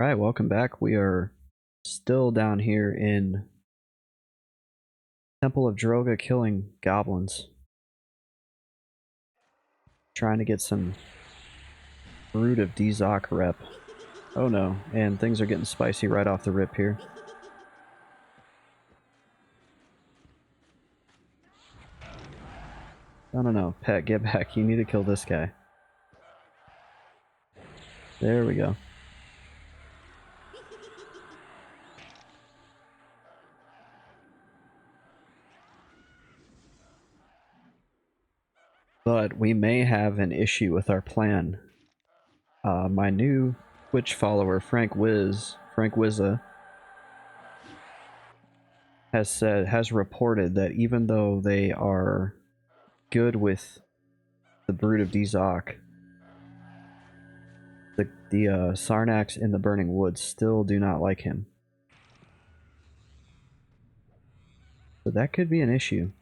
Alright, welcome back. We are still down here in Temple of Droga killing goblins. Trying to get some Brood of Dzok rep. Oh no, and things are getting spicy right off the rip here. No, Pet, get back. You need to kill this guy. There we go. But we may have an issue with our plan. My new Twitch follower, Frank Wizza, has reported that even though they are good with the Brood of Dzok, the Sarnax in the Burning Woods still do not like him. So that could be an issue.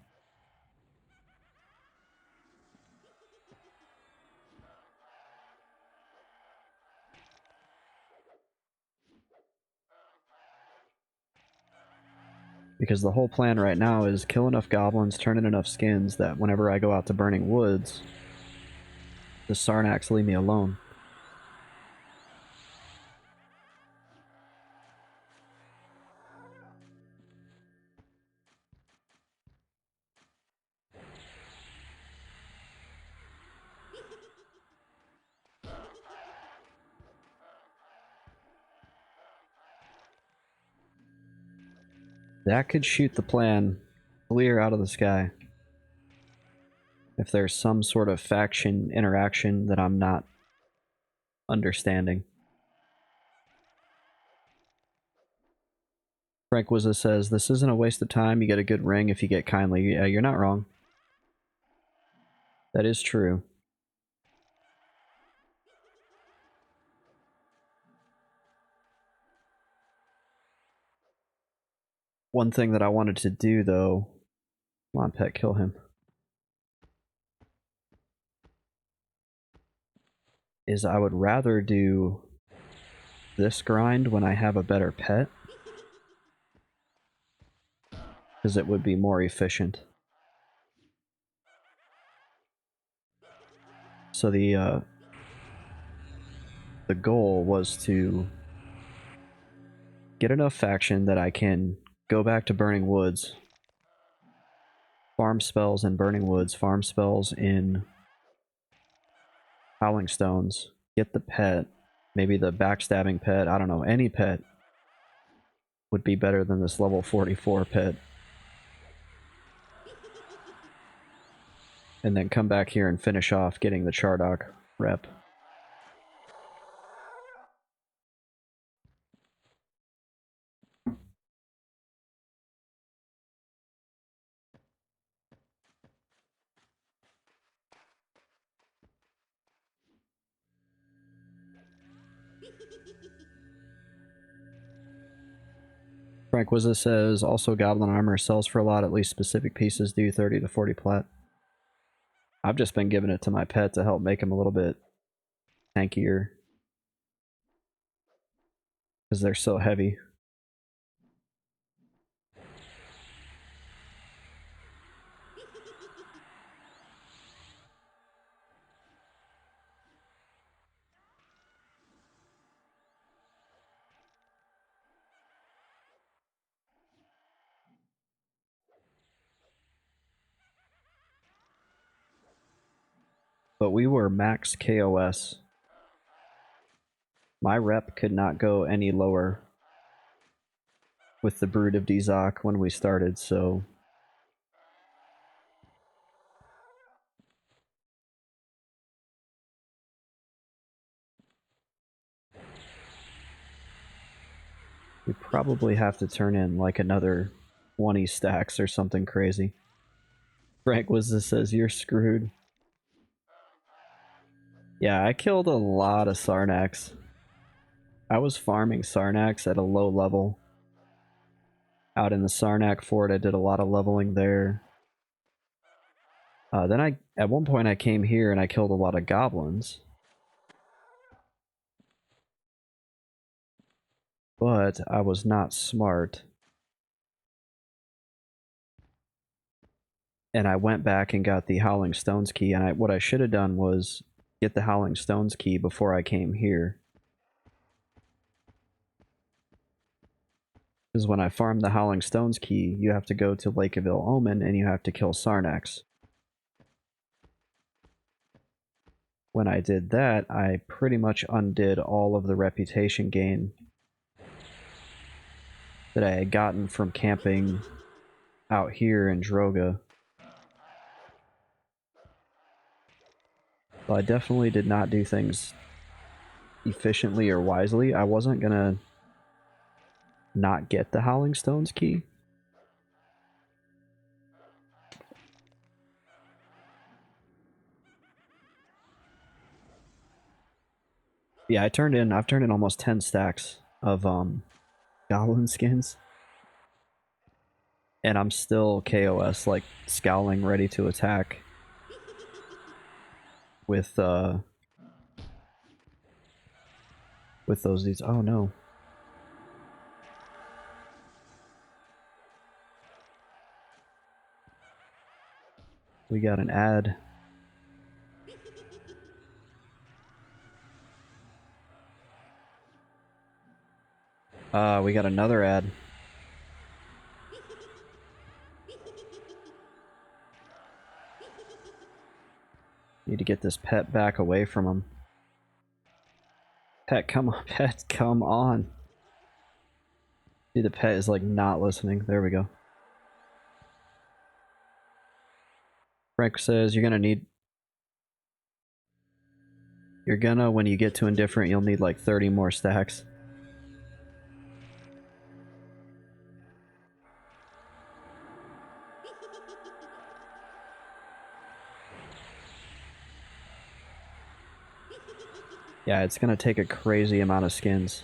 Because the whole plan right now is kill enough goblins, turn in enough skins that whenever I go out to Burning Woods, the Sarnax leave me alone. That could shoot the plan clear out of the sky. If there's some sort of faction interaction that I'm not understanding. Frank Wizza says, this isn't a waste of time, you get a good ring if you get kindly. Yeah, you're not wrong. That is true. One thing that I wanted to do, though... Come on, Pet, kill him. Is I would rather do this grind when I have a better pet. Because it would be more efficient. So the goal was to get enough faction that I can go back to Burning Woods, farm spells in Burning Woods, farm spells in Howling Stones, get the pet, maybe the backstabbing pet, I don't know, any pet would be better than this level 44 pet. And then come back here and finish off getting the Chardok rep. Frank Wizza says, also Goblin Armor sells for a lot, at least specific pieces do 30 to 40 plat. I've just been giving it to my pet to help make him a little bit tankier. Because they're so heavy. But we were max KOS. My rep could not go any lower with the Brood of Dzok when we started, so... we probably have to turn in like another 20 stacks or something crazy. Frank Wizza says, you're screwed. Yeah, I killed a lot of Sarnax. I was farming Sarnax at a low level. Out in the Sarnak Fort, I did a lot of leveling there. Then at one point I came here and I killed a lot of goblins. But I was not smart. And I went back and got the Howling Stones key, and what I should have done was get the Howling Stones key before I came here. Because when I farmed the Howling Stones key, you have to go to Lakeaville Omen and you have to kill Sarnax. When I did that, I pretty much undid all of the reputation gain that I had gotten from camping out here in Droga. So I definitely did not do things efficiently or wisely. I wasn't gonna not get the Howling Stones key. Yeah, I've turned in almost 10 stacks of goblin skins. And I'm still KOS, like scowling, ready to attack with those dudes. Oh no. We got an ad. We got another ad. Need to get this pet back away from him. Pet, come on, pet, come on. See, the pet is like not listening. There we go. Frank says you're gonna, when you get to indifferent, you'll need like 30 more stacks. Yeah, it's gonna take a crazy amount of skins.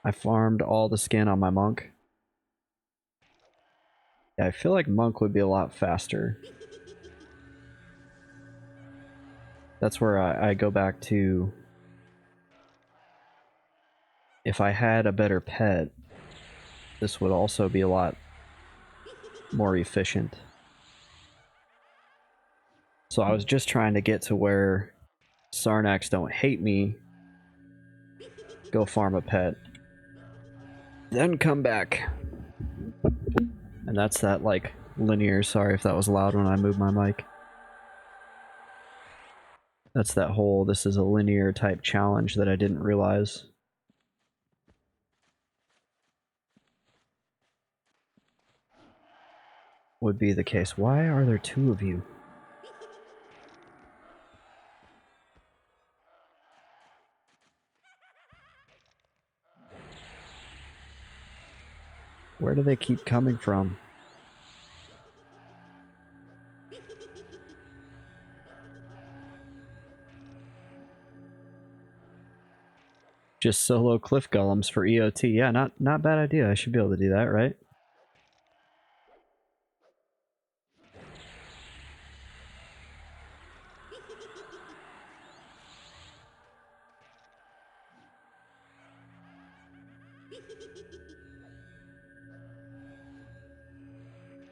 I farmed all the skin on my monk. Yeah, I feel like monk would be a lot faster. That's where I go back to. If I had a better pet, this would also be a lot more efficient. So I was just trying to get to where Sarnax don't hate me. Go farm a pet. Then come back. And that's that, like, linear. Sorry if that was loud when I moved my mic. That's that whole, this is a linear type challenge that I didn't realize. Would be the case. Why are there two of you? Where do they keep coming from? Just solo cliff golems for EOT. Yeah, not bad idea. I should be able to do that, right?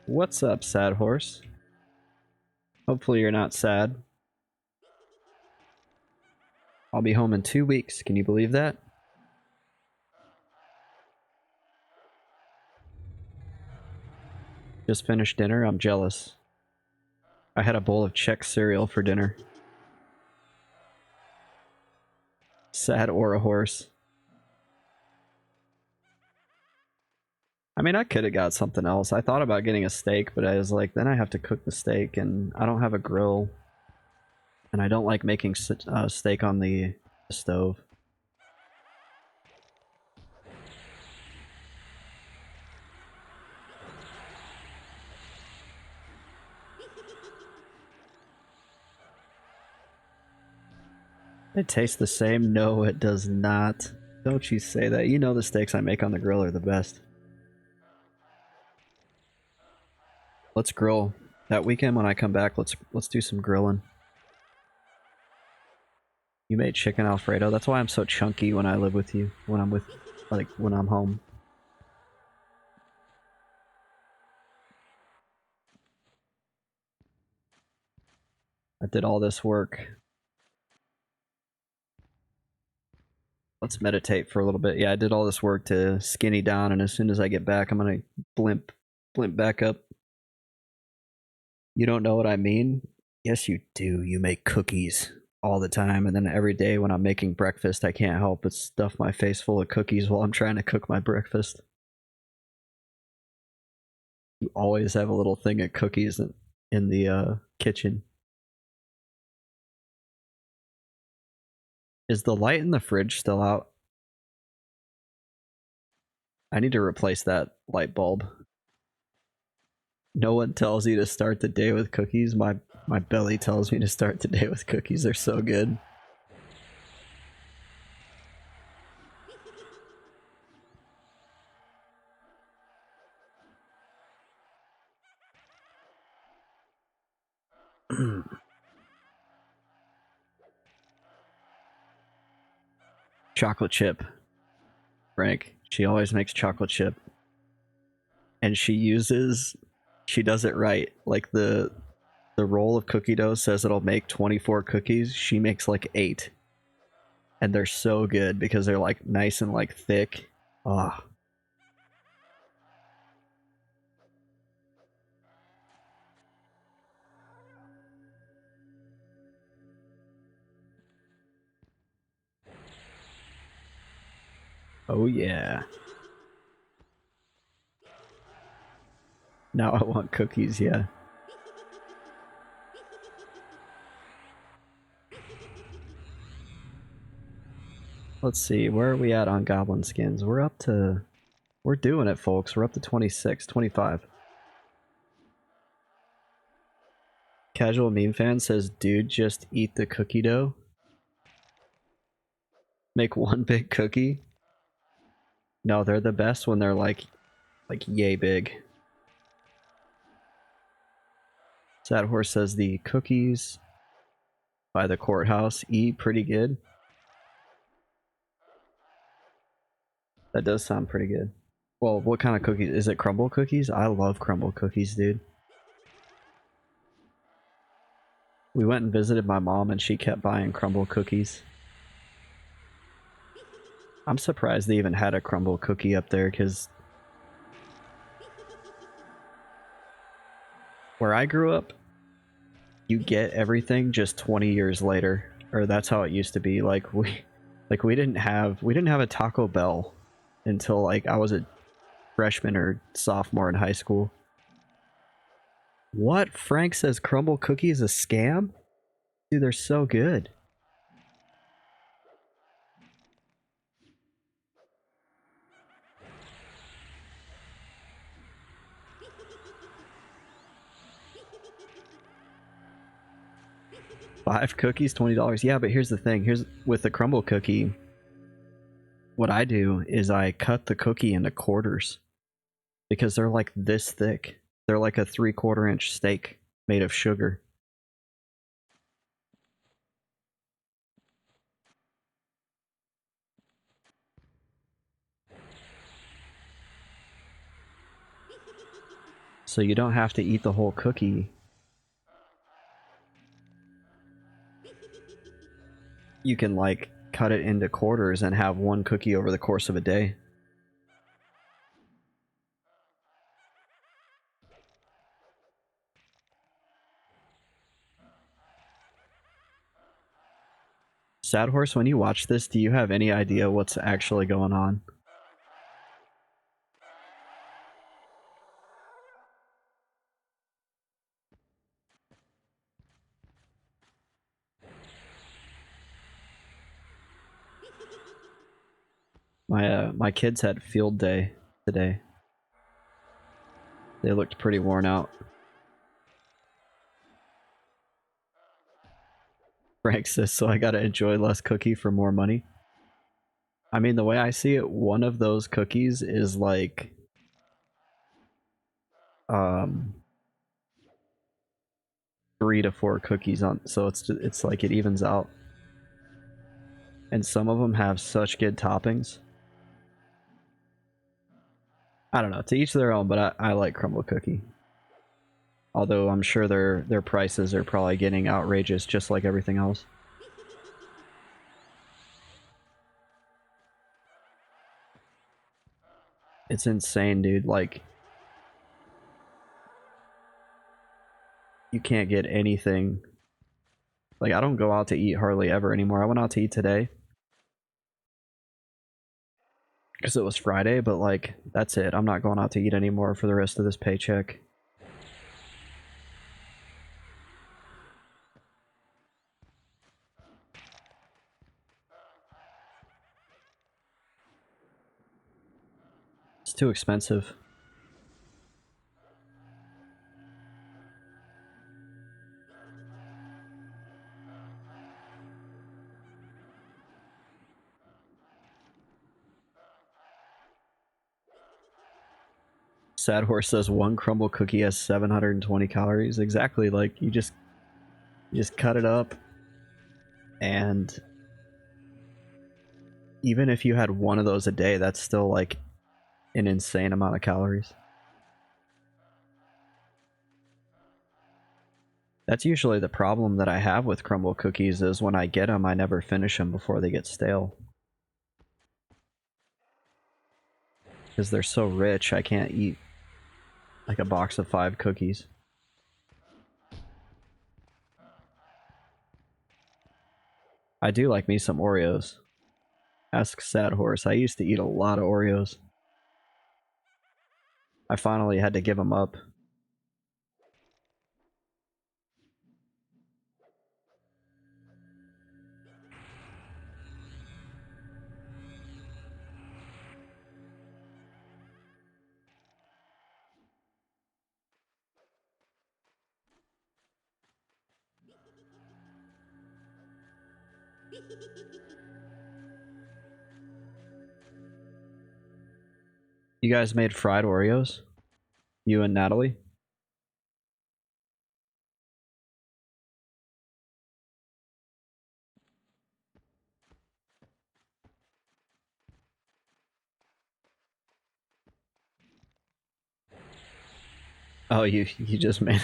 What's up, sad horse? Hopefully you're not sad. I'll be home in 2 weeks. Can you believe that? Just finished dinner. I'm jealous. I had a bowl of Czech cereal for dinner. Sad or a horse. I mean, I could have got something else. I thought about getting a steak, but I was like, then I have to cook the steak, and I don't have a grill. And I don't like making steak on the stove. It tastes the same? No, it does not. Don't you say that. You know the steaks I make on the grill are the best. Let's grill. That weekend when I come back, let's do some grilling. You made chicken Alfredo. That's why I'm so chunky when I live with you. When I'm with, like, when I'm home. I did all this work. Let's meditate for a little bit. Yeah, I did all this work to skinny down, and as soon as I get back, I'm gonna blimp back up. You don't know what I mean? Yes, you do. You make cookies all the time, and then every day when I'm making breakfast, I can't help but stuff my face full of cookies while I'm trying to cook my breakfast. You always have a little thing of cookies in the kitchen. Is the light in the fridge still out? I need to replace that light bulb. No one tells you to start the day with cookies. My belly tells me to start the day with cookies. They're so good. Chocolate chip. Frank. She always makes chocolate chip. And she does it right. Like the roll of cookie dough says it'll make 24 cookies. She makes like 8. And they're so good because they're like nice and like thick. Ah. Oh yeah. Now I want cookies, yeah. Let's see, where are we at on goblin skins? We're doing it, folks. We're up to 26, 25. Casual meme fan says, dude, just eat the cookie dough. Make one big cookie. No, they're the best when they're like yay big. Sad Horse says the cookies by the courthouse eat pretty good. That does sound pretty good. Well, what kind of cookies? Is it crumble cookies? I love crumble cookies, dude. We went and visited my mom and she kept buying crumble cookies. I'm surprised they even had a crumble cookie up there because where I grew up, you get everything just 20 years later, or that's how it used to be. Like we didn't have a Taco Bell until like I was a freshman or sophomore in high school. What? Frank says crumble cookie is a scam? Dude, they're so good. Five cookies, $20. Yeah, but here's the thing. Here's with the crumble cookie, what I do is I cut the cookie into quarters because they're like this thick. They're like a 3/4 inch steak made of sugar. So you don't have to eat the whole cookie. You can like cut it into quarters and have one cookie over the course of a day. Sad Horse, when you watch this, do you have any idea what's actually going on? My kids had field day today. They looked pretty worn out. Frank says, so I gotta enjoy less cookie for more money. I mean, the way I see it, one of those cookies is like, 3 to 4 cookies on, so it's like it evens out. And some of them have such good toppings. I don't know, to each their own, but I like crumble cookie. Although I'm sure their prices are probably getting outrageous just like everything else. It's insane, dude. Like, you can't get anything. Like, I don't go out to eat hardly ever anymore. I went out to eat today because it was Friday, but like, that's it. I'm not going out to eat anymore for the rest of this paycheck. It's too expensive. Sad Horse says one crumble cookie has 720 calories. Exactly, like you just cut it up, and even if you had one of those a day, that's still like an insane amount of calories. That's usually the problem that I have with crumble cookies is when I get them, I never finish them before they get stale. Because they're so rich, I can't eat like a box of 5 cookies. I do like me some Oreos. Ask Sad Horse. I used to eat a lot of Oreos. I finally had to give them up. You guys made fried Oreos? You and Natalie? Oh, you just made...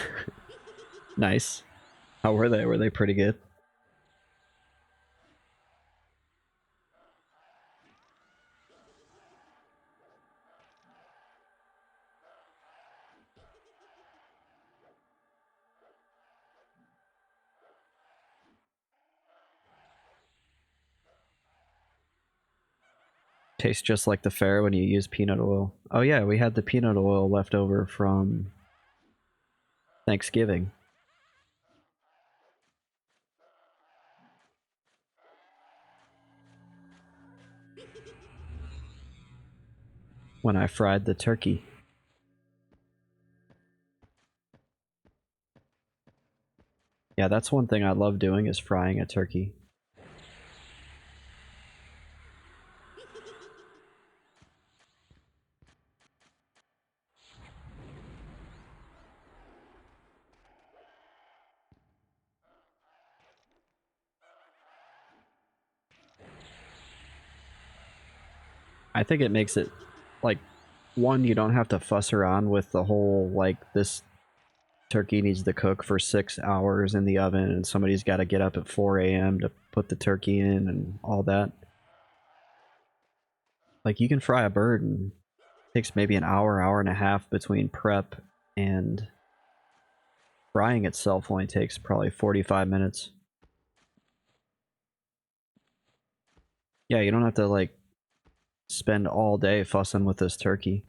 Nice. How were they? Were they pretty good? Tastes just like the fare when you use peanut oil. Oh yeah, we had the peanut oil left over from Thanksgiving. When I fried the turkey. Yeah, that's one thing I love doing is frying a turkey. I think it makes it, like, one, you don't have to fuss around with the whole, like, this turkey needs to cook for 6 hours in the oven and somebody's got to get up at 4 a.m. to put the turkey in and all that. Like, you can fry a bird and it takes maybe an hour, hour and a half between prep and frying itself only takes probably 45 minutes. Yeah, you don't have to, like, spend all day fussing with this turkey.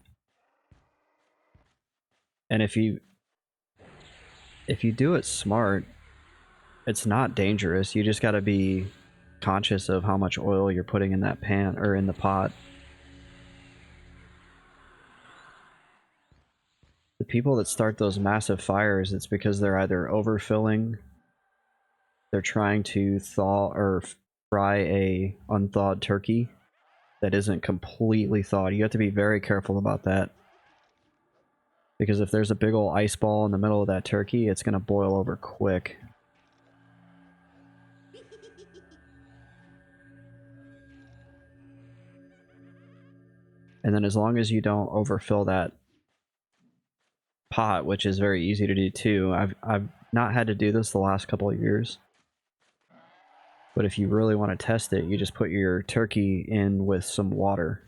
And if you do it smart, it's not dangerous. You just got to be conscious of how much oil you're putting in that pan or in the pot. The people that start those massive fires, it's because they're either overfilling, they're trying to thaw or fry a unthawed turkey that isn't completely thawed. You have to be very careful about that. Because if there's a big old ice ball in the middle of that turkey, it's going to boil over quick. And then as long as you don't overfill that pot, which is very easy to do too. I've not had to do this the last couple of years. But if you really want to test it, you just put your turkey in with some water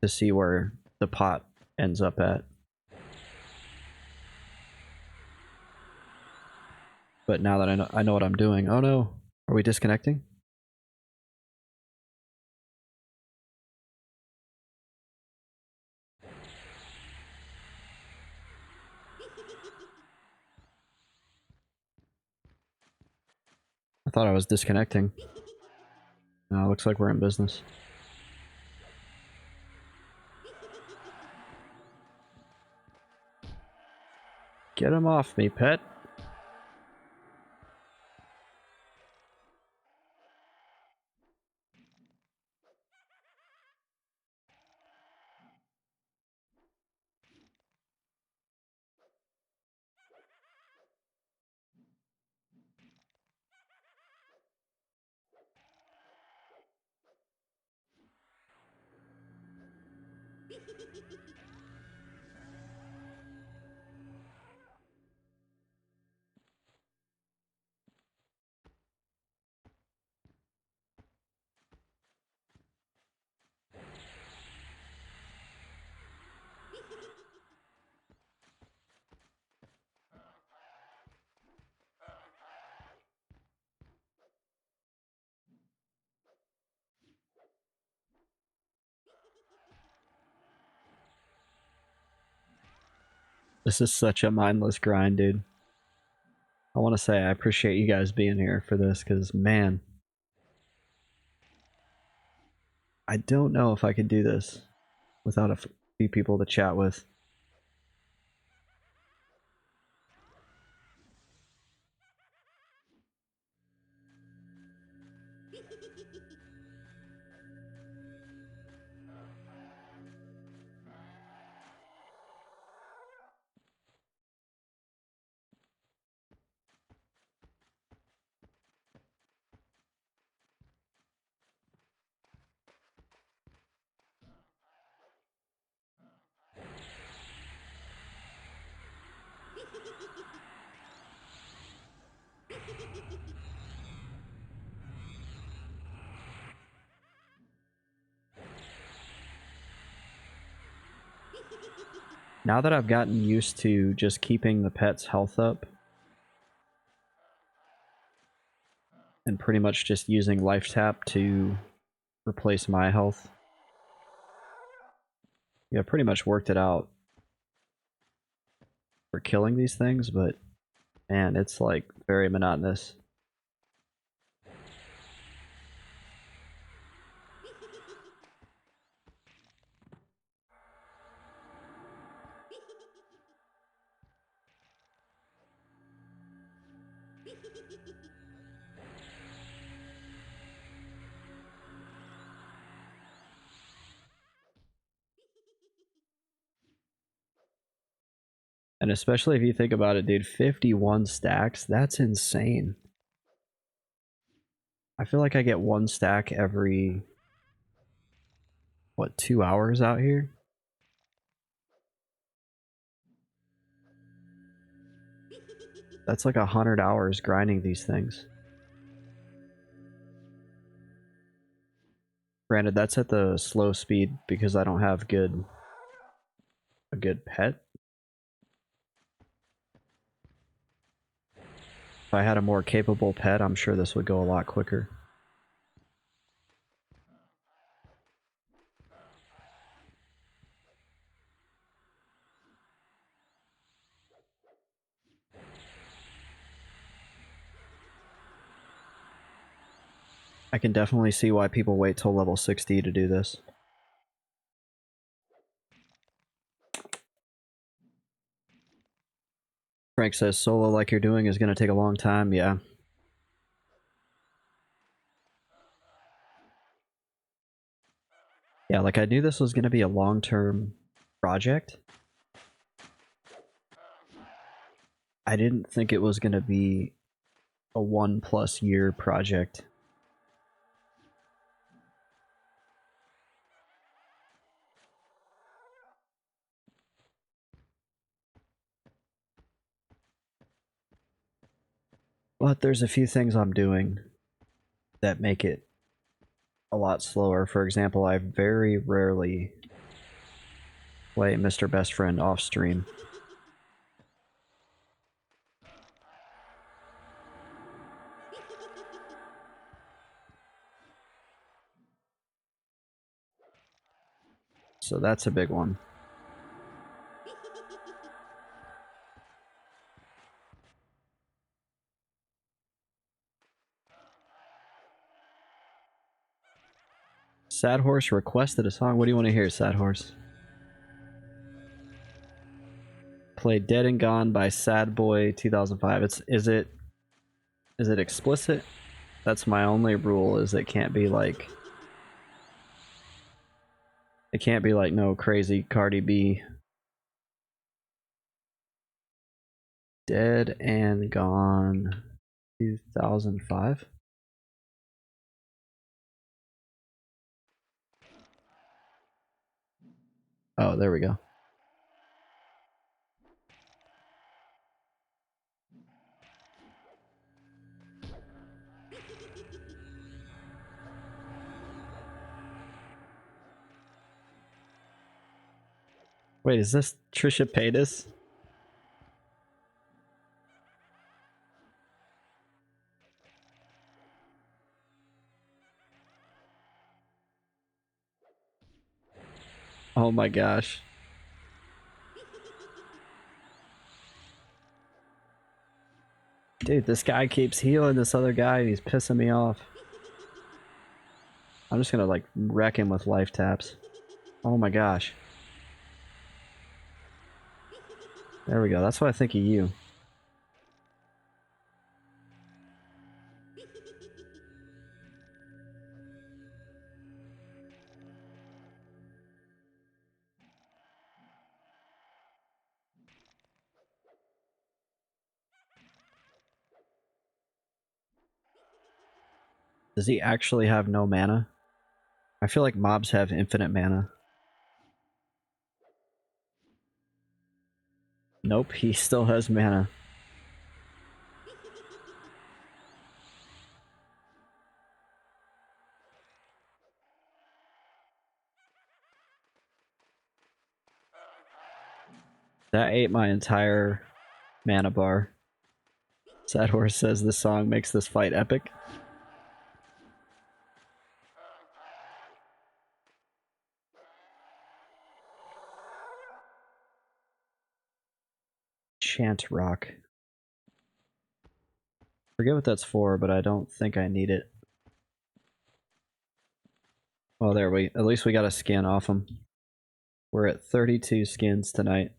to see where the pot ends up at. But now that I know what I'm doing. Oh no, are we disconnecting? I thought I was disconnecting. No, looks like we're in business. Get him off me, pet. This is such a mindless grind, dude. I want to say I appreciate you guys being here for this, because, man, I don't know if I could do this without a few people to chat with. Now that I've gotten used to just keeping the pet's health up and pretty much just using life tap to replace my health, yeah, pretty much worked it out for killing these things, but man, it's like very monotonous. And especially if you think about it, dude, 51 stacks, that's insane. I feel like I get one stack every, what, 2 hours out here? That's like 100 hours grinding these things. Granted, that's at the slow speed because I don't have a good pet. If I had a more capable pet, I'm sure this would go a lot quicker. I can definitely see why people wait till level 60 to do this. Frank says solo like you're doing is going to take a long time. Yeah. Yeah, like I knew this was going to be a long-term project. I didn't think it was going to be a 1+ year project. But there's a few things I'm doing that make it a lot slower. For example, I very rarely play Mr. Best Friend off stream. So that's a big one. Sad Horse requested a song. What do you want to hear, Sad Horse? Play Dead and Gone by Sad Boy 2005. Is it explicit? That's my only rule, is it can't be like no crazy Cardi B. Dead and Gone 2005. Oh, there we go. Wait, is this Trisha Paytas? Oh my gosh. Dude, this guy keeps healing this other guy and he's pissing me off. I'm just gonna like wreck him with life taps. Oh my gosh. There we go. That's what I think of you. Does he actually have no mana? I feel like mobs have infinite mana. Nope, he still has mana. That ate my entire mana bar. Sad Horse says this song makes this fight epic. Chant Rock. Forget what that's for, but I don't think I need it. Well, there we. At least we got a skin off him. We're at 32 skins tonight.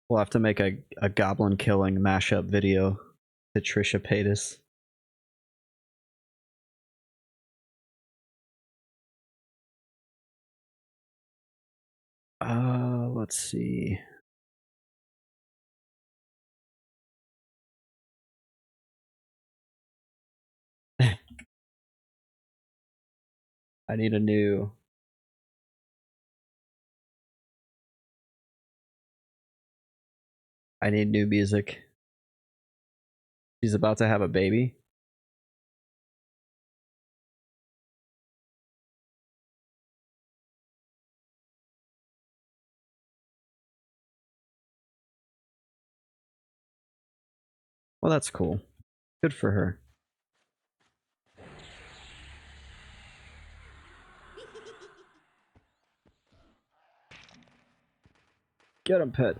We'll have to make a goblin killing mashup video to Trisha Paytas. Let's see. I need new music. She's about to have a baby. Well, that's cool. Good for her. Get him, pet.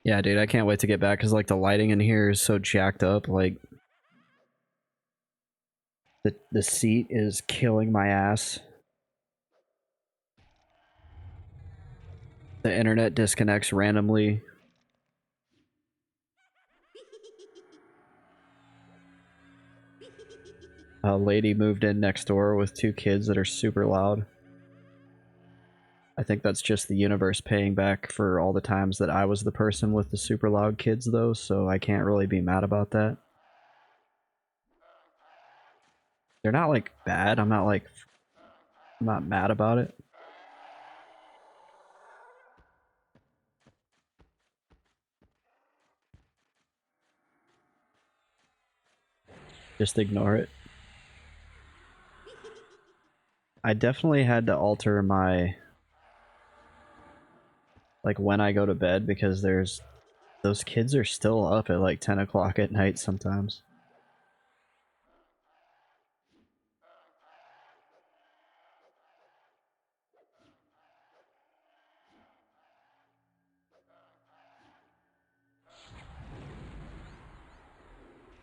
Yeah, dude, I can't wait to get back because like the lighting in here is so jacked up. Like the seat is killing my ass. The internet disconnects randomly. A lady moved in next door with 2 kids that are super loud. I think that's just the universe paying back for all the times that I was the person with the super loud kids, though, so I can't really be mad about that. They're not, like, bad. I'm not mad about it. Just ignore it. I definitely had to alter my, like, when I go to bed, because those kids are still up at like 10 o'clock at night sometimes.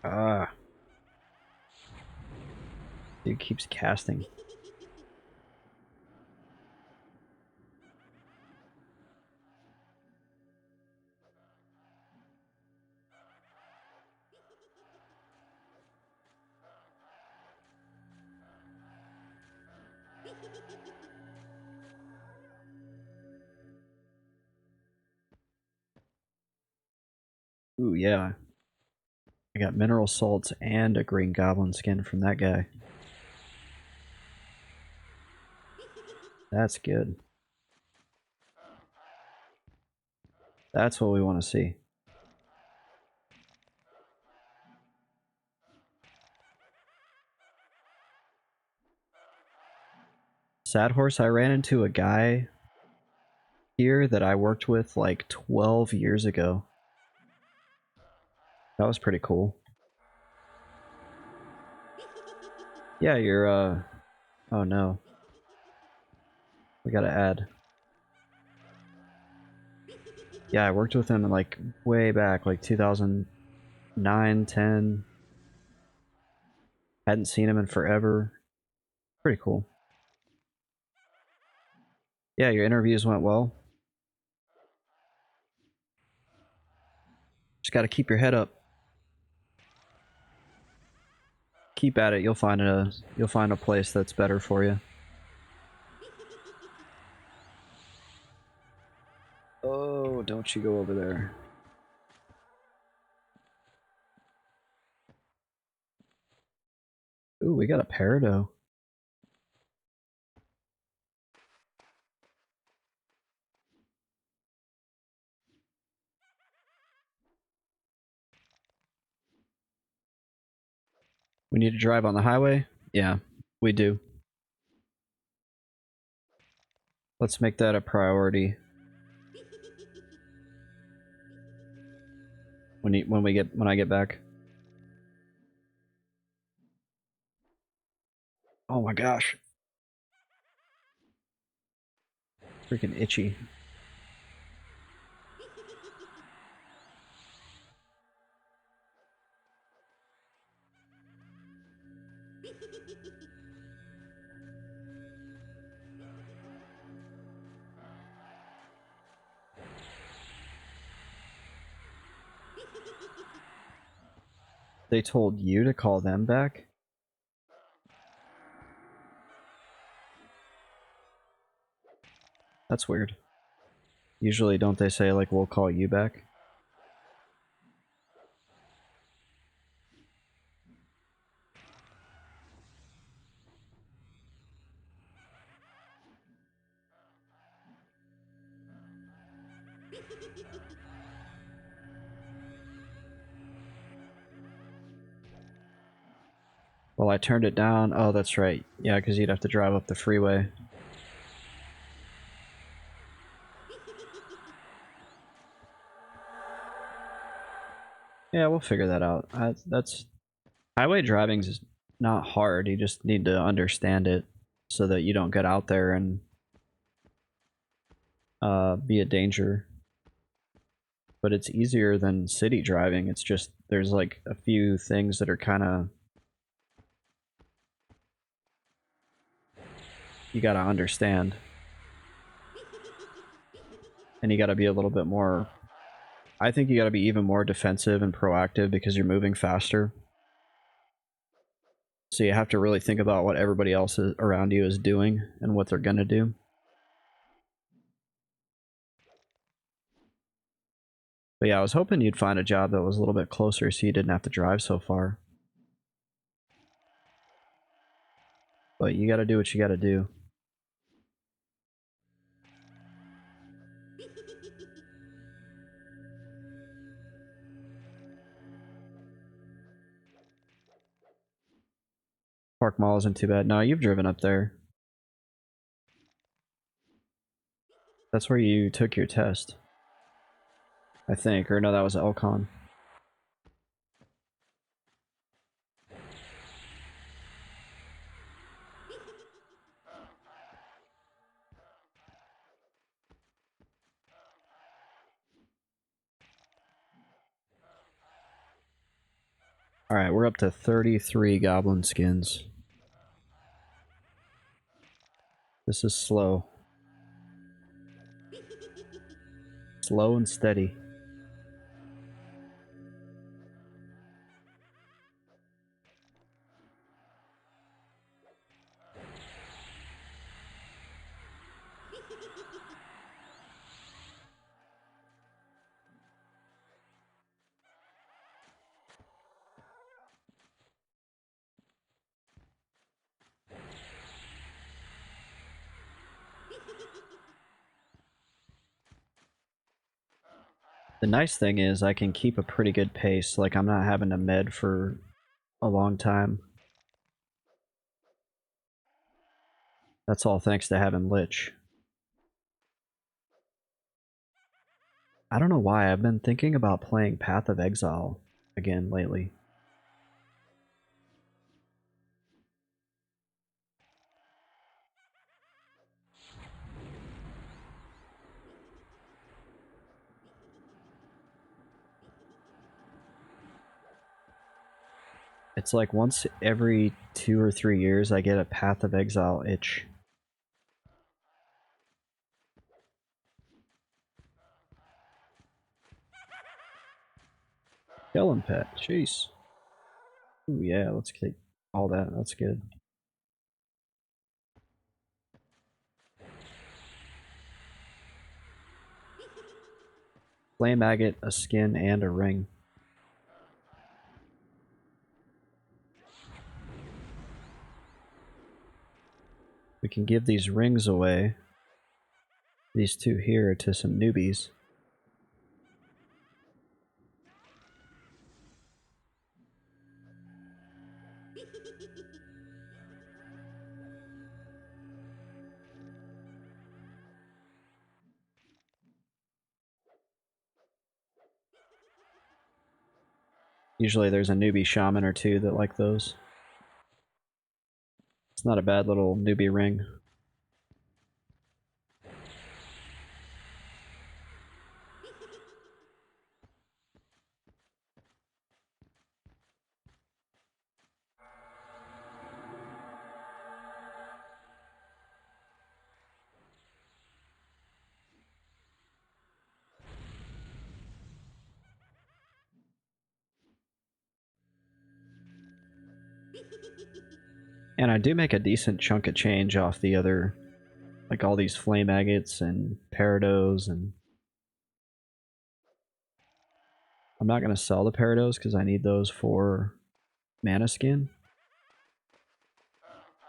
Ah. Dude keeps casting. Ooh, yeah. I got mineral salts and a green goblin skin from that guy. That's good. That's what we want to see. Sad Horse, I ran into a guy here that I worked with like 12 years ago. That was pretty cool. Yeah, you're, oh no. We gotta add. Yeah, I worked with him like way back, like 2009, 10. Hadn't seen him in forever. Pretty cool. Yeah, your interviews went well. Just gotta keep your head up. Keep at it. You'll find a place that's better for you. Oh, don't you go over there. Ooh, we got a peridot. We need to drive on the highway? Yeah, we do. Let's make that a priority. When I get back. Oh my gosh. Freaking itchy. They told you to call them back? That's weird. Usually don't they say like, we'll call you back? Well, I turned it down. Oh, that's right. Yeah, because you'd have to drive up the freeway. Yeah, we'll figure that out. That's highway driving is not hard. You just need to understand it so that you don't get out there and be a danger. But it's easier than city driving. It's just there's like a few things that are kind of you gotta understand, and you gotta be a little bit more. I think you gotta be even more defensive and proactive because you're moving faster. So you have to really think about what everybody else around you is doing and what they're gonna do. But yeah, I was hoping you'd find a job that was a little bit closer so you didn't have to drive so far. But you gotta do what you gotta do. Park Mall isn't too bad. No, you've driven up there. That's where you took your test. I think. Or no, that was Elcon. Alright, we're up to 33 goblin skins. This is slow. Slow and steady. The nice thing is I can keep a pretty good pace, like I'm not having to med for a long time. That's all thanks to having Lich. I don't know why, I've been thinking about playing Path of Exile again lately. It's like once every 2 or 3 years I get a Path of Exile itch. Kill him, pet. Jeez. Ooh, yeah, let's get all that. That's good. Flame agate, a skin, and a ring. We can give these rings away. These two here to some newbies. Usually there's a newbie shaman or two that like those. It's not a bad little newbie ring. And I do make a decent chunk of change off the other, like all these flame agates and parados, and I'm not going to sell the parados because I need those for mana skin.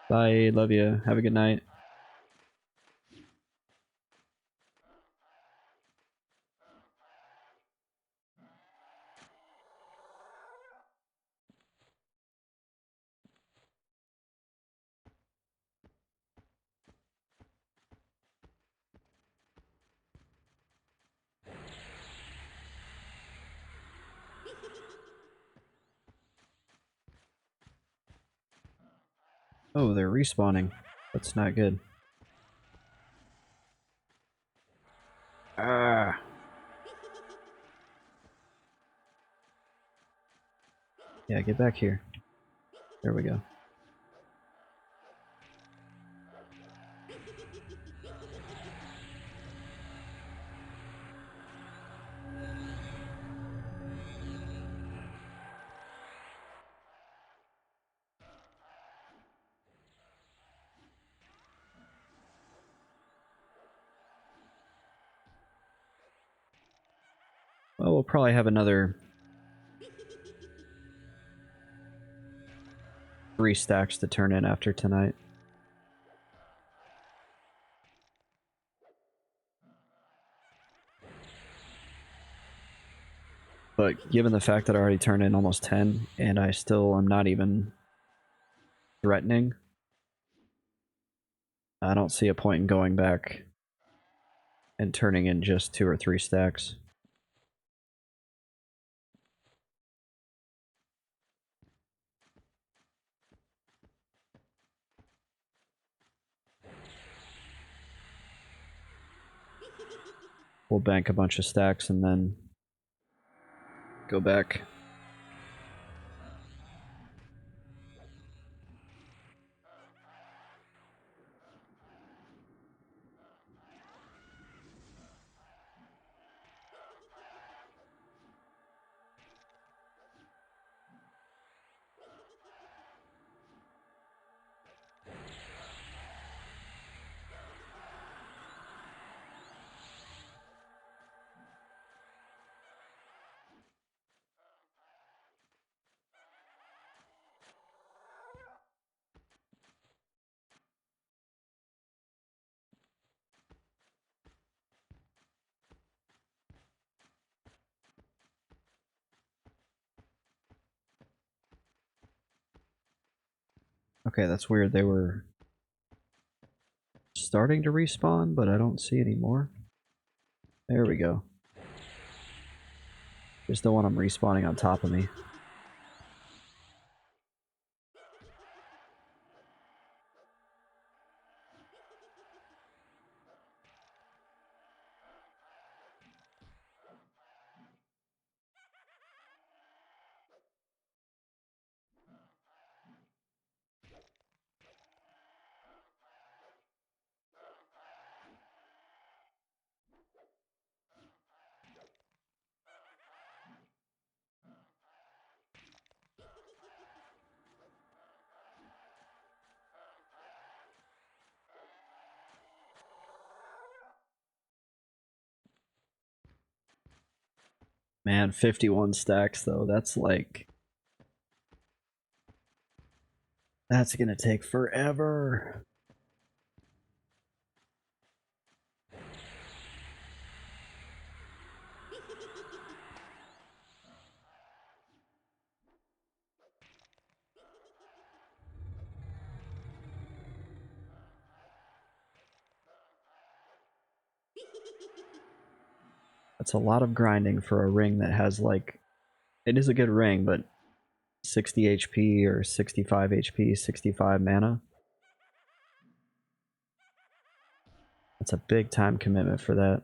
Bye, love you, have a good night. Oh, they're respawning. That's not good. Ah. Yeah, get back here. There we go. we'll probably have another 3 stacks to turn in after tonight. But given the fact that I already turned in almost 10, and I still am not even threatening, I don't see a point in going back and turning in just 2 or 3 stacks. We'll bank a bunch of stacks and then go back. Okay, that's weird. They were starting to respawn, but I don't see any more. There we go. Just don't want them respawning on top of me. Man, 51 stacks though, that's like... That's gonna take forever. That's a lot of grinding for a ring that has like... It is a good ring, but 60 HP or 65 HP, 65 mana. That's a big time commitment for that.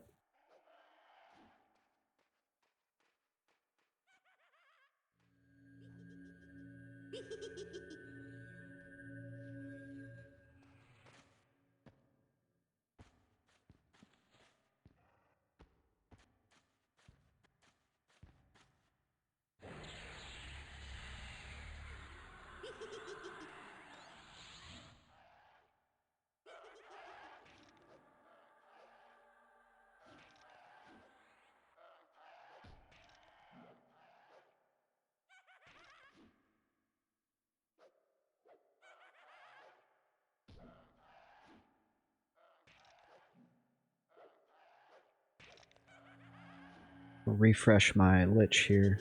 Refresh my Lich here.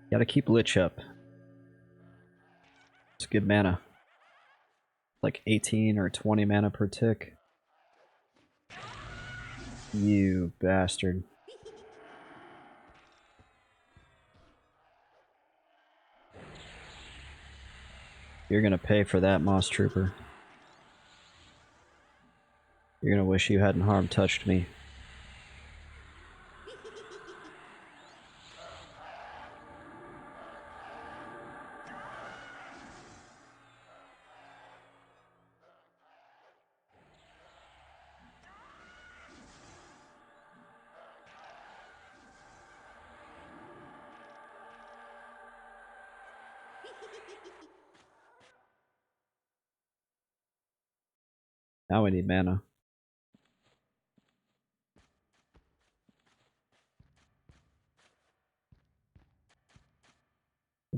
Gotta keep Lich up. It's good mana. Like 18 or 20 mana per tick. You bastard. You're gonna pay for that, Moss Trooper. You're gonna wish you hadn't harm touched me. Now we need mana.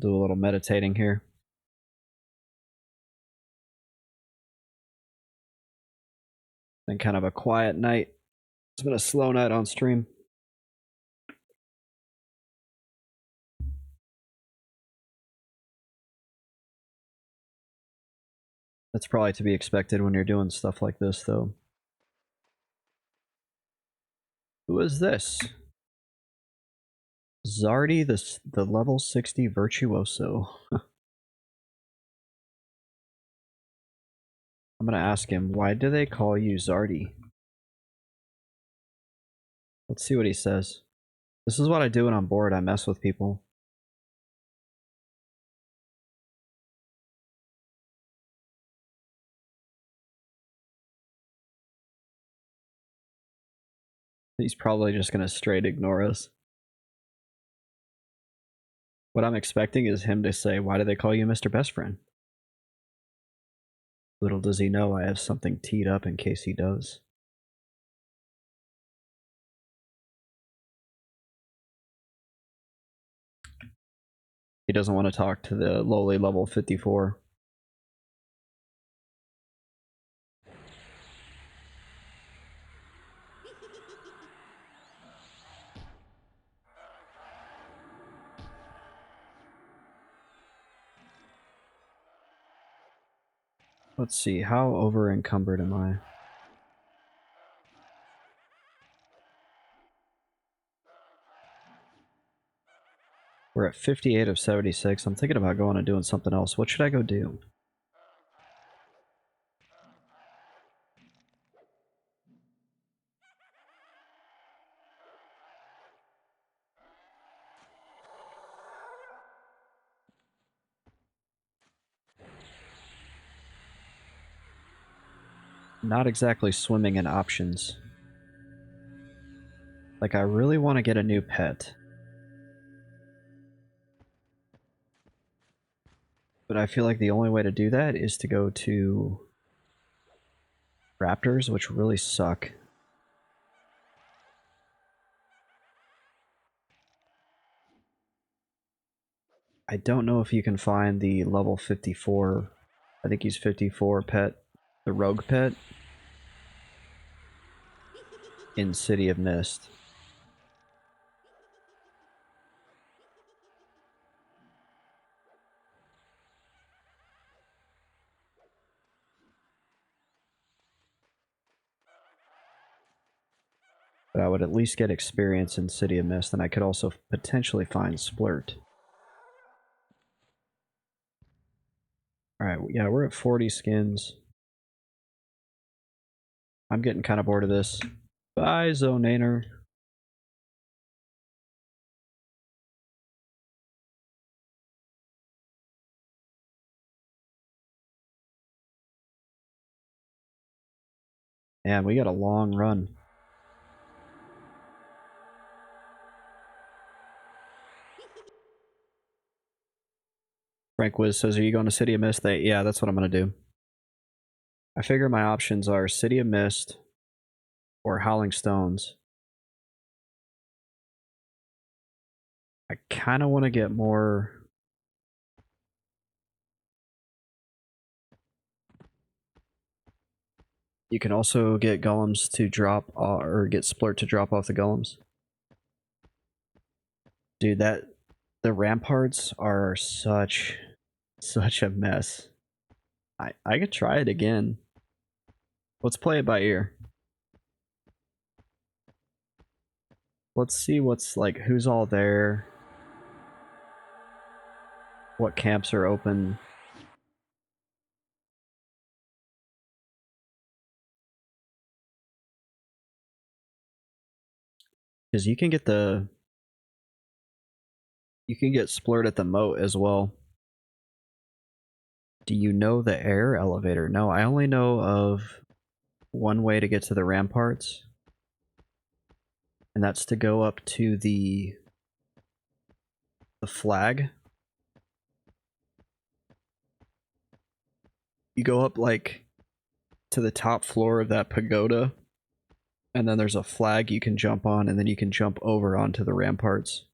do a little meditating here. Been kind of a quiet night. It's been a slow night on stream. That's probably to be expected when you're doing stuff like this, though. Who is this? Zardy, the level 60 virtuoso. I'm gonna ask him, why do they call you Zardy? Let's see what he says. This is what I do when I'm bored. I mess with people. He's probably just gonna straight ignore us. What I'm expecting is him to say, why do they call you Mr. Best Friend? Little does he know I have something teed up in case he does. He doesn't want to talk to the lowly level 54. Let's see, how over encumbered am I? We're at 58 of 76. I'm thinking about going and doing something else. What should I go do? Not exactly swimming in options. Like, I really want to get a new pet. But I feel like the only way to do that is to go to raptors, which really suck. I don't know if you can find the level 54, I think he's 54 pet, the rogue pet, in City of Mist. But I would at least get experience in City of Mist, and I could also potentially find Splurt. Alright, yeah, we're at 40 skins. I'm getting kind of bored of this. Bye, Zonator. Man, we got a long run. Frank Wiz says, are you going to City of Mist? Yeah, that's what I'm going to do. I figure my options are City of Mist or Howling Stones. I kind of want to get more... You can also get golems to drop, or get Splurt to drop off the golems. Dude, the ramparts are such a mess. I could try it again. Let's play it by ear. Let's see what's like, who's all there. What camps are open. Because you can get Splurt at the moat as well. Do you know the air elevator? No, I only know of one way to get to the ramparts. And that's to go up to the flag. You go up like to the top floor of that pagoda, and then there's a flag you can jump on, and then you can jump over onto the ramparts.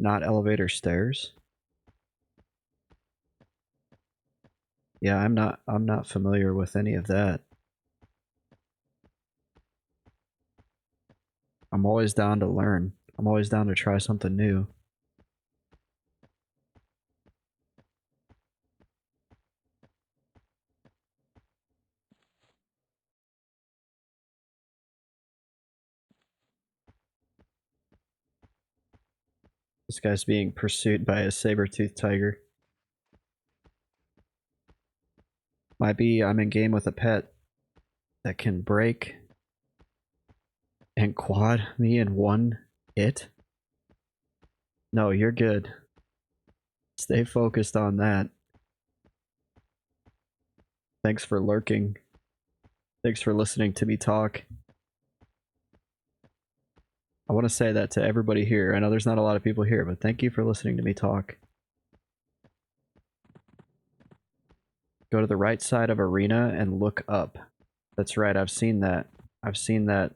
Not elevator stairs? Yeah, I'm not familiar with any of that. I'm always down to learn. I'm always down to try something new. This guy's being pursued by a saber-toothed tiger. Might be I'm in game with a pet that can break and quad me in one hit. No, you're good. Stay focused on that. Thanks for lurking. Thanks for listening to me talk. I want to say that to everybody here. I know there's not a lot of people here, but thank you for listening to me talk. Go to the right side of arena and look up. That's right, I've seen that. I've seen that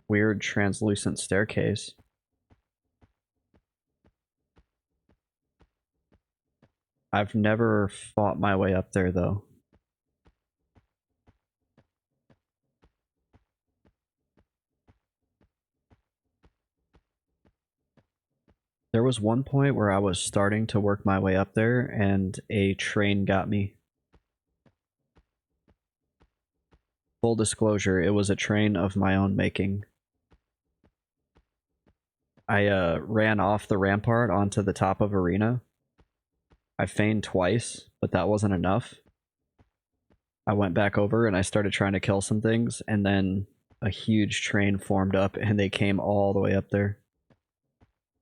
weird translucent staircase. I've never fought my way up there though. There was one point where I was starting to work my way up there and a train got me. Full disclosure, it was a train of my own making. I ran off the rampart onto the top of arena. I feigned twice, but that wasn't enough. I went back over and I started trying to kill some things, and then a huge train formed up and they came all the way up there.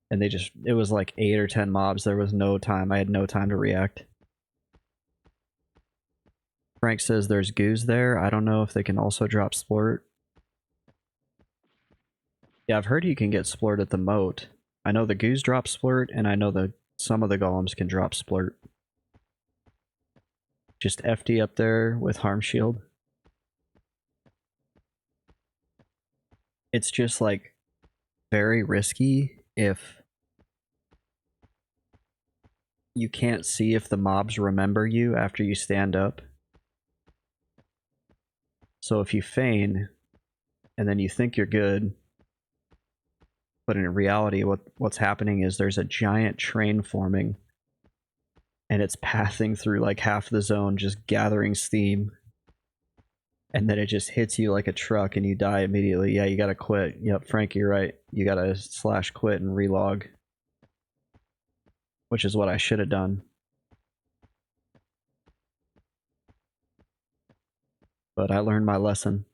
And they just, it was like 8 or 10 mobs. There was no time. I had no time to react. Frank says there's goos there. I don't know if they can also drop splurt. Yeah, I've heard you can get splurt at the moat. I know the goos drop splurt, and I know that some of the golems can drop splurt. Just FD up there with harm shield. It's just like very risky if you can't see if the mobs remember you after you stand up. So if you feign and then you think you're good, but in reality what's happening is there's a giant train forming and it's passing through like half the zone, just gathering steam, and then it just hits you like a truck and you die immediately. Yeah, you gotta quit. Yep, Frank, you're right. You gotta slash quit and relog, which is what I should have done. But I learned my lesson.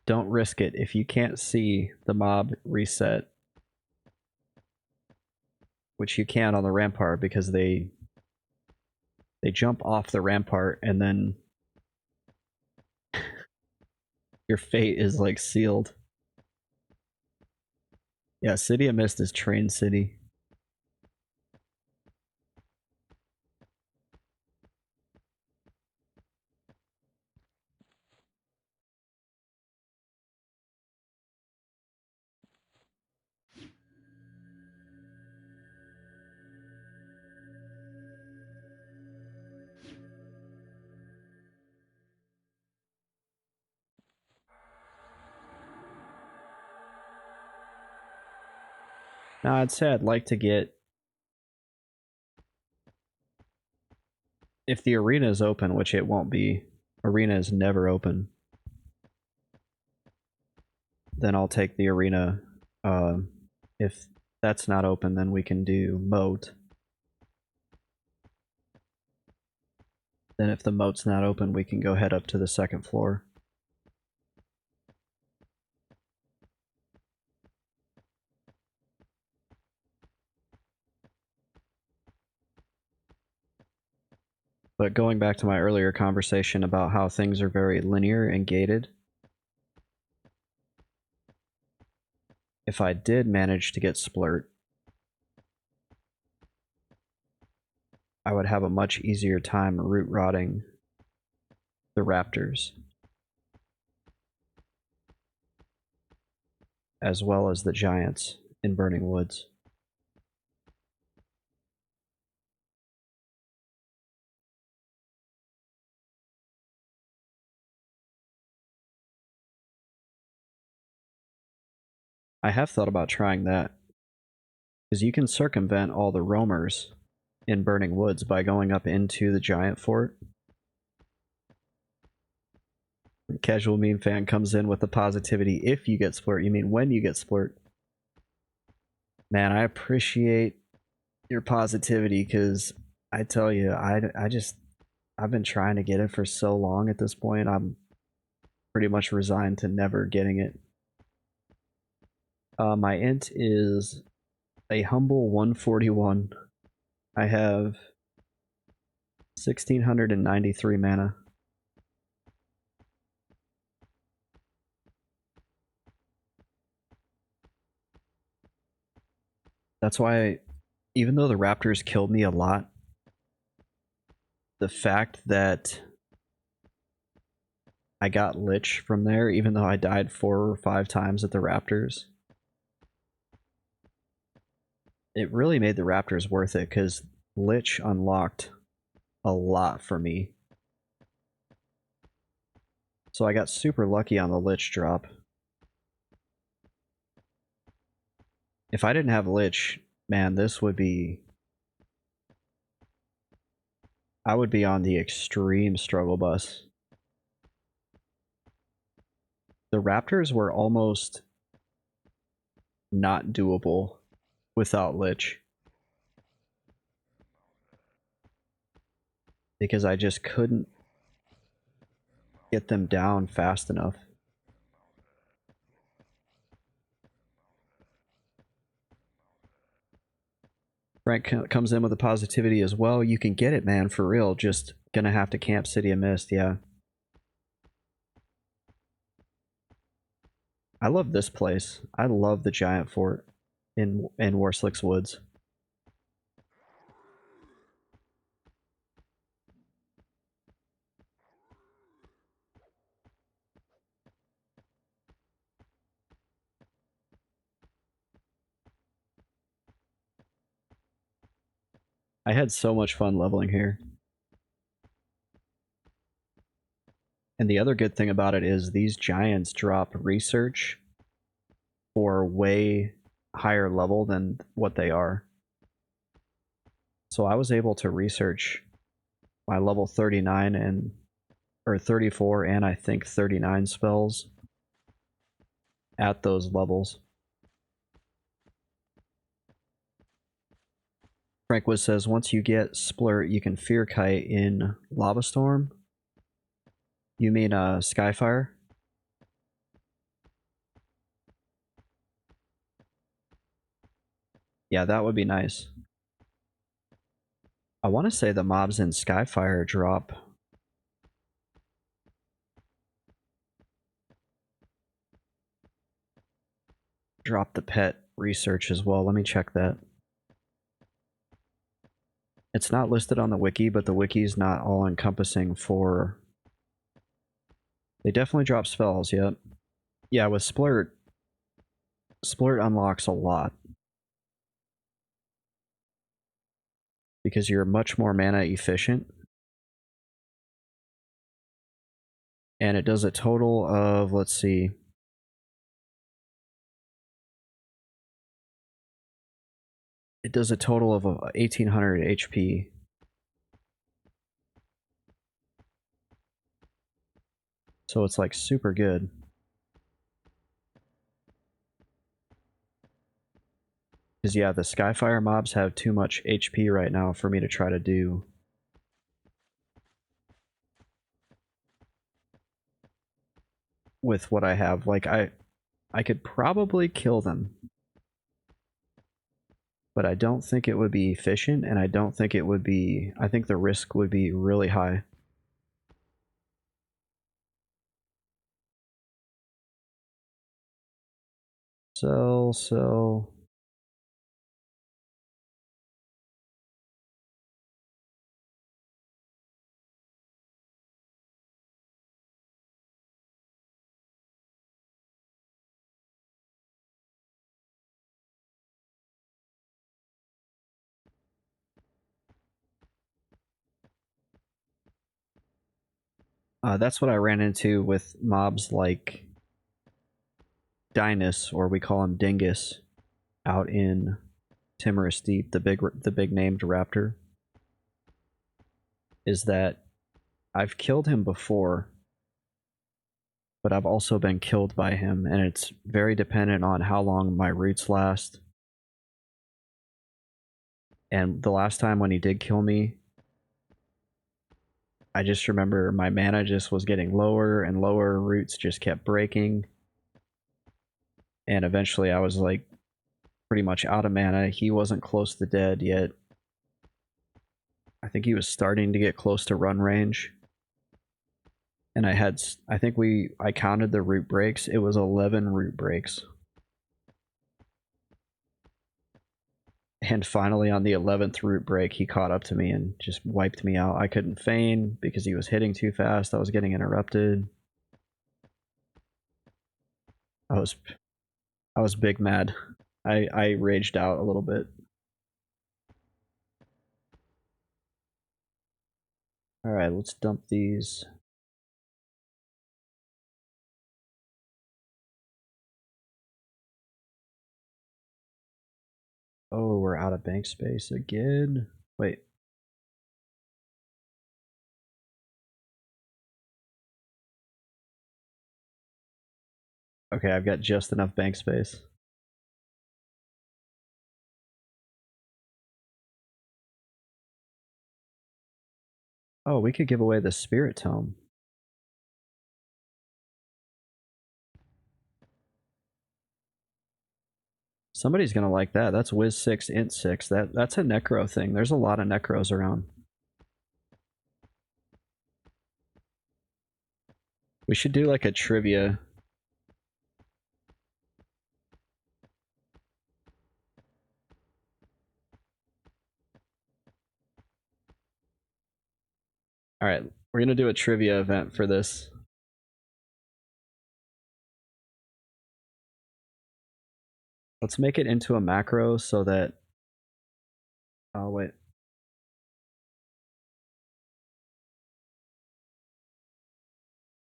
Don't risk it. If you can't see the mob reset, which you can on the rampart because they jump off the rampart and then your fate is like sealed. Yeah, City of Mist is Train City. Now, I'd say I'd like to get... If the arena is open, which it won't be, arena is never open, then I'll take the arena. If that's not open, then we can do moat. Then if the moat's not open, we can go head up to the second floor. But going back to my earlier conversation about how things are very linear and gated, if I did manage to get splurt, I would have a much easier time root rotting the raptors, as well as the giants in Burning Woods. I have thought about trying that, because you can circumvent all the roamers in Burning Woods by going up into the giant fort. Casual meme fan comes in with the positivity. If you get splurt, you mean when you get splurt. Man, I appreciate your positivity, because I tell you, I've been trying to get it for so long at this point. I'm pretty much resigned to never getting it. My int is a humble 141. I have 1693 mana. That's why, even though the Raptors killed me a lot, the fact that I got Lich from there, even though I died 4 or 5 times at the Raptors, it really made the Raptors worth it, because Lich unlocked a lot for me. So I got super lucky on the Lich drop. If I didn't have Lich, man, this would be... I would be on the extreme struggle bus. The Raptors were almost not doable without Lich, because I just couldn't get them down fast enough. Frank comes in with a positivity as well. You can get it, man, for real. Just gonna have to camp City of Mist, yeah. I love this place. I love the giant fort in Warslick's Woods. I had so much fun leveling here. And the other good thing about it is these giants drop research for way higher level than what they are. So I was able to research my level 39 and or 34 and I think 39 spells at those levels. Frankwood says once you get Splurt, you can Fear Kite in Lava Storm. You mean Skyfire? Yeah, that would be nice. I want to say the mobs in Skyfire drop the pet research as well. Let me check that. It's not listed on the wiki, but the wiki's not all encompassing for... They definitely drop spells, yep. Yeah, with Splurt unlocks a lot, because you're much more mana efficient. And it does a total of, let's see, it does a total of 1800 HP. So it's like super good. Because yeah, the Skyfire mobs have too much HP right now for me to try to do. With what I have. Like, I could probably kill them. But I don't think it would be efficient, and I don't think it would be... I think the risk would be really high. So... That's what I ran into with mobs like Dinus, or we call him Dingus, out in Timorous Deep, the big named raptor. Is that I've killed him before, but I've also been killed by him, and it's very dependent on how long my roots last. And the last time when he did kill me, I just remember my mana just was getting lower and lower, roots just kept breaking. And eventually I was like pretty much out of mana. He wasn't close to dead yet. I think he was starting to get close to run range. And I counted the root breaks. It was 11 root breaks. And finally on the 11th root break, he caught up to me and just wiped me out. I couldn't feign because he was hitting too fast. I was getting interrupted. I was big mad. I raged out a little bit. Alright, let's dump these. Oh, we're out of bank space again. Wait. Okay, I've got just enough bank space. Oh, we could give away the spirit tome. Somebody's gonna like that. That's Wiz 6, Int 6. That's a necro thing. There's a lot of necros around. We should do like a trivia. Alright, we're gonna do a trivia event for this. Let's make it into a macro so that... Oh, wait.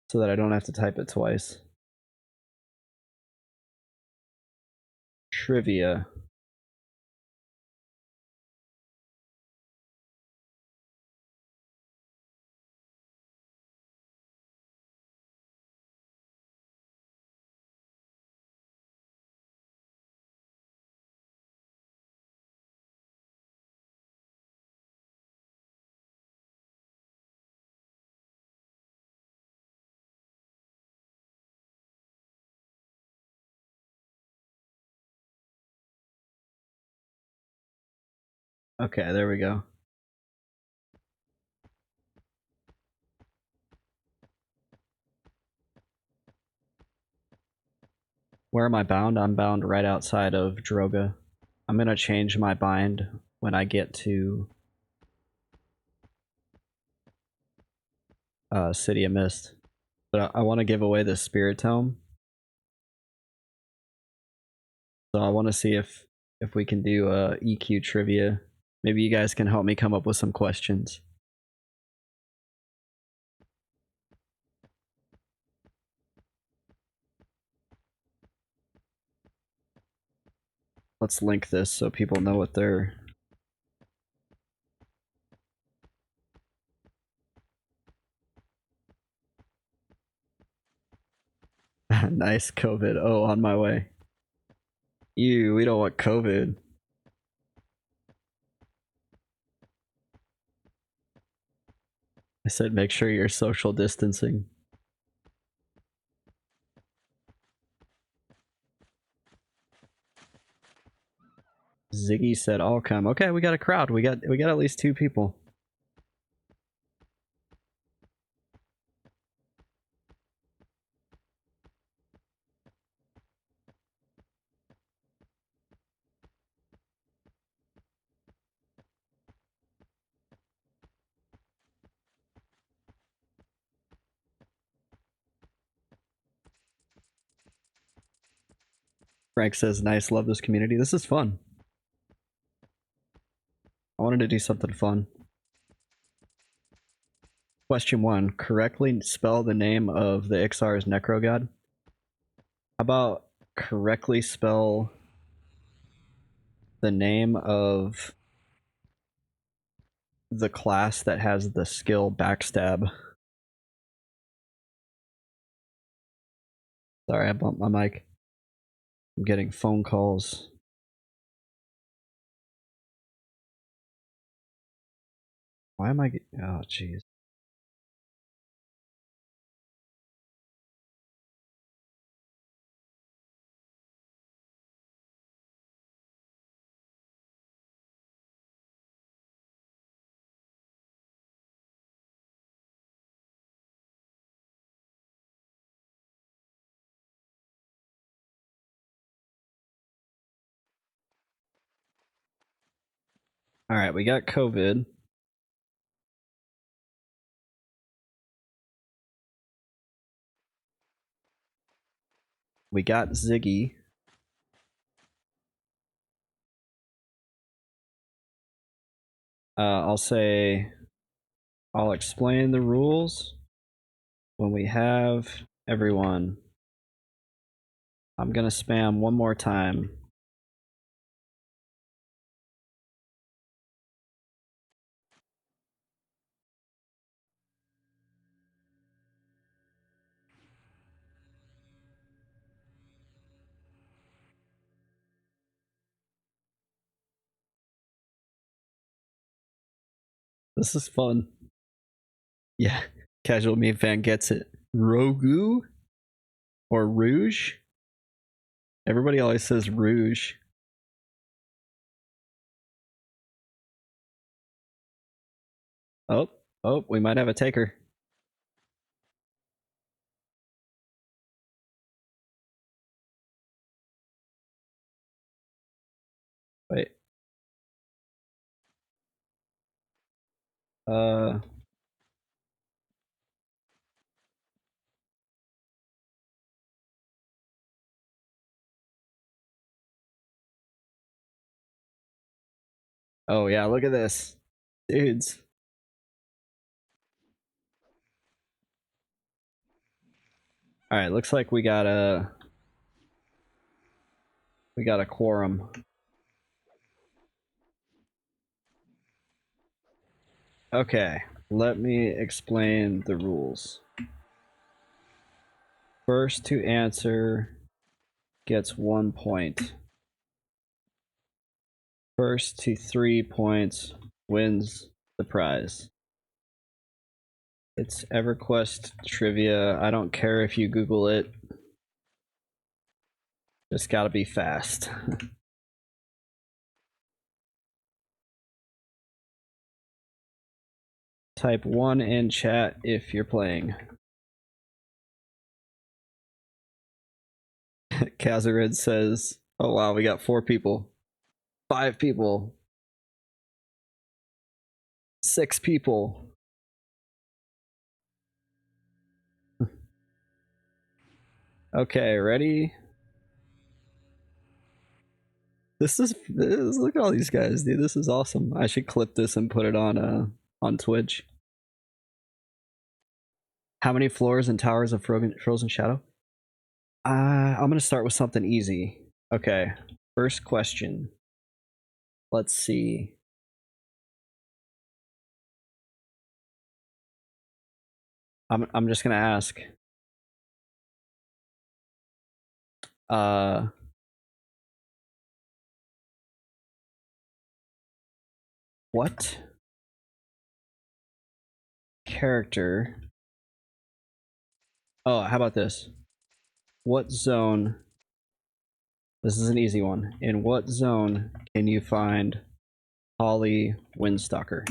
So that I don't have to type it twice. Trivia. Okay, there we go. Where am I bound? I'm bound right outside of Droga. I'm gonna change my bind when I get to City of Mist. But I want to give away the Spirit Tome. So I want to see if we can do EQ trivia. Maybe you guys can help me come up with some questions. Let's link this so people know what they're... Nice, COVID. Oh, on my way. Ew, we don't want COVID. I said make sure you're social distancing. Ziggy said I'll come. Okay, we got a crowd. We got at least 2 people. Frank says nice, love this community. This is fun. I wanted to do something fun. Question 1. Correctly spell the name of the Ixar's necro god. How about correctly spell the name of the class that has the skill backstab? Sorry, I bumped my mic. I'm getting phone calls. Why am I oh jeez. Alright, we got COVID. We got Ziggy. I'll explain the rules when we have everyone. I'm gonna spam one more time. This is fun. Yeah, casual meme fan gets it. Rogu or Rouge? Everybody always says Rouge. Oh, we might have a taker. Wait. Oh yeah, look at this. Dudes. Alright, looks like we got a quorum. Okay, let me explain the rules. First to answer gets 1 point. First to 3 points wins the prize. It's EverQuest trivia. I don't care if you Google it. Just gotta be fast. Type 1 in chat if you're playing. Kazarid says, oh wow, we got 4 people. 5 people. 6 people. Okay, ready? Look at all these guys, dude. This is awesome. I should clip this and put it on Twitch. How many floors and towers of Frozen Shadow? I'm gonna start with something easy. Okay, first question. Let's see. I'm just gonna ask. What character? Oh, how about this? What zone? This is an easy one. In what zone can you find Holly Windstalker?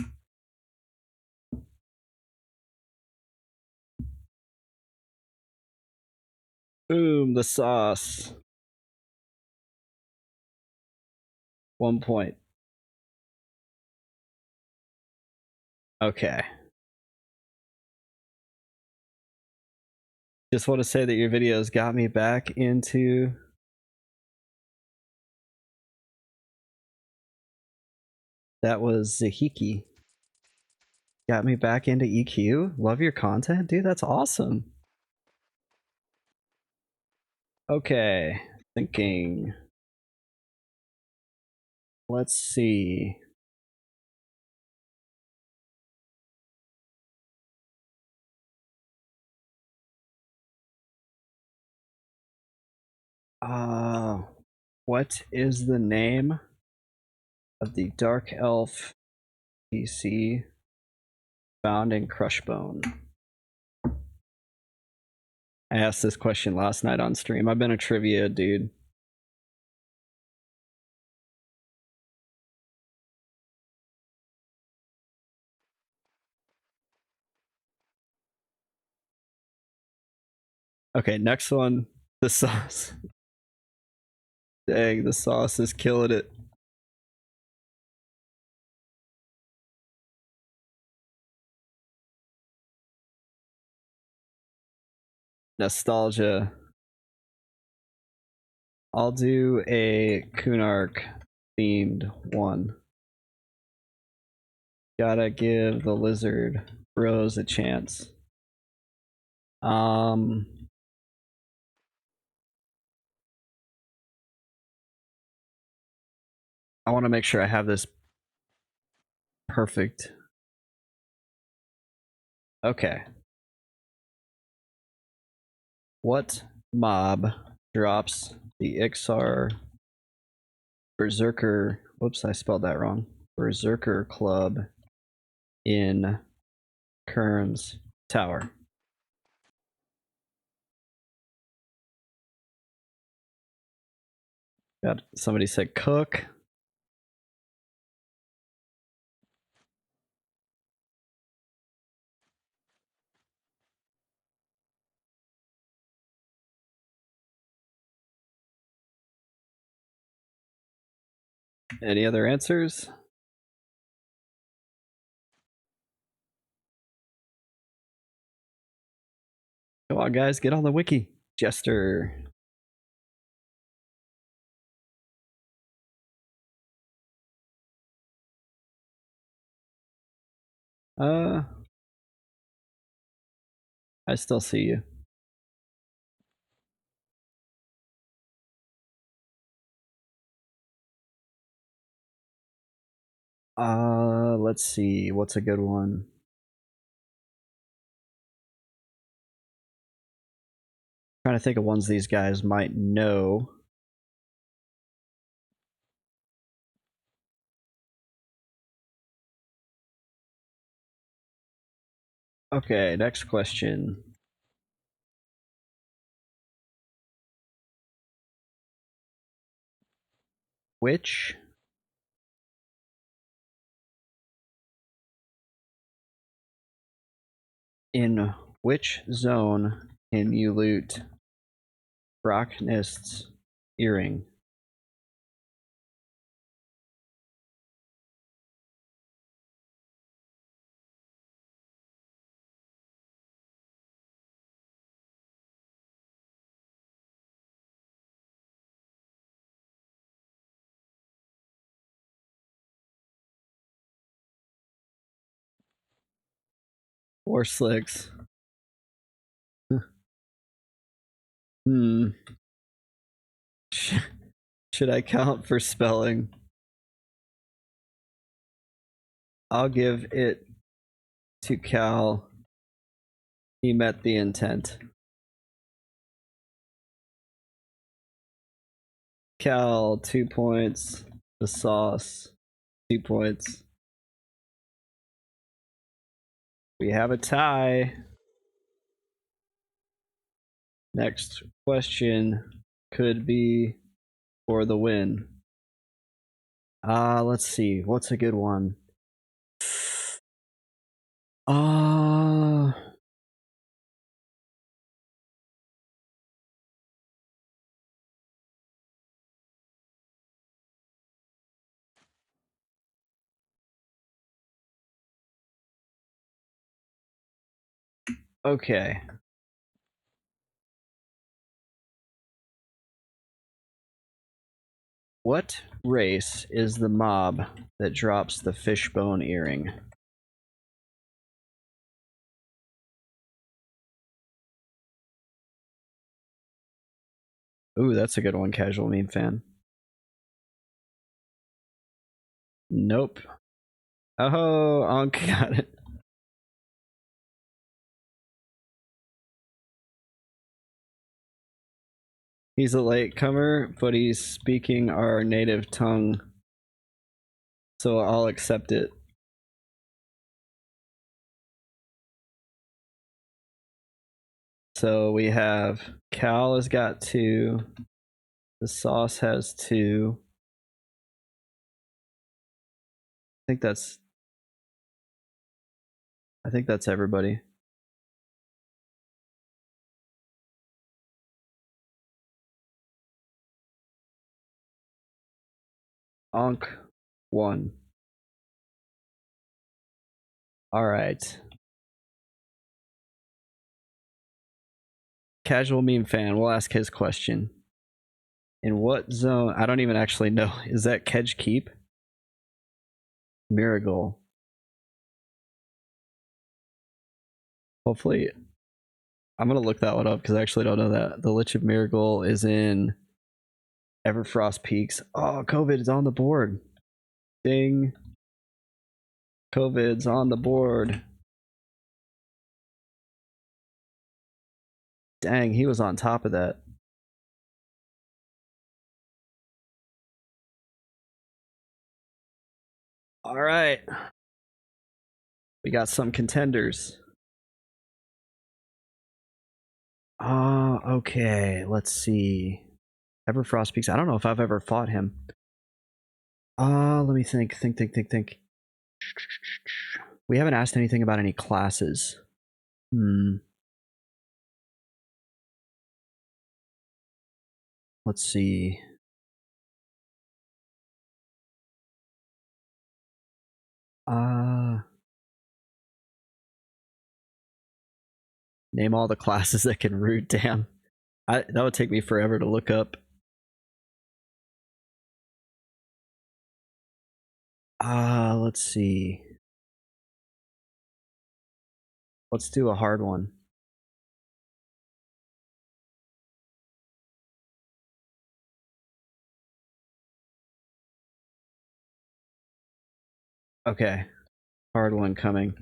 Boom, the sauce. 1 point. Okay. Just want to say that your videos got me back into that was Zahiki. Got me back into EQ. Love your content, dude. That's awesome. Okay, thinking. Let's see. What is the name of the dark elf PC found in Crushbone? I asked this question last night on stream. I've been a trivia dude. Okay, next one. The sauce. Dang, the sauce is killing it. Nostalgia. I'll do a Kunark themed one. Gotta give the lizard bros a chance. I want to make sure I have this perfect. Okay. What mob drops the Ixar Berserker? Whoops, I spelled that wrong. Berserker Club in Kern's Tower. Got somebody said cook. Any other answers? Come on, guys, get on the wiki. Jester. I still see you. Let's see. What's a good one? Trying to think of ones these guys might know. Okay, next question. Which in which zone can you loot Brocknist's earring? Or slicks? Hmm. Should I count for spelling? I'll give it to Cal. He met the intent. Cal, 2 points. The sauce, 2 points. We have a tie. Next question could be for the win. Let's see. What's a good one? Okay. What race is the mob that drops the fishbone earring? Ooh, that's a good one, casual meme fan. Nope. Oh, Ankh got it. He's a latecomer, but he's speaking our native tongue, so I'll accept it. So we have Cal has got 2. The sauce has 2. I think that's everybody. Ankh 1. All right. Casual meme fan, we'll ask his question. In what zone? I don't even actually know. Is that Kedge Keep? Miracle. Hopefully, I'm gonna look that one up because I actually don't know that. The Lich of Miracle is in Everfrost Peaks. Oh, COVID is on the board. Ding. COVID's on the board. Dang, he was on top of that. All right. We got some contenders. Okay. Let's see. Everfrost Peaks. I don't know if I've ever fought him. Let me think. Think. We haven't asked anything about any classes. Let's see. Name all the classes that can root. Damn. That would take me forever to look up. Let's see. Let's do a hard one. Okay. Hard one coming.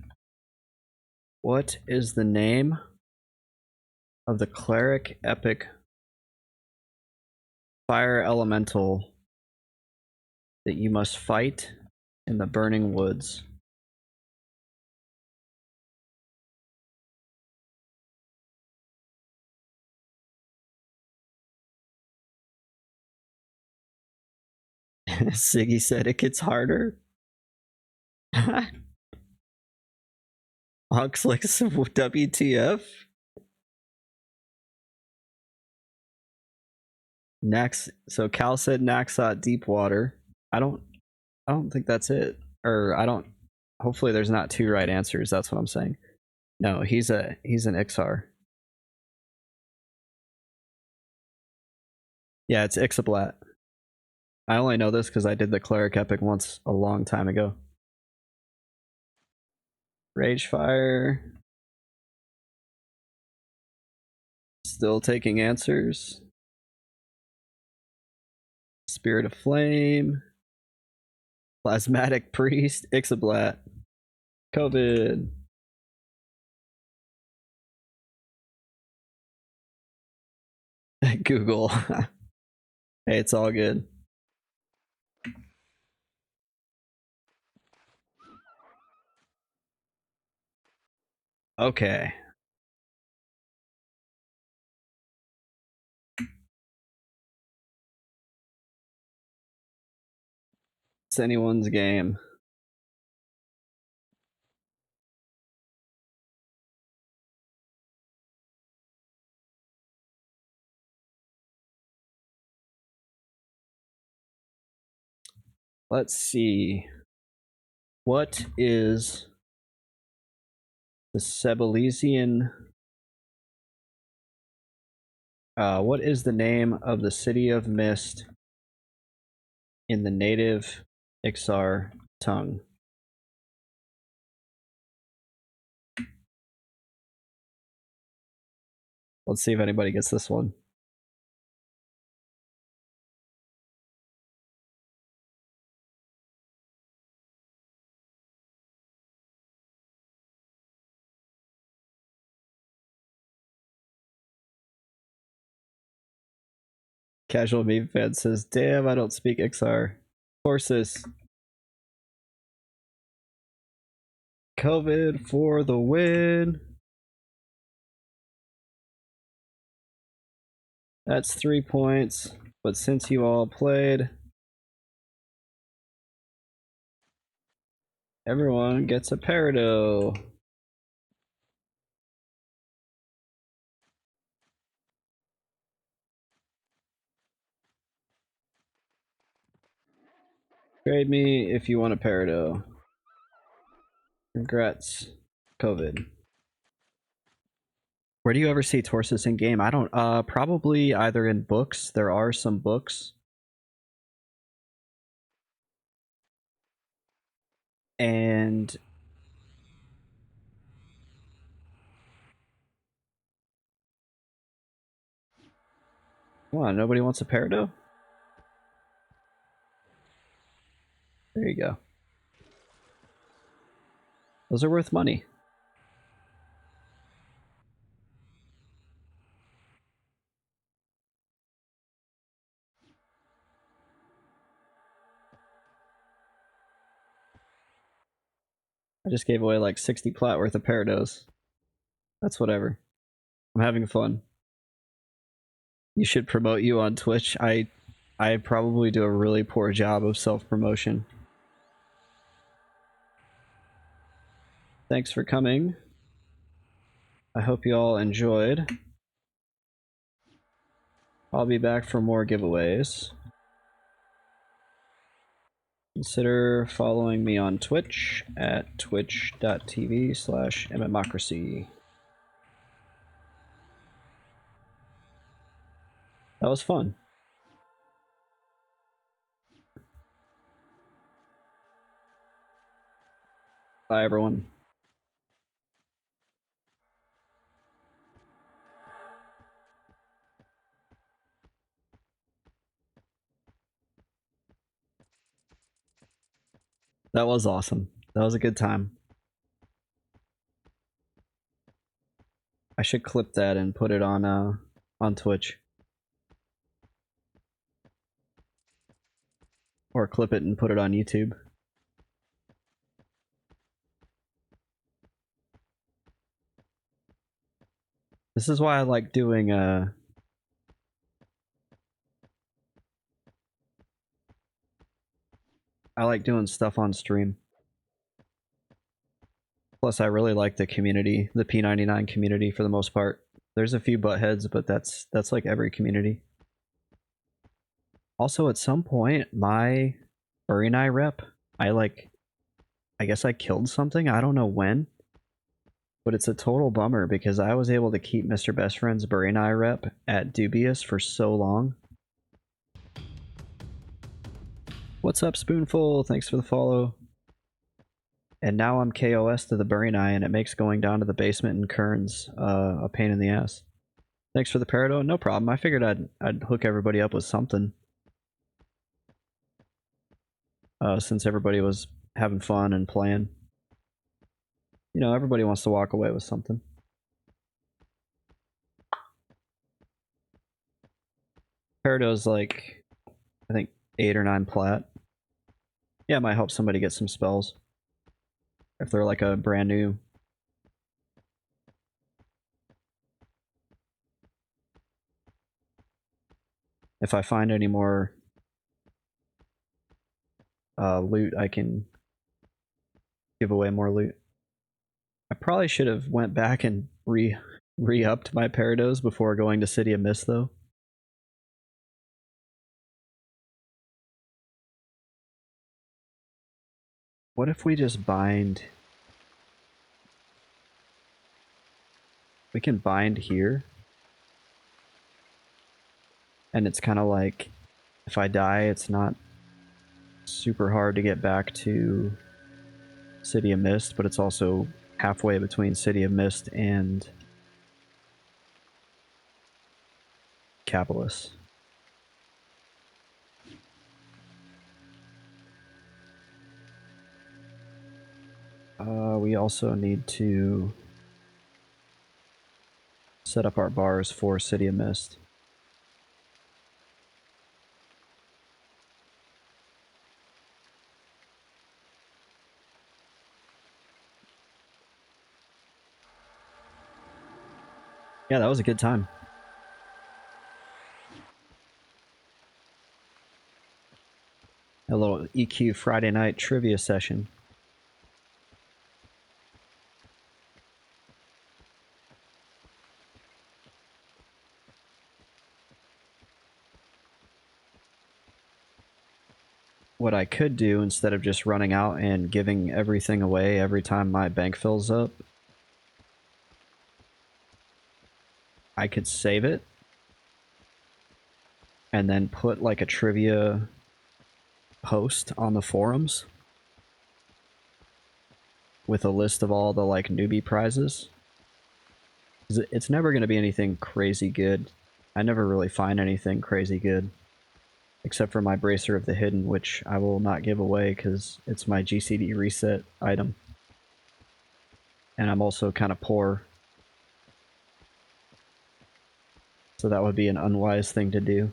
What is the name of the cleric epic fire elemental that you must fight in the burning woods? Siggy said it gets harder. Oxlix WTF? Nax. So Cal said Naxxot Deepwater. I don't think that's it. Or I don't. Hopefully, there's not 2 right answers. That's what I'm saying. No, he's an Ixar. Yeah, it's Ixablat. I only know this because I did the cleric epic once a long time ago. Ragefire. Still taking answers. Spirit of Flame. Plasmatic Priest. Ixablat. COVID. Google. Hey, it's all good. Okay. It's anyone's game. Let's see. What is the Sebelesian? What is the name of the city of mist in the native Ixar tongue? Let's see if anybody gets this one. Casual meme fan says, damn, I don't speak XR. Horses. COVID for the win. That's 3 points. But since you all played, everyone gets a peridot. Trade me if you want a peridot. Congrats, COVID. Where do you ever see Torsus in game? I don't, probably either in books. There are some books. And come on, nobody wants a peridot? There you go. Those are worth money. I just gave away like 60 plat worth of peridots. That's whatever. I'm having fun. You should promote you on Twitch. I probably do a really poor job of self-promotion. Thanks for coming. I hope you all enjoyed. I'll be back for more giveaways. Consider following me on Twitch at twitch.tv/mmocracy. That was fun. Bye, everyone. That was awesome. That was a good time. I should clip that and put it on Twitch. Or clip it and put it on YouTube. This is why I like doing stuff on stream. Plus, I really like the community, the P99 community for the most part. There's a few buttheads, but that's like every community. Also, at some point, my Burinai rep, I guess I killed something. I don't know when, but it's a total bummer because I was able to keep Mr. Best Friend's Burinai rep at Dubious for so long. What's up, Spoonful? Thanks for the follow. And now I'm KOS to the Burinai, and it makes going down to the basement in Kearns a pain in the ass. Thanks for the peridot. No problem. I figured I'd hook everybody up with something. Since everybody was having fun and playing. You know, everybody wants to walk away with something. Peridot's like, I think 8 or 9 plat. Yeah, it might help somebody get some spells. If they're like a brand new. If I find any more loot, I can give away more loot. I probably should have went back and re-upped my Peridos before going to City of Mist, though. What if we just bind? We can bind here. And it's kind of like, if I die, it's not super hard to get back to City of Mist, but it's also halfway between City of Mist and Capitalist. We also need to set up our bars for City of Mist. Yeah, that was a good time. A little EQ Friday night trivia session. What I could do instead of just running out and giving everything away every time my bank fills up, I could save it and then put like a trivia post on the forums with a list of all the like newbie prizes. It's never going to be anything crazy good. I never really find anything crazy good. Except for my Bracer of the Hidden, which I will not give away because it's my GCD reset item. And I'm also kind of poor. So that would be an unwise thing to do.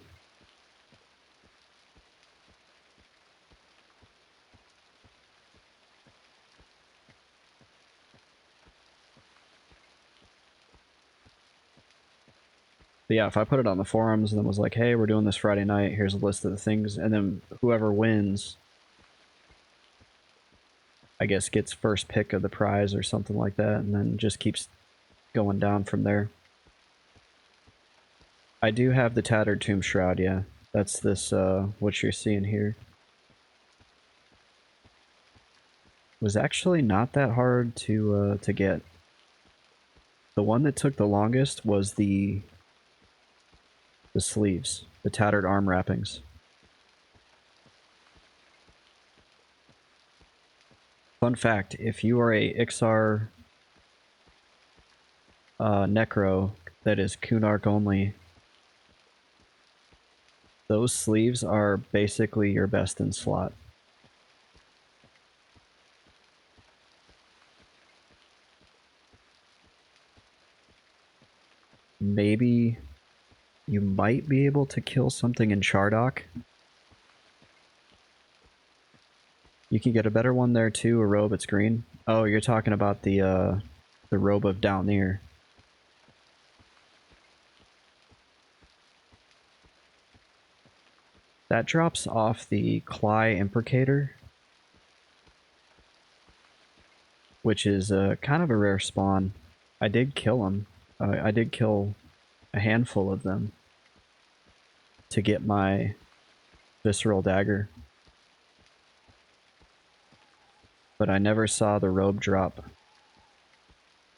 But yeah, if I put it on the forums and then was like, hey, we're doing this Friday night, here's a list of the things, and then whoever wins, I guess, gets first pick of the prize or something like that, and then just keeps going down from there. I do have the Tattered Tomb Shroud, yeah. That's this, what you're seeing here. It was actually not that hard to get. The one that took the longest was the sleeves, the tattered arm wrappings. Fun fact, if you are a Ixar Necro that is Kunark only, those sleeves are basically your best in slot. Maybe you might be able to kill something in Chardock. You can get a better one there too, a robe, it's green. Oh, you're talking about the robe of Downir. That drops off the Cly Imprecator, which is kind of a rare spawn. I did kill him. I did kill a handful of them to get my visceral dagger. But I never saw the robe drop.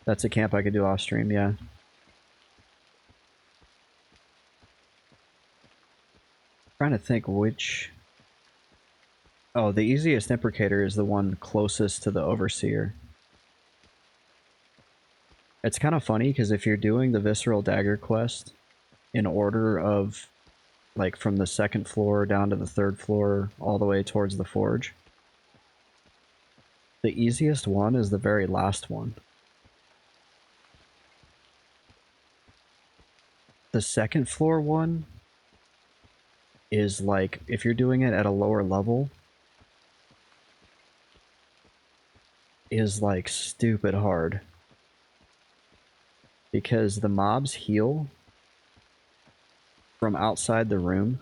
That's a camp I could do off stream, yeah. Trying to think which... Oh, the easiest imprecator is the one closest to the overseer. It's kind of funny because if you're doing the visceral dagger quest in order of like from the second floor down to the third floor all the way towards the forge, the easiest one is the very last one. The second floor one is like, if you're doing it at a lower level, is like stupid hard. Because the mobs heal from outside the room.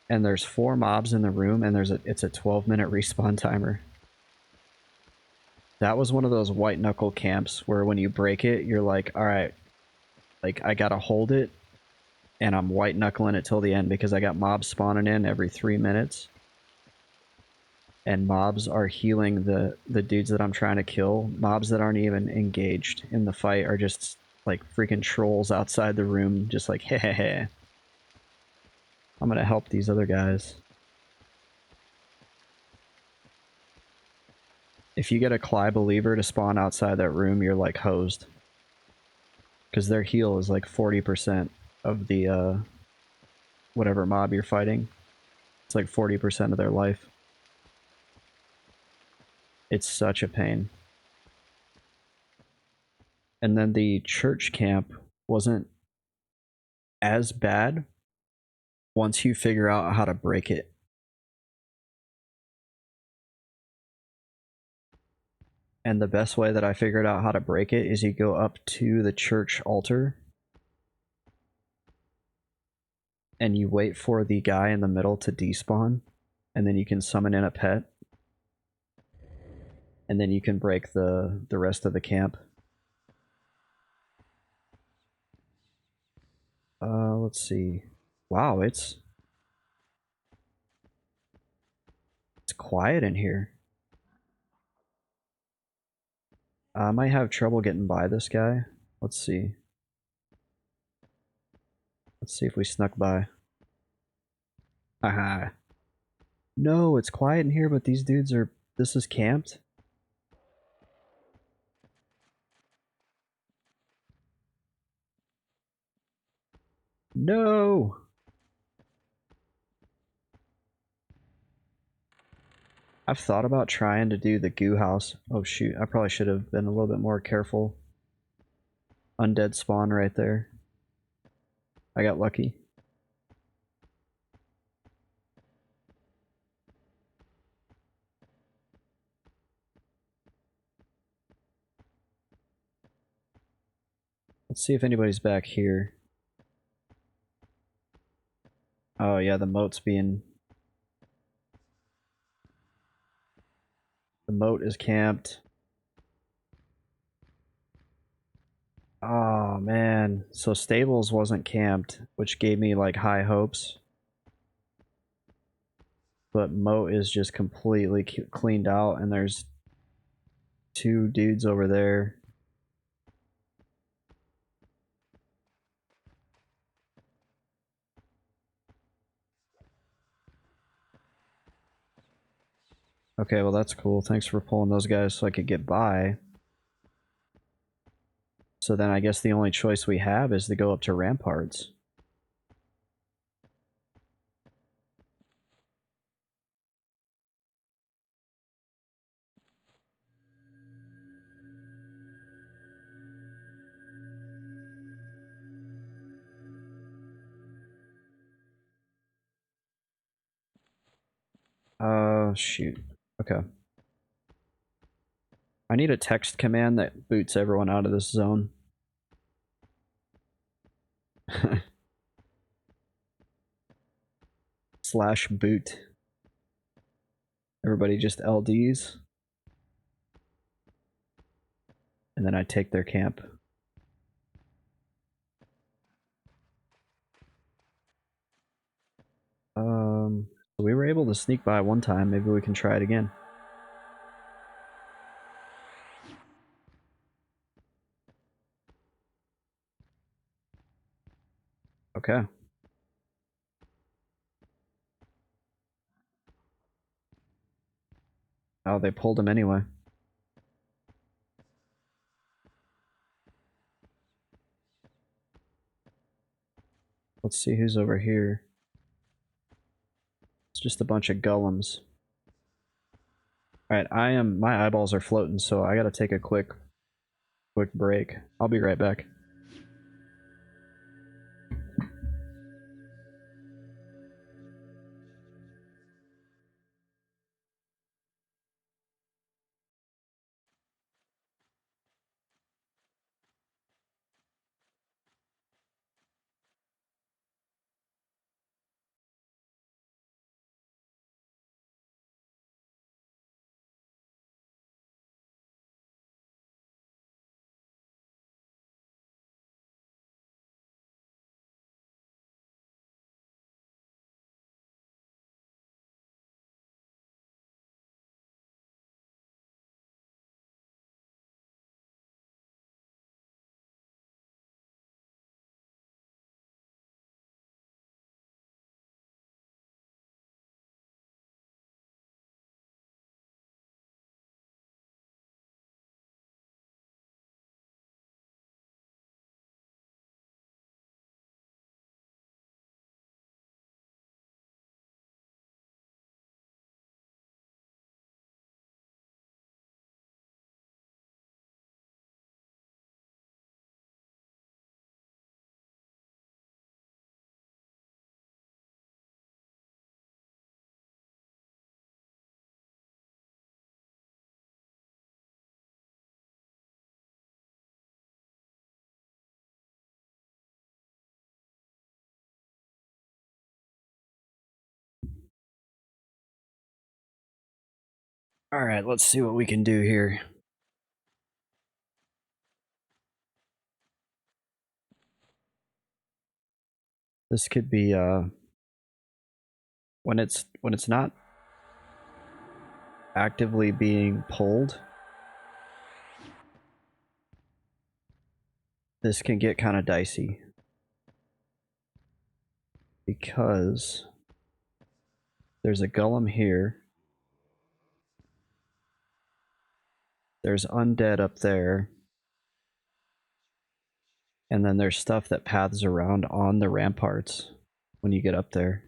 And there's 4 mobs in the room and it's a 12-minute respawn timer. That was one of those white knuckle camps where when you break it, you're like, alright, like I gotta hold it and I'm white knuckling it till the end because I got mobs spawning in every 3 minutes. And mobs are healing the dudes that I'm trying to kill. Mobs that aren't even engaged in the fight are just like freaking trolls outside the room, just like, heh heh heh. I'm gonna help these other guys. If you get a Cly Believer to spawn outside that room, you're like hosed. Because their heal is like 40% of the, whatever mob you're fighting. It's like 40% of their life. It's such a pain. And then the church camp wasn't as bad once you figure out how to break it. And the best way that I figured out how to break it is you go up to the church altar and you wait for the guy in the middle to despawn, and then you can summon in a pet, and then you can break the rest of the camp. Let's see. Wow, it's quiet in here. I might have trouble getting by this guy. Let's see. Let's see if we snuck by. Haha. No, it's quiet in here, but these dudes are... This is camped? No! I've thought about trying to do the goo house. Oh shoot, I probably should have been a little bit more careful. Undead spawn right there. I got lucky. Let's see if anybody's back here. Oh yeah, the moat's being... The moat is camped. Oh man, so stables wasn't camped, which gave me like high hopes. But moat is just completely cleaned out, and there's two dudes over there. Okay, well that's cool. Thanks for pulling those guys so I could get by. So then I guess the only choice we have is to go up to ramparts. Shoot. Okay. I need a text command that boots everyone out of this zone. /boot. Everybody just LDs. And then I take their camp. We were able to sneak by one time. Maybe we can try it again. Okay. Oh, they pulled him anyway. Let's see who's over here. It's just a bunch of golems. Alright, my eyeballs are floating, so I gotta take a quick break. I'll be right back. Alright, let's see what we can do here. This could be when it's not actively being pulled, this can get kind of dicey. Because there's a golem here. There's undead up there. And then there's stuff that paths around on the ramparts when you get up there.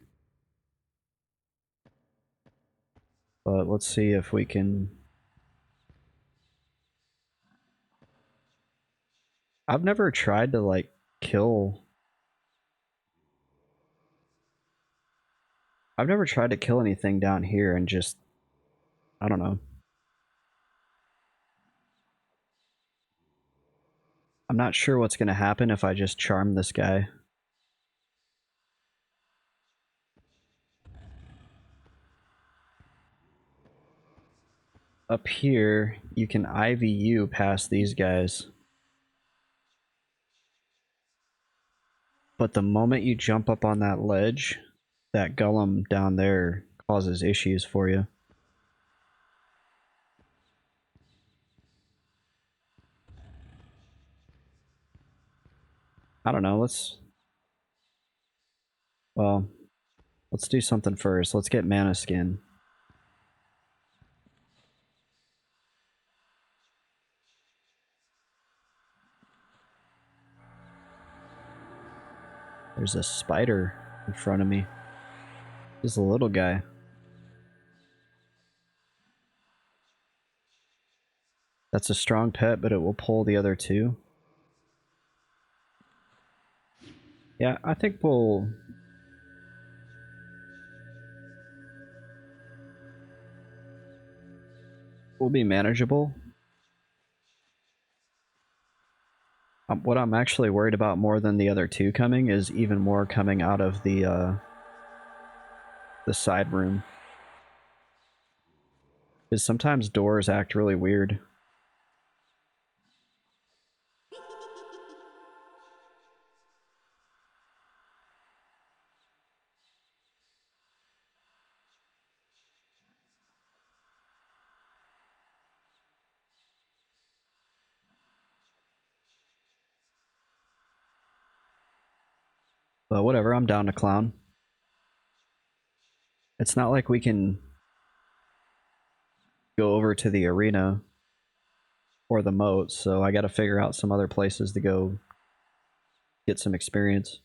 But let's see if we can... I've never tried to, like, kill... I've never tried to kill anything down here and just... I don't know. I'm not sure what's going to happen if I just charm this guy. Up here, you can IVU past these guys. But the moment you jump up on that ledge, that golem down there causes issues for you. I don't know, well, let's do something first. Let's get mana skin. There's a spider in front of me. This is a little guy. That's a strong pet, but it will pull the other two. Yeah, I think we'll be manageable. What I'm actually worried about more than the other two coming is even more coming out of the side room. Because sometimes doors act really weird. But whatever, I'm down to clown. It's not like we can go over to the arena or the moat, so I gotta figure out some other places to go get some experience.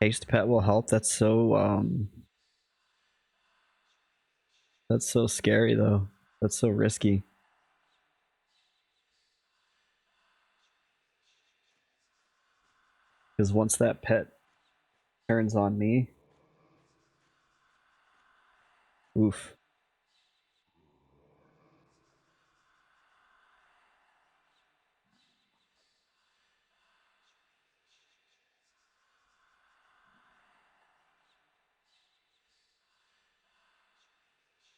Haste pet will help. That's so scary though. That's so risky. Because once that pet turns on me, oof.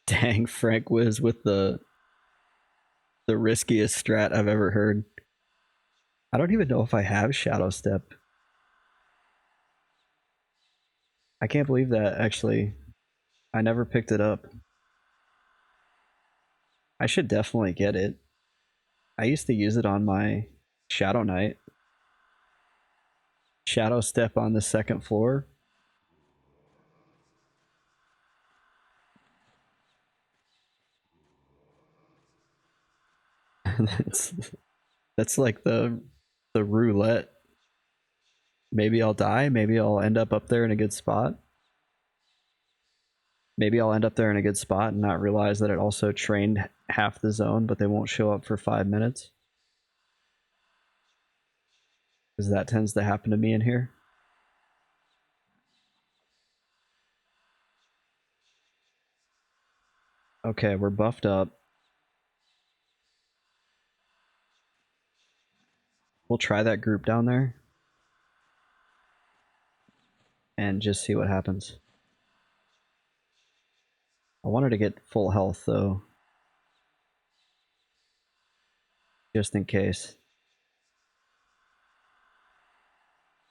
Dang, Frank Wiz with the riskiest strat I've ever heard. I don't even know if I have Shadow Step. I can't believe that, actually. I never picked it up. I should definitely get it. I used to use it on my Shadow Knight. Shadow Step on the second floor. that's like the roulette. Maybe I'll die, maybe I'll end up there in a good spot. Maybe I'll end up there in a good spot and not realize that it also trained half the zone, but they won't show up for 5 minutes. Because that tends to happen to me in here. Okay, we're buffed up. We'll try that group down there. And just see what happens. I wanted to get full health, though. Just in case.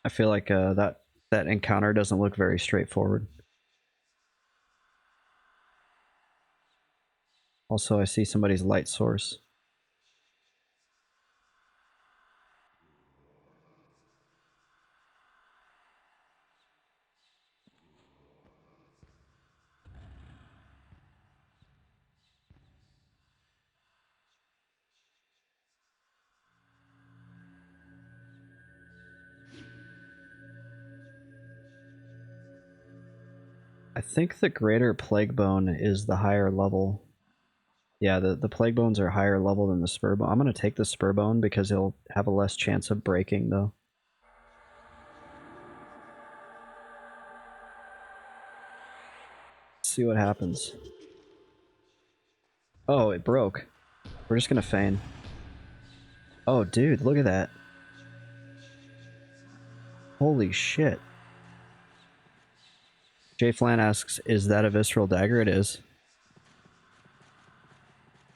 I feel like that encounter doesn't look very straightforward. Also, I see somebody's light source. I think the greater plague bone is the higher level. Yeah, the plague bones are higher level than the spur bone. I'm going to take the spur bone because it'll have a less chance of breaking, though. See what happens. Oh, it broke. We're just going to feign. Oh, dude, look at that. Holy shit. Jay Flan asks, is that a visceral dagger? It is.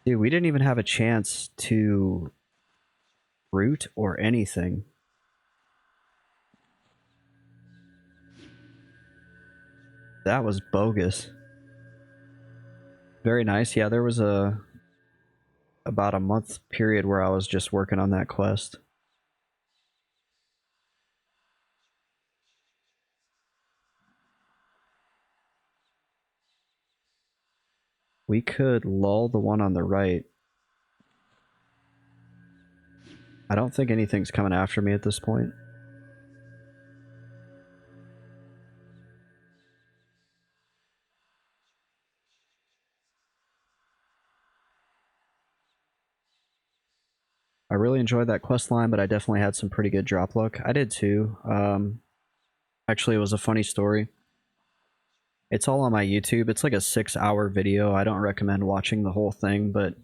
Dude, we didn't even have a chance to root or anything. That was bogus. Very nice. Yeah, there was about a month period where I was just working on that quest. We could lull the one on the right. I don't think anything's coming after me at this point. I really enjoyed that quest line, but I definitely had some pretty good drop luck. I did too. Actually, it was a funny story. It's all on my YouTube. It's like a 6-hour video. I don't recommend watching the whole thing, but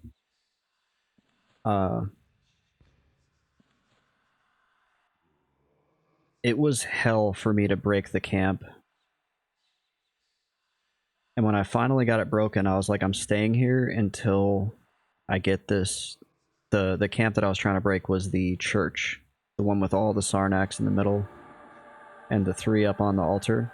it was hell for me to break the camp. And when I finally got it broken, I was like, I'm staying here until I get this. The camp that I was trying to break was the church. The one with all the Sarnax in the middle. And the 3 up on the altar.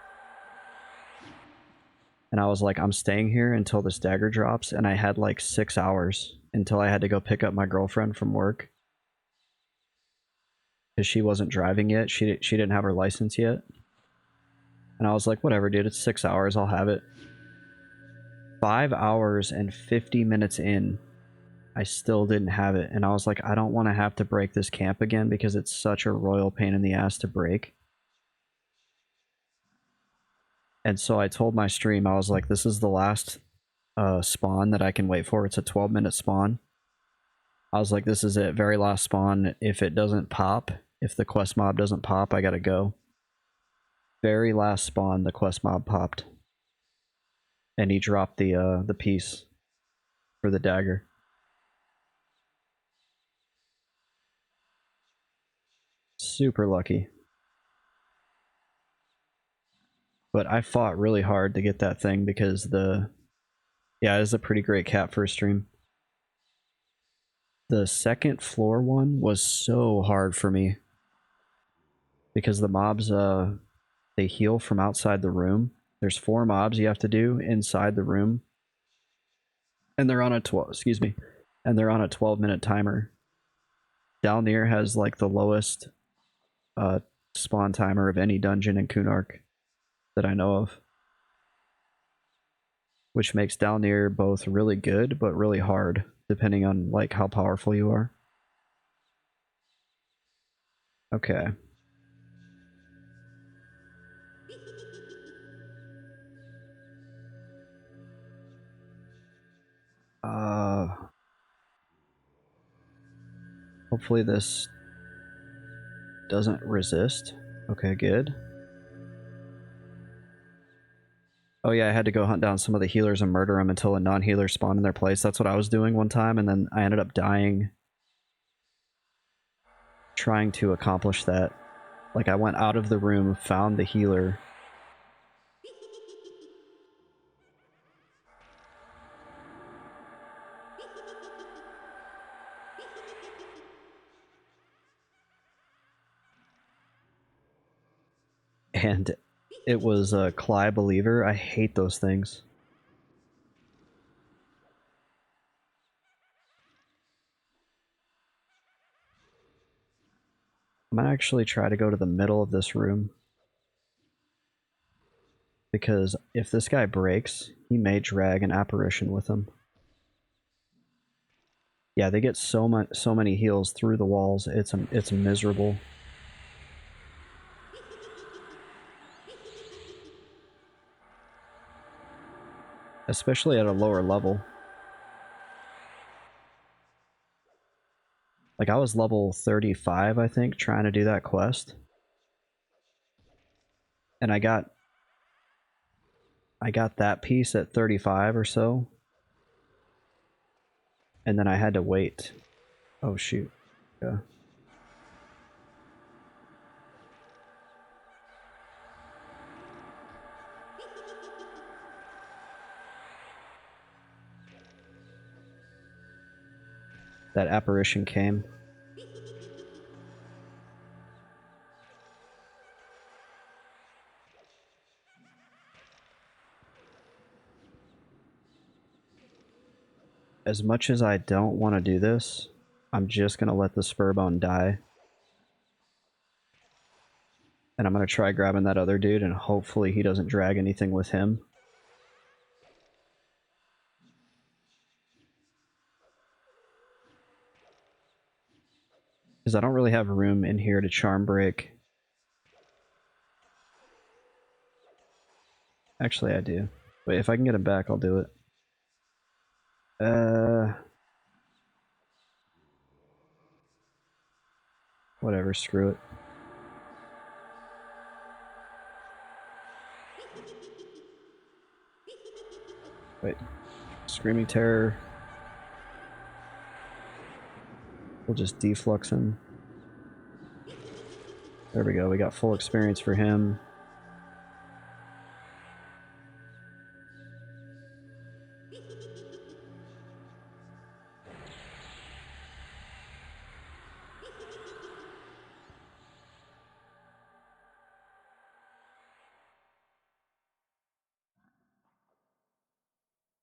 And I was like, I'm staying here until this dagger drops. And I had like 6 hours until I had to go pick up my girlfriend from work. Because she wasn't driving yet. She didn't have her license yet. And I was like, whatever, dude, it's 6 hours. I'll have it. 5 hours and 50 minutes in, I still didn't have it. And I was like, I don't want to have to break this camp again because it's such a royal pain in the ass to break. And so I told my stream, I was like, this is the last spawn that I can wait for. It's a 12-minute spawn. I was like, this is it. Very last spawn. If it doesn't pop, if the quest mob doesn't pop, I gotta go. Very last spawn, the quest mob popped. And he dropped the piece for the dagger. Super lucky. But I fought really hard to get that thing because yeah, it is a pretty great cat for a stream. The second floor one was so hard for me because the mobs they heal from outside the room. There's 4 mobs you have to do inside the room, and they're on a 12-minute timer. Down near has like the lowest spawn timer of any dungeon in Kunark that I know of, which makes down near both really good but really hard depending on like how powerful you are. Okay. Hopefully this doesn't resist. Okay, good. Oh yeah, I had to go hunt down some of the healers and murder them until a non-healer spawned in their place. That's what I was doing one time, and then I ended up dying trying to accomplish that. Like, I went out of the room, found the healer. And it was a Cly Believer. I hate those things. I'm gonna actually try to go to the middle of this room. Because if this guy breaks, he may drag an apparition with him. Yeah, they get so many heals through the walls. It's miserable. Especially at a lower level. Like, I was level 35, I think, trying to do that quest. And I got that piece at 35 or so. And then I had to wait. Oh, shoot. Yeah. That apparition came. As much as I don't want to do this, I'm just going to let the Spurbone die. And I'm going to try grabbing that other dude, and hopefully he doesn't drag anything with him. Because I don't really have room in here to charm break. Actually, I do. Wait, if I can get him back, I'll do it. Whatever, screw it. Wait. Screaming Terror. We'll just deflux him. There we go, we got full experience for him.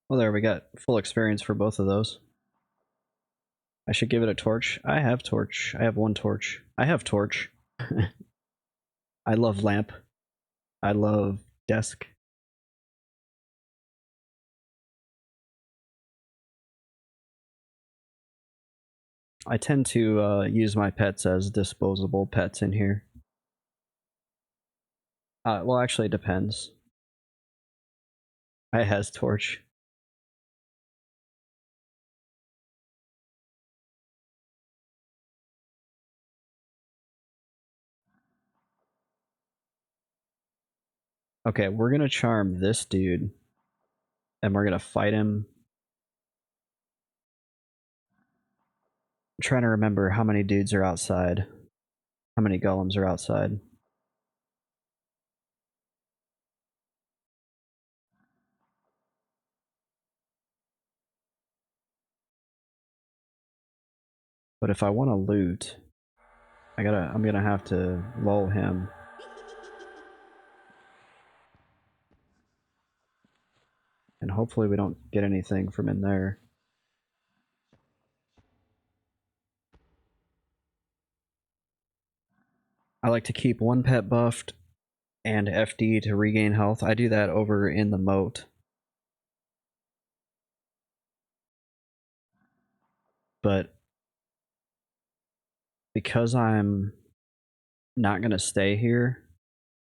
Well, there, we got full experience for both of those. I should give it a torch. I have torch. I have one torch. I have torch. I love lamp. I love desk. I tend to use my pets as disposable pets in here. Well, actually, it depends. I has torch. Okay, we're gonna charm this dude. And we're gonna fight him. I'm trying to remember how many dudes are outside. How many golems are outside. But if I want to loot, I'm gonna have to lull him. And hopefully we don't get anything from in there. I like to keep one pet buffed and FD to regain health. I do that over in the moat. But because I'm not gonna stay here,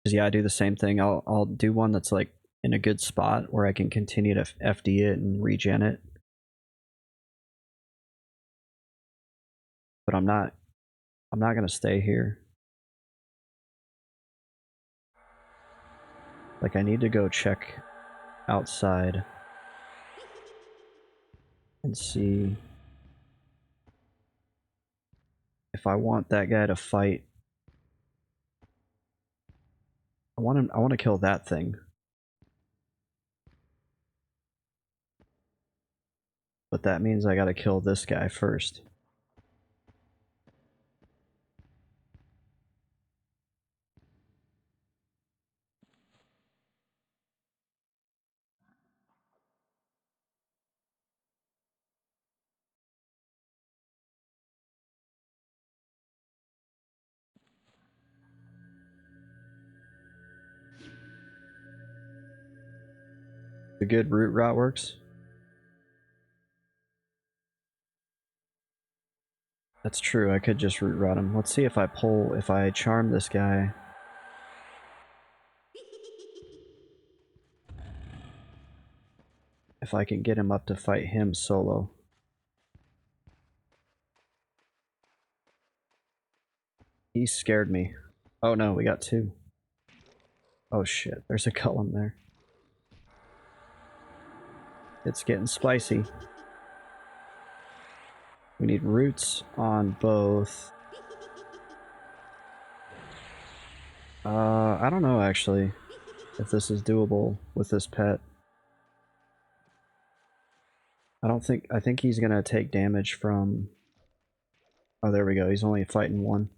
because yeah, I do the same thing. I'll do one that's like in a good spot where I can continue to FD it and regen it. But I'm not gonna stay here. Like, I need to go check outside and see if I want that guy to fight. I want to kill that thing. But that means I gotta kill this guy first. The good route route works. That's true, I could just route route him. Let's see if I charm this guy. If I can get him up to fight him solo. He scared me. Oh no, we got two. Oh shit, there's a golem there. It's getting spicy. We need roots on both. I don't know actually if this is doable with this pet. I think he's gonna take damage from... Oh, there we go, he's only fighting one.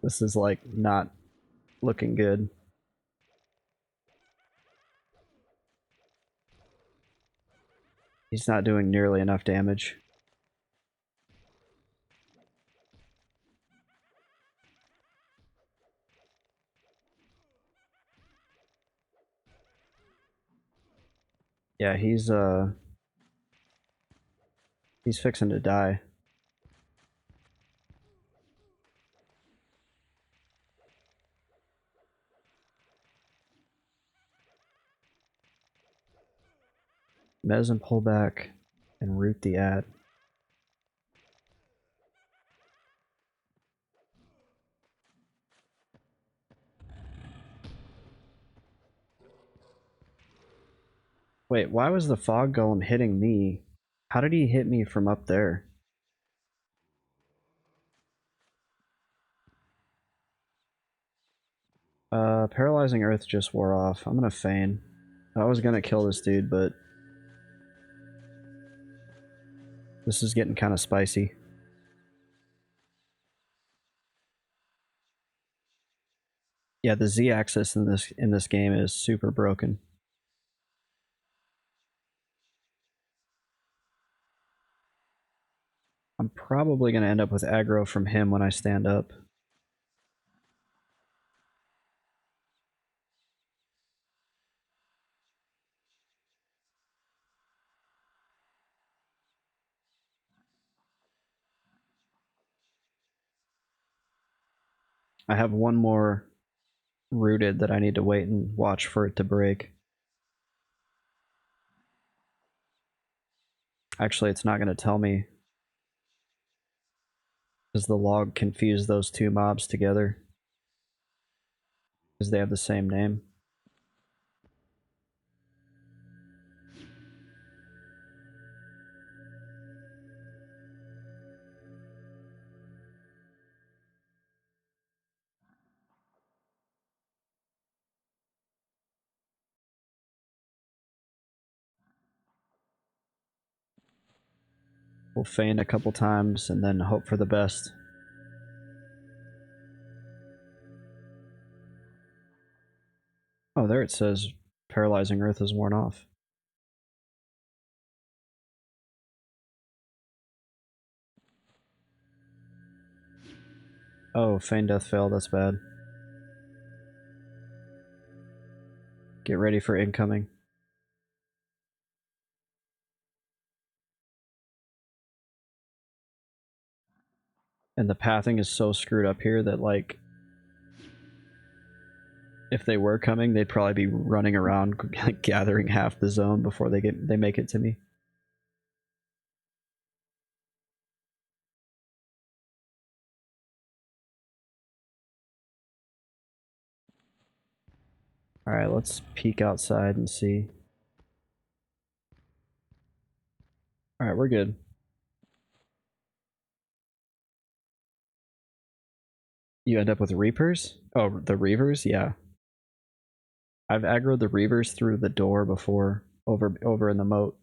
This is like not looking good. He's not doing nearly enough damage. Yeah, he's fixing to die. Mez and pull back and root the ad. Wait, why was the fog golem hitting me? How did he hit me from up there? Paralyzing Earth just wore off. I'm gonna feign. I was gonna kill this dude, but this is getting kind of spicy. Yeah, the Z-axis in this game is super broken. I'm probably gonna end up with aggro from him when I stand up. I have one more rooted that I need to wait and watch for it to break. Actually, it's not going to tell me because the log confused those two mobs together because they have the same name. We'll feign a couple times and then hope for the best. Oh, there it says Paralyzing Earth is worn off. Oh, Feign Death failed, that's bad. Get ready for incoming. And the pathing is so screwed up here that, like, if they were coming, they'd probably be running around gathering half the zone before they make it to me. Alright, let's peek outside and see. Alright, we're good. You end up with Reapers? Oh, the Reavers? Yeah. I've aggroed the Reavers through the door before, over in the moat.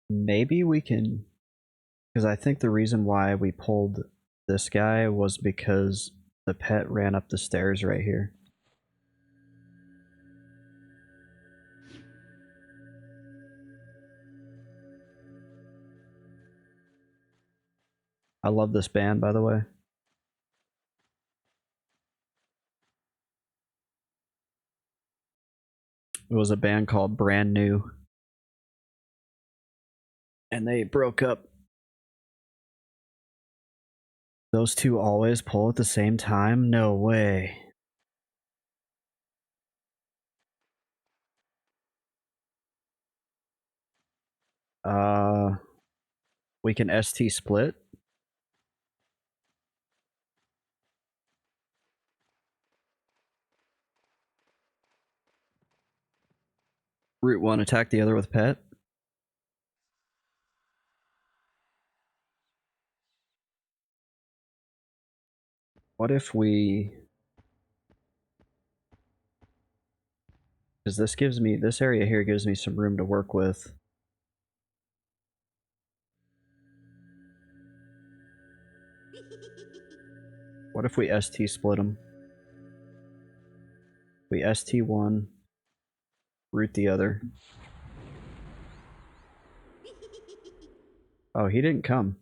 Maybe we can... Because I think the reason why we pulled this guy was because the pet ran up the stairs right here. I love this band, by the way. It was a band called Brand New. And they broke up. Those two always pull at the same time? No way. We can ST split. Route 1, attack the other with pet. What if we... Because this gives me... This area here gives me some room to work with. What if we ST split them? We ST one, root the other. Oh, he didn't come.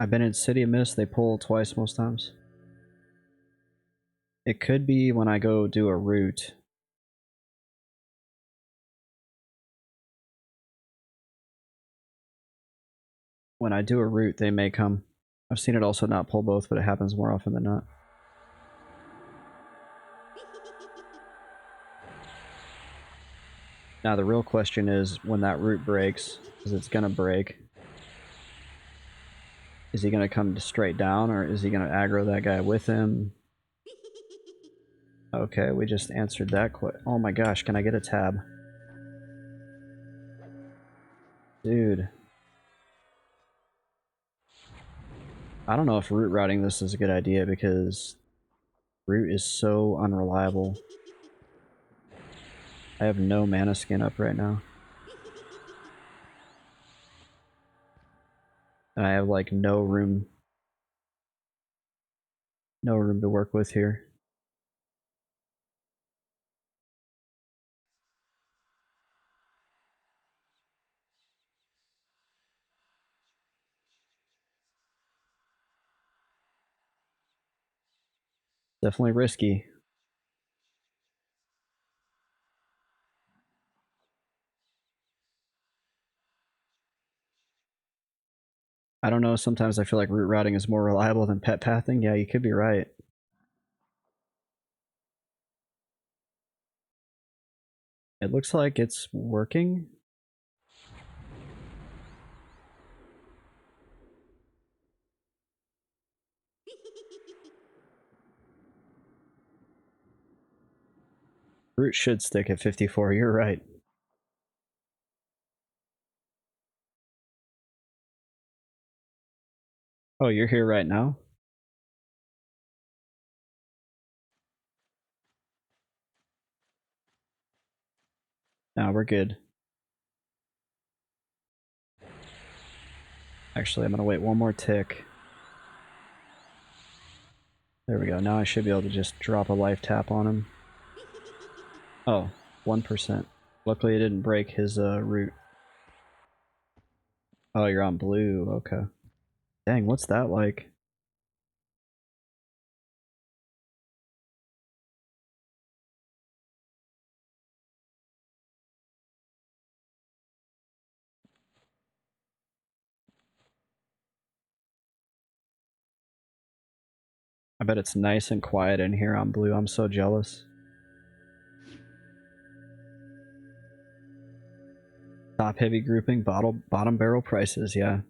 I've been in City of Mist, they pull twice most times. It could be when I go do a route. When I do a route, they may come. I've seen it also not pull both, but it happens more often than not. Now the real question is, when that route breaks, because it's gonna break, is he gonna come straight down, or is he gonna aggro that guy with him? Okay, we just answered that question. Oh my gosh, can I get a tab? Dude. I don't know if route routing this is a good idea, because route is so unreliable. I have no mana skin up right now. And I have like no room to work with here. Definitely risky. I don't know, sometimes I feel like route routing is more reliable than pet pathing. Yeah, you could be right. It looks like it's working. Route should stick at 54, you're right. Oh, you're here right now? No, we're good. Actually, I'm gonna wait one more tick. There we go, now I should be able to just drop a life tap on him. Oh, 1%. Luckily it didn't break his route. Oh, you're on blue, okay. Dang, what's that like? I bet it's nice and quiet in here on blue. I'm so jealous. Top heavy grouping, bottom barrel prices, yeah.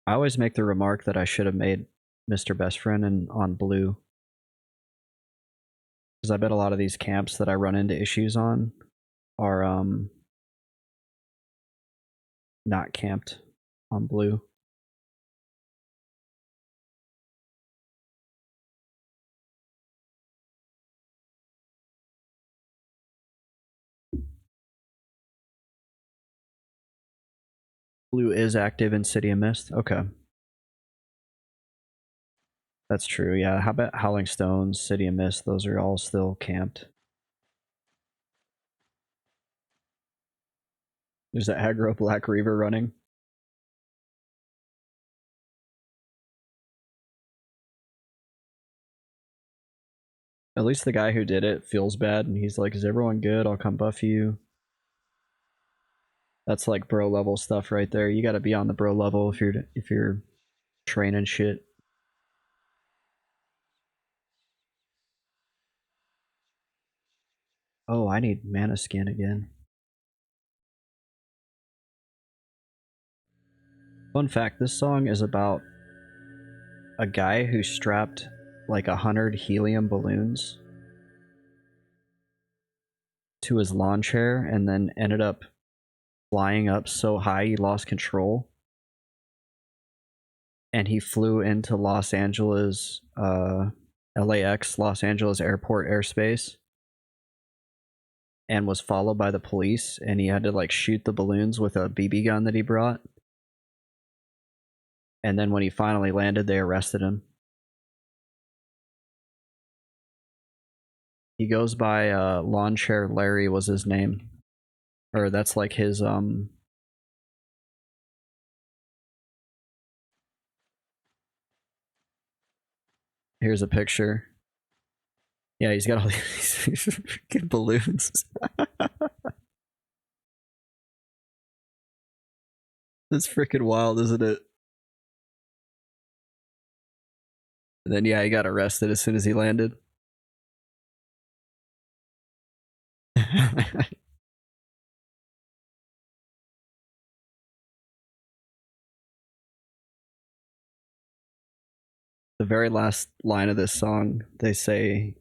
I always make the remark that I should have made Mr. Best Friend on blue. Because I bet a lot of these camps that I run into issues on are not camped on blue. Blue is active in City of Mist. Okay. That's true, yeah. How about Howling Stones, City of Mist? Those are all still camped. There's the aggro Black Reaver running. At least the guy who did it feels bad and he's like, is everyone good? I'll come buff you. That's like bro level stuff right there. You gotta be on the bro level if you're training shit. Oh, I need mana skin again. Fun fact, this song is about a guy who strapped like 100 helium balloons to his lawn chair and then ended up flying up so high he lost control. And he flew into Los Angeles, LAX, Los Angeles Airport airspace, and was followed by the police. And he had to like shoot the balloons with a BB gun that he brought. And then when he finally landed, they arrested him. He goes by Lawn Chair Larry was his name, or that's like his Here's a picture. Yeah, he's got all these freaking balloons. That's freaking wild, isn't it? And then yeah, he got arrested as soon as he landed. The very last line of this song, they say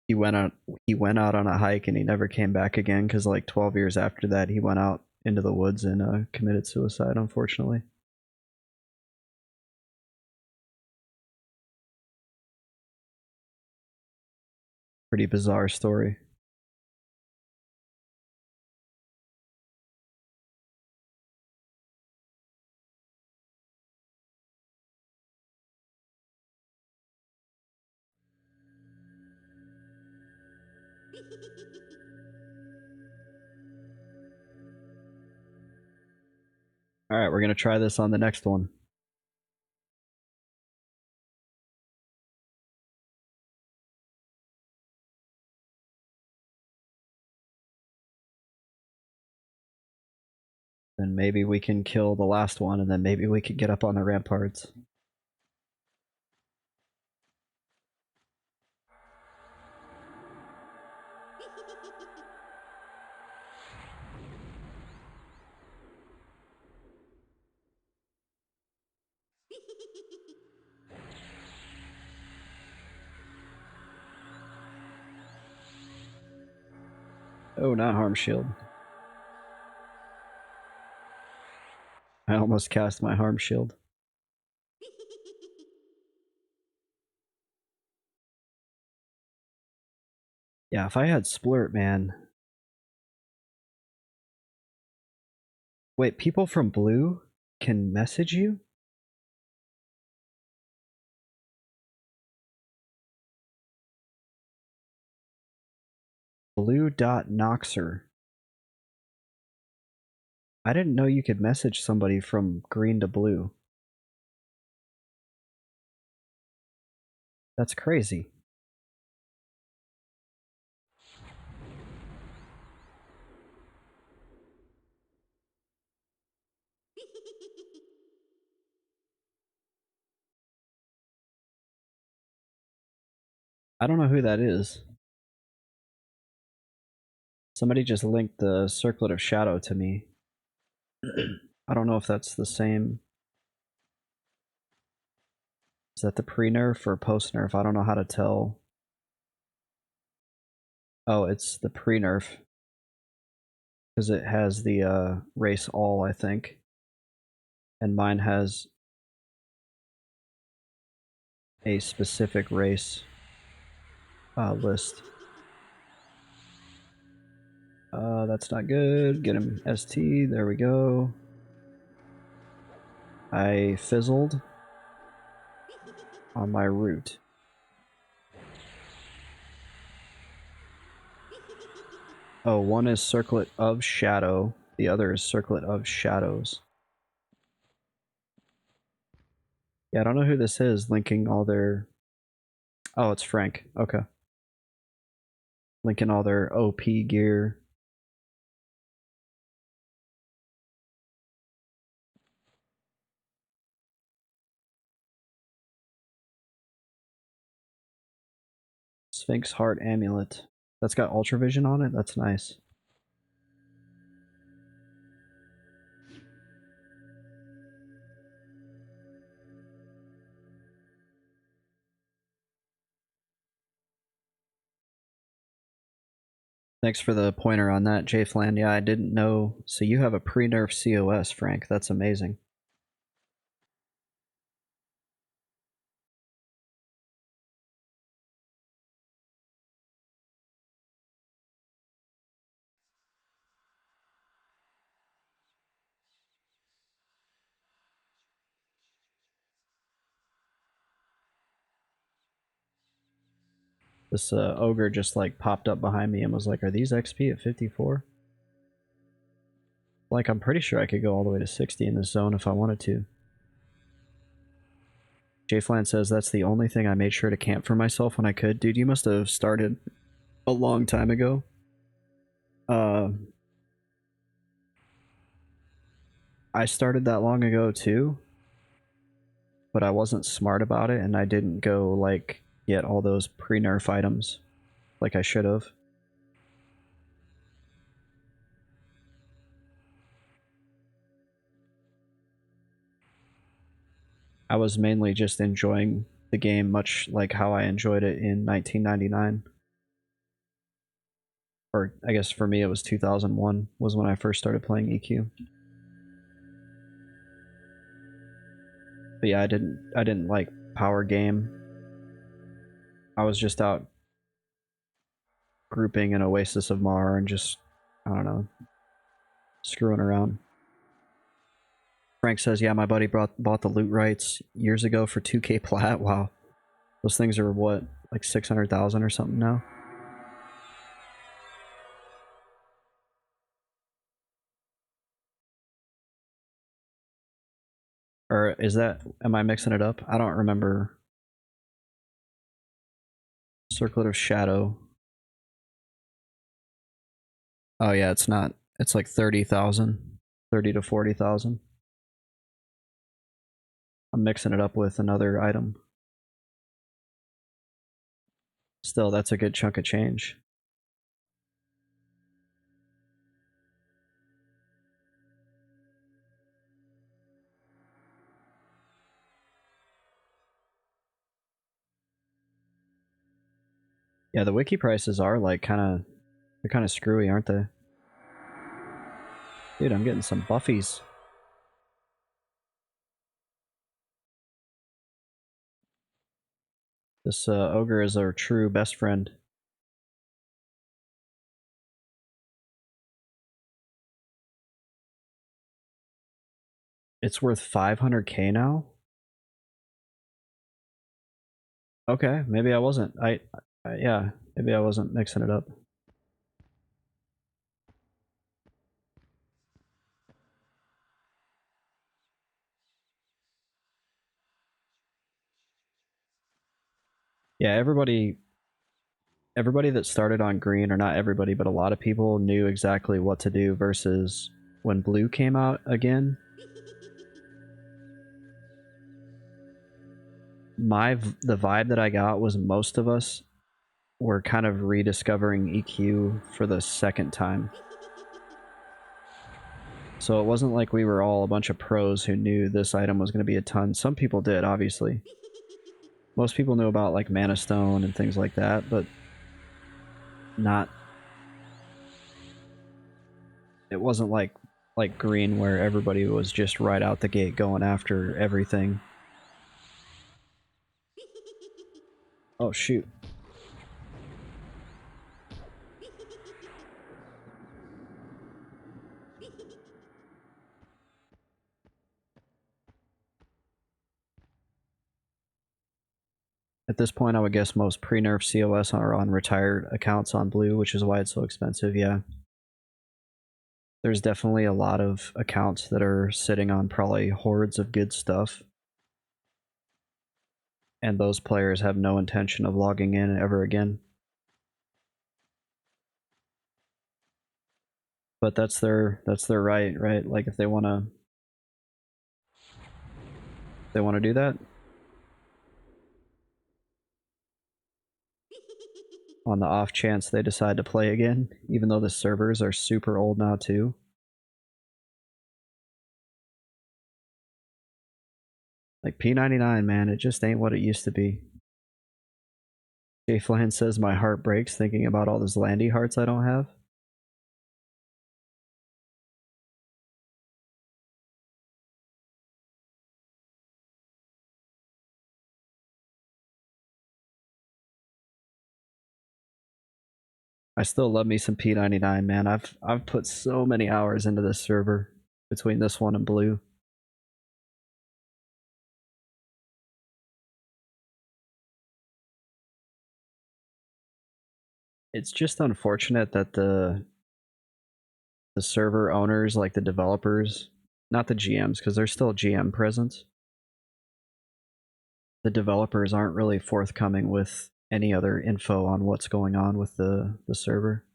he went out on a hike and he never came back again because like 12 years after that he went out into the woods and committed suicide, unfortunately. Pretty bizarre story. All right, we're gonna try this on the next one. Then maybe we can kill the last one, and then maybe we can get up on the ramparts. Oh, not harm shield. I almost cast my harm shield. Yeah, if I had splurt, man. Wait, people from blue can message you? Blue dot Noxer. I didn't know you could message somebody from green to blue. That's crazy. I don't know who that is. Somebody just linked the Circlet of Shadow to me. I don't know if that's the same. Is that the pre-nerf or post-nerf? I don't know how to tell. Oh, it's the pre-nerf. Because it has the race all, I think. And mine has a specific race list. That's not good. Get him ST. There we go. I fizzled on my route. Oh, one is Circlet of Shadow. The other is Circlet of Shadows. Yeah, I don't know who this is linking all their... Oh, it's Frank. Okay. Linking all their OP gear. Sphinx Heart Amulet. That's got Ultra Vision on it? That's nice. Thanks for the pointer on that, JFlan. Yeah, I didn't know. So you have a pre-nerf COS, Frank. That's amazing. This ogre just like popped up behind me and was like, are these XP at 54? Like, I'm pretty sure I could go all the way to 60 in this zone if I wanted to. JFlan says that's the only thing I made sure to camp for myself when I could. Dude, you must have started a long time ago. I started that long ago too, but I wasn't smart about it and I didn't go like get all those pre-nerf items like I should have. I was mainly just enjoying the game much like how I enjoyed it in 1999. Or I guess for me it was 2001 was when I first started playing EQ. But yeah, I didn't like power game. I was just out grouping in Oasis of Mar and just, I don't know, screwing around. Frank says, yeah, my buddy bought the loot rights years ago for 2k plat. Wow. Those things are what, like 600,000 or something now? Or is that, am I mixing it up? I don't remember. Circlet of Shadow. Oh yeah, it's not. It's like 30,000. 30 to 40,000. I'm mixing it up with another item. Still, that's a good chunk of change. Yeah, the wiki prices are like they're kind of screwy, aren't they? Dude, I'm getting some buffies. This ogre is our true best friend. It's worth 500k now? Okay, maybe I wasn't. Yeah, maybe I wasn't mixing it up. Yeah, everybody that started on green, or not everybody, but a lot of people knew exactly what to do versus when blue came out again. The vibe that I got was most of us were kind of rediscovering EQ for the second time. So it wasn't like we were all a bunch of pros who knew this item was going to be a ton. Some people did, obviously. Most people knew about like Mana Stone and things like that, but not... It wasn't like green where everybody was just right out the gate going after everything. Oh shoot. At this point, I would guess most pre-nerf COS are on retired accounts on blue, which is why it's so expensive, yeah. There's definitely a lot of accounts that are sitting on probably hordes of good stuff. And those players have no intention of logging in ever again. But that's their right, right? Like if they wanna do that. On the off chance they decide to play again, even though the servers are super old now too. Like P99, man, it just ain't what it used to be. Jay Flan says my heart breaks thinking about all those Landy hearts I don't have. I still love me some P99, man. I've put so many hours into this server between this one and blue. It's just unfortunate that the server owners, like the developers, not the GMs, because there's still GM presence. The developers aren't really forthcoming with any other info on what's going on with the server.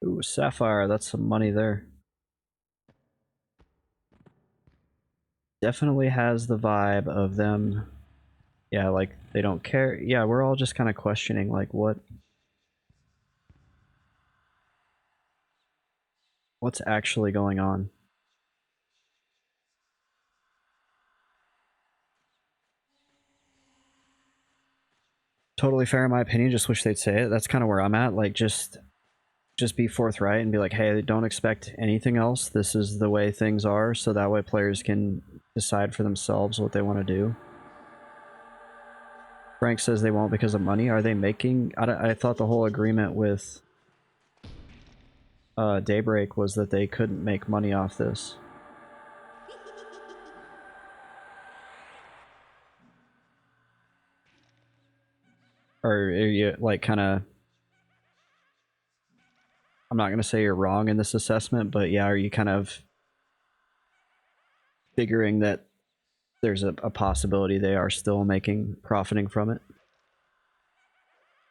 Ooh, Sapphire, that's some money there. Definitely has the vibe of them, yeah, like they don't care. Yeah, we're all just kind of questioning like what's actually going on. Totally fair in my opinion, just wish they'd say it. That's kind of where I'm at. Like just be forthright and be like, hey, don't expect anything else. This is the way things are, so that way players can decide for themselves what they want to do. Frank says they won't because of money. Are they making... I thought the whole agreement with Daybreak was that they couldn't make money off this. Or are you like kind of... I'm not going to say you're wrong in this assessment, but yeah, are you kind of figuring that there's a possibility they are still profiting from it?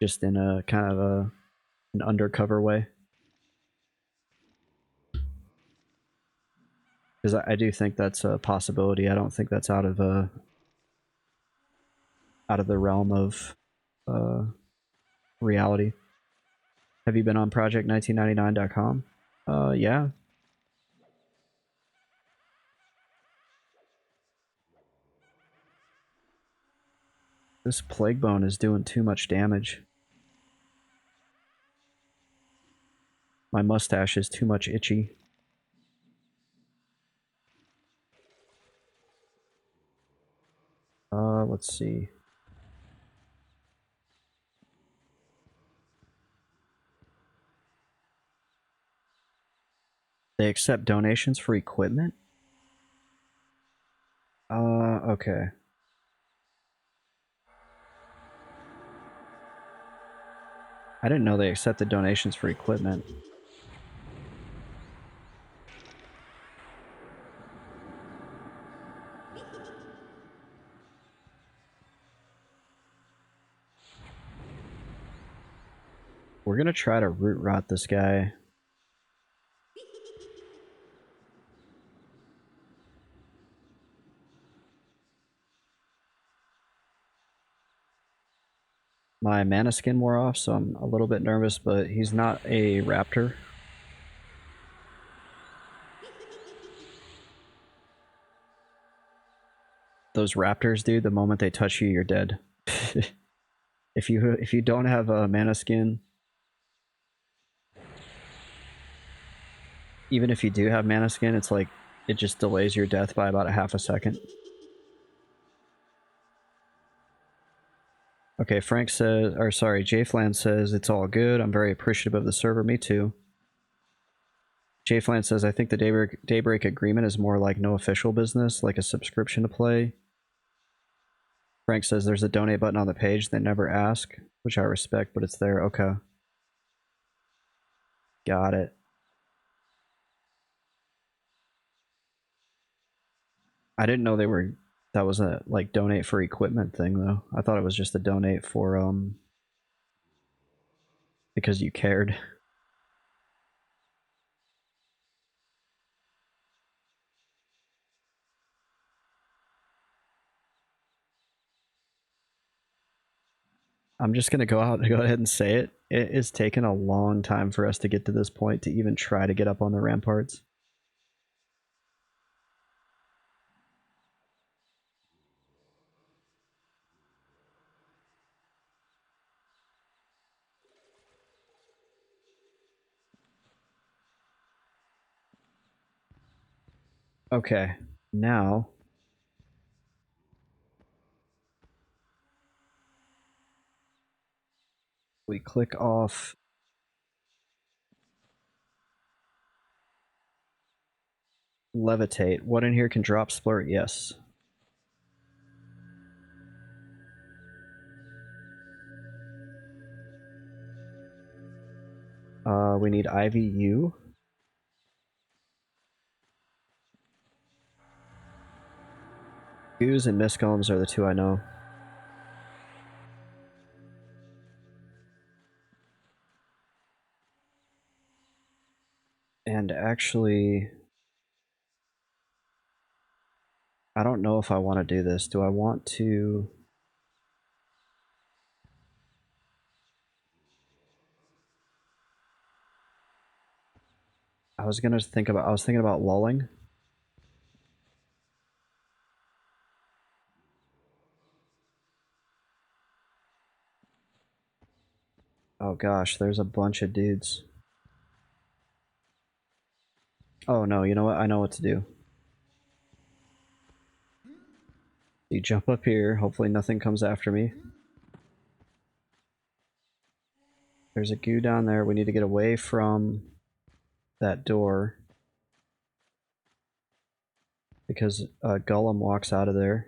Just in a kind of an undercover way? Because I do think that's a possibility. I don't think that's out of the realm of reality. Have you been on project1999.com? Yeah. This plague bone is doing too much damage. My mustache is too much itchy. Let's see. They accept donations for equipment? Okay. I didn't know they accepted donations for equipment. We're gonna try to root rot this guy. My mana skin wore off, so I'm a little bit nervous, but he's not a raptor. Those raptors, dude, the moment they touch you, you're dead. If you don't have a mana skin, even if you do have mana skin, it's like it just delays your death by about a half a second. Okay, Frank says, or sorry, Jflan says it's all good. I'm very appreciative of the server. Me too. Jflan says I think the Daybreak agreement is more like no official business, like a subscription to play. Frank says there's a donate button on the page. They never ask, which I respect, but it's there. Okay. Got it. I didn't know that was a like donate for equipment thing though. I thought it was just a donate for because you cared. I'm just gonna go ahead and say it. It is taking a long time for us to get to this point to even try to get up on the ramparts. Okay, now we click off levitate. What in here can drop splurt? Yes. We need IVU. Goose and Miscombs are the two I know. And actually, I don't know if I want to do this. Do I want to... I was thinking about lulling. Oh gosh, there's a bunch of dudes. Oh no, you know what? I know what to do. You jump up here, hopefully nothing comes after me. There's a goo down there, we need to get away from that door. Because a golem walks out of there.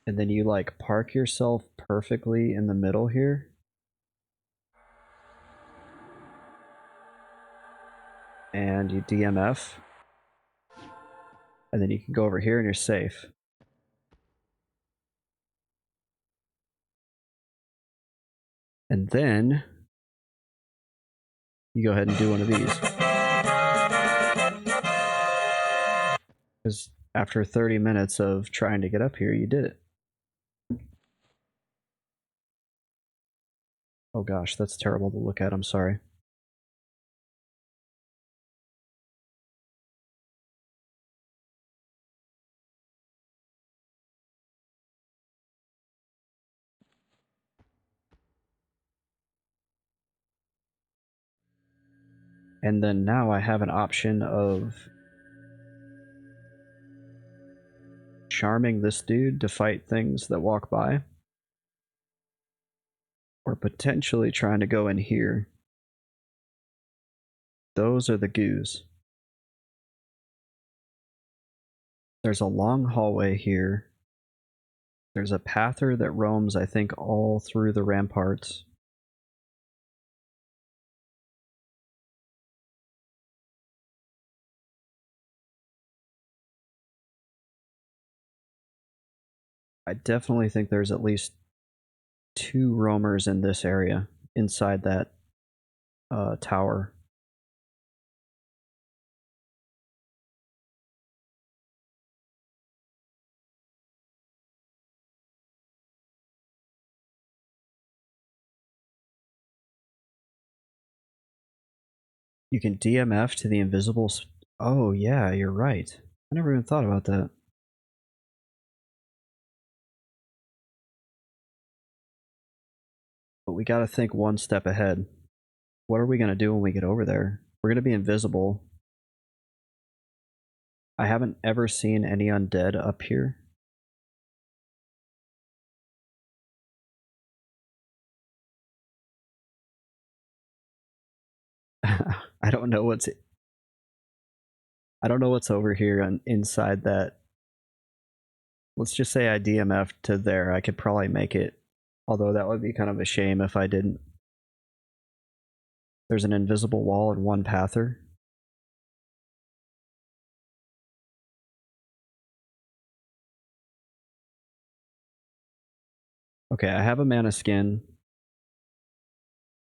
And then you like park yourself perfectly in the middle here. And you DMF. And then you can go over here and you're safe. And then you go ahead and do one of these. Because after 30 minutes of trying to get up here, you did it. Oh gosh, that's terrible to look at, I'm sorry. And then now I have an option of charming this dude to fight things that walk by. Or potentially trying to go in here. Those are the goos. There's a long hallway here. There's a pather that roams, I think, all through the ramparts. I definitely think there's at least 2 roamers in this area, inside that tower. You can DMF to the invisible... Oh, yeah, you're right. I never even thought about that. But we gotta think one step ahead. What are we gonna do when we get over there? We're gonna be invisible. I haven't ever seen any undead up here. I don't know what's over here inside that. Let's just say I DMF to there. I could probably make it. Although that would be kind of a shame if I didn't. There's an invisible wall and 1 pather. Okay, I have a mana skin.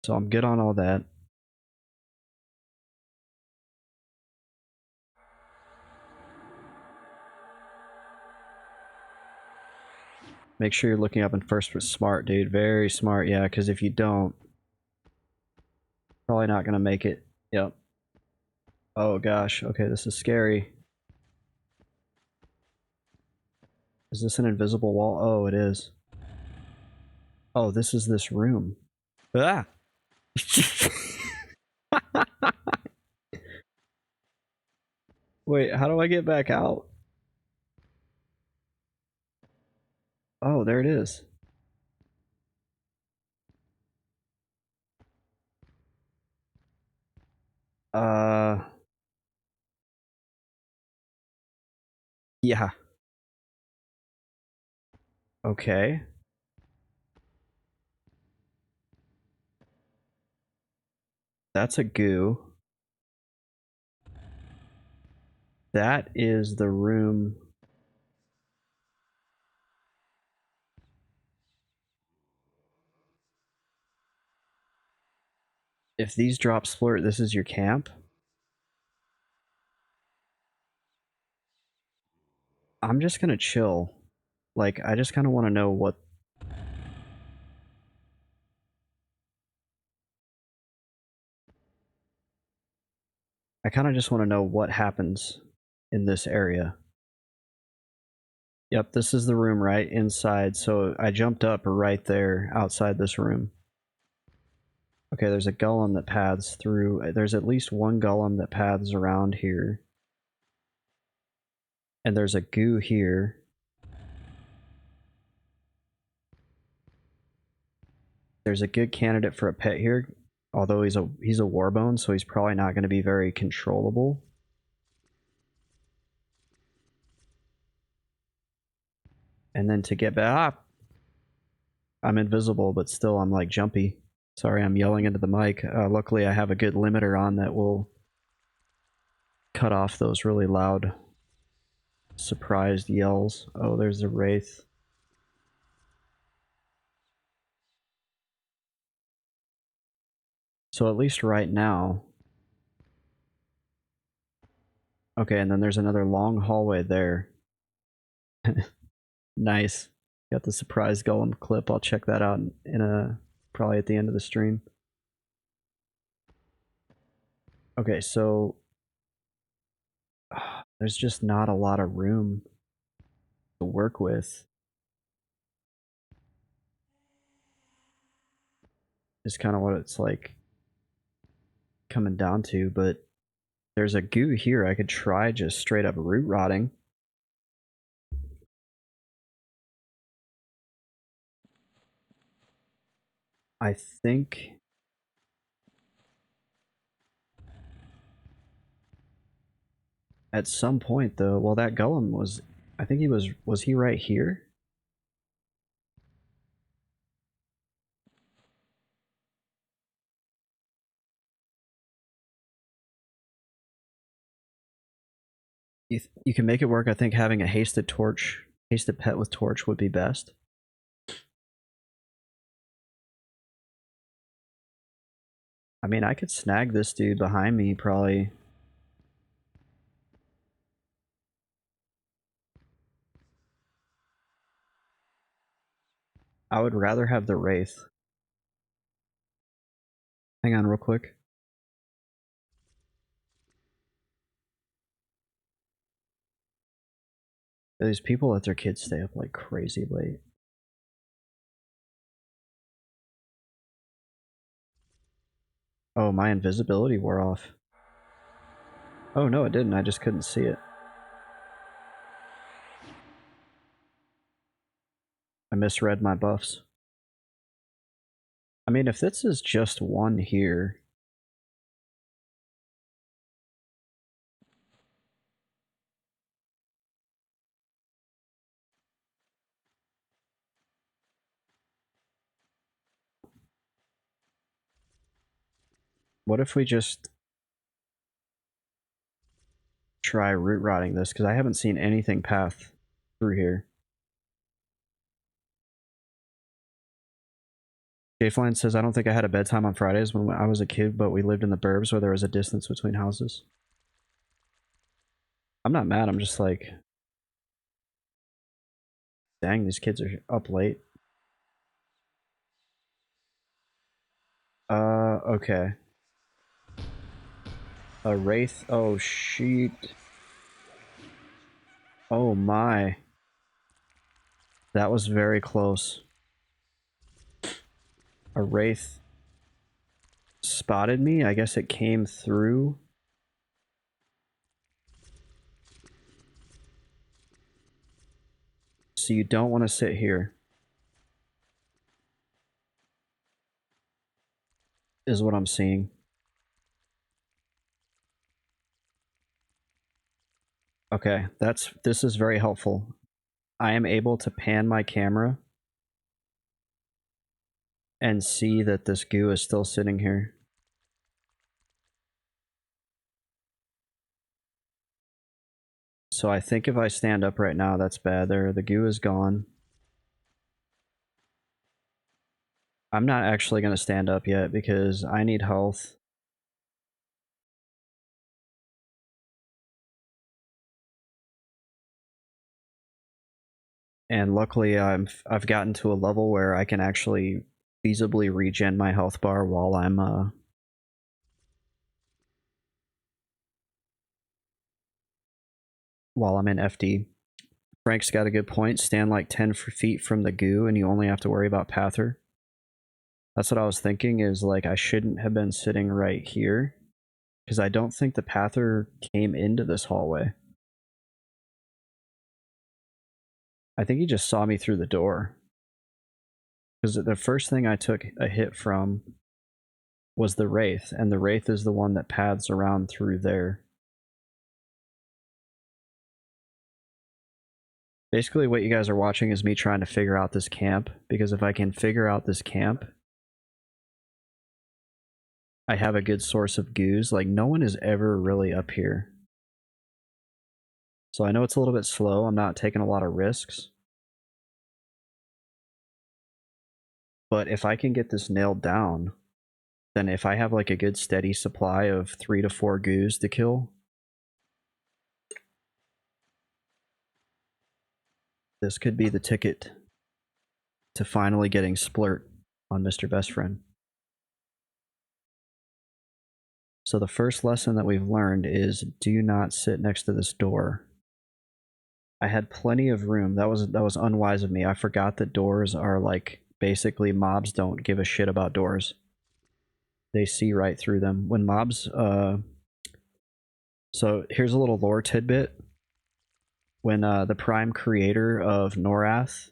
So I'm good on all that. Make sure you're looking up in first. Smart, dude. Very smart. Yeah, because if you don't, probably not going to make it. Yep. Oh gosh. Okay, this is scary. Is this an invisible wall? Oh, it is. Oh, this is this room. Ah! Wait, how do I get back out? Oh, there it is. Yeah. Okay. That's a goo. That is the room. If these drop splurt, this is your camp? I'm just gonna chill. Like, I just kind of want to know what... I kind of just want to know what happens in this area. Yep, this is the room right inside, so I jumped up right there outside this room. Okay, there's a golem that paths through. There's at least 1 golem that paths around here. And there's a goo here. There's a good candidate for a pet here, although he's a warbone, so he's probably not going to be very controllable. And then to get back, I'm invisible, but still I'm like jumpy. Sorry, I'm yelling into the mic. Luckily, I have a good limiter on that will cut off those really loud, surprised yells. Oh, there's a wraith. So at least right now... Okay, and then there's another long hallway there. Nice. Got the surprise golem clip. I'll check that out in a... probably at the end of the stream. Okay, so... there's just not a lot of room to work with. Is kind of what it's like coming down to, but there's a goo here. I could try just straight up root rotting. I think... at some point, though... Well, that golem was... I think he was... Was he right here? You can make it work, I think, having a hasted torch Hasted pet with torch would be best. I mean, I could snag this dude behind me, probably. I would rather have the Wraith. Hang on real quick. These people let their kids stay up like crazy late. Oh, my invisibility wore off. Oh no, it didn't. I just couldn't see it. I misread my buffs. I mean, if this is just one here... What if we just try root rotting this? Because I haven't seen anything path through here. Jayfline says, I don't think I had a bedtime on Fridays when I was a kid, but we lived in the burbs where there was a distance between houses. I'm not mad, I'm just like... Dang, these kids are up late. Okay. A Wraith? Oh, shit. Oh my. That was very close. A Wraith spotted me? I guess it came through. So you don't want to sit here. Is what I'm seeing. Okay, this is very helpful. I am able to pan my camera and see that this goo is still sitting here. So I think if I stand up right now, that's bad. The goo is gone. I'm not actually going to stand up yet because I need health. And luckily I've gotten to a level where I can actually feasibly regen my health bar while I'm in FD. Frank's got a good point. Stand like 10 feet from the goo and you only have to worry about Pather. That's what I was thinking, is like I shouldn't have been sitting right here because I don't think the Pather came into this hallway. I think he just saw me through the door. Because the first thing I took a hit from was the Wraith, and the Wraith is the one that paths around through there. Basically what you guys are watching is me trying to figure out this camp, because if I can figure out this camp, I have a good source of goos. Like, no one is ever really up here. So I know it's a little bit slow, I'm not taking a lot of risks. But if I can get this nailed down, then if I have like a good steady supply of 3 to 4 goos to kill, this could be the ticket to finally getting splurt on Mr. Best Friend. So the first lesson that we've learned is do not sit next to this door. I had plenty of room. That was unwise of me. I forgot that doors are like, basically mobs don't give a shit about doors. They see right through them. When mobs so here's a little lore tidbit. When the prime creator of Norath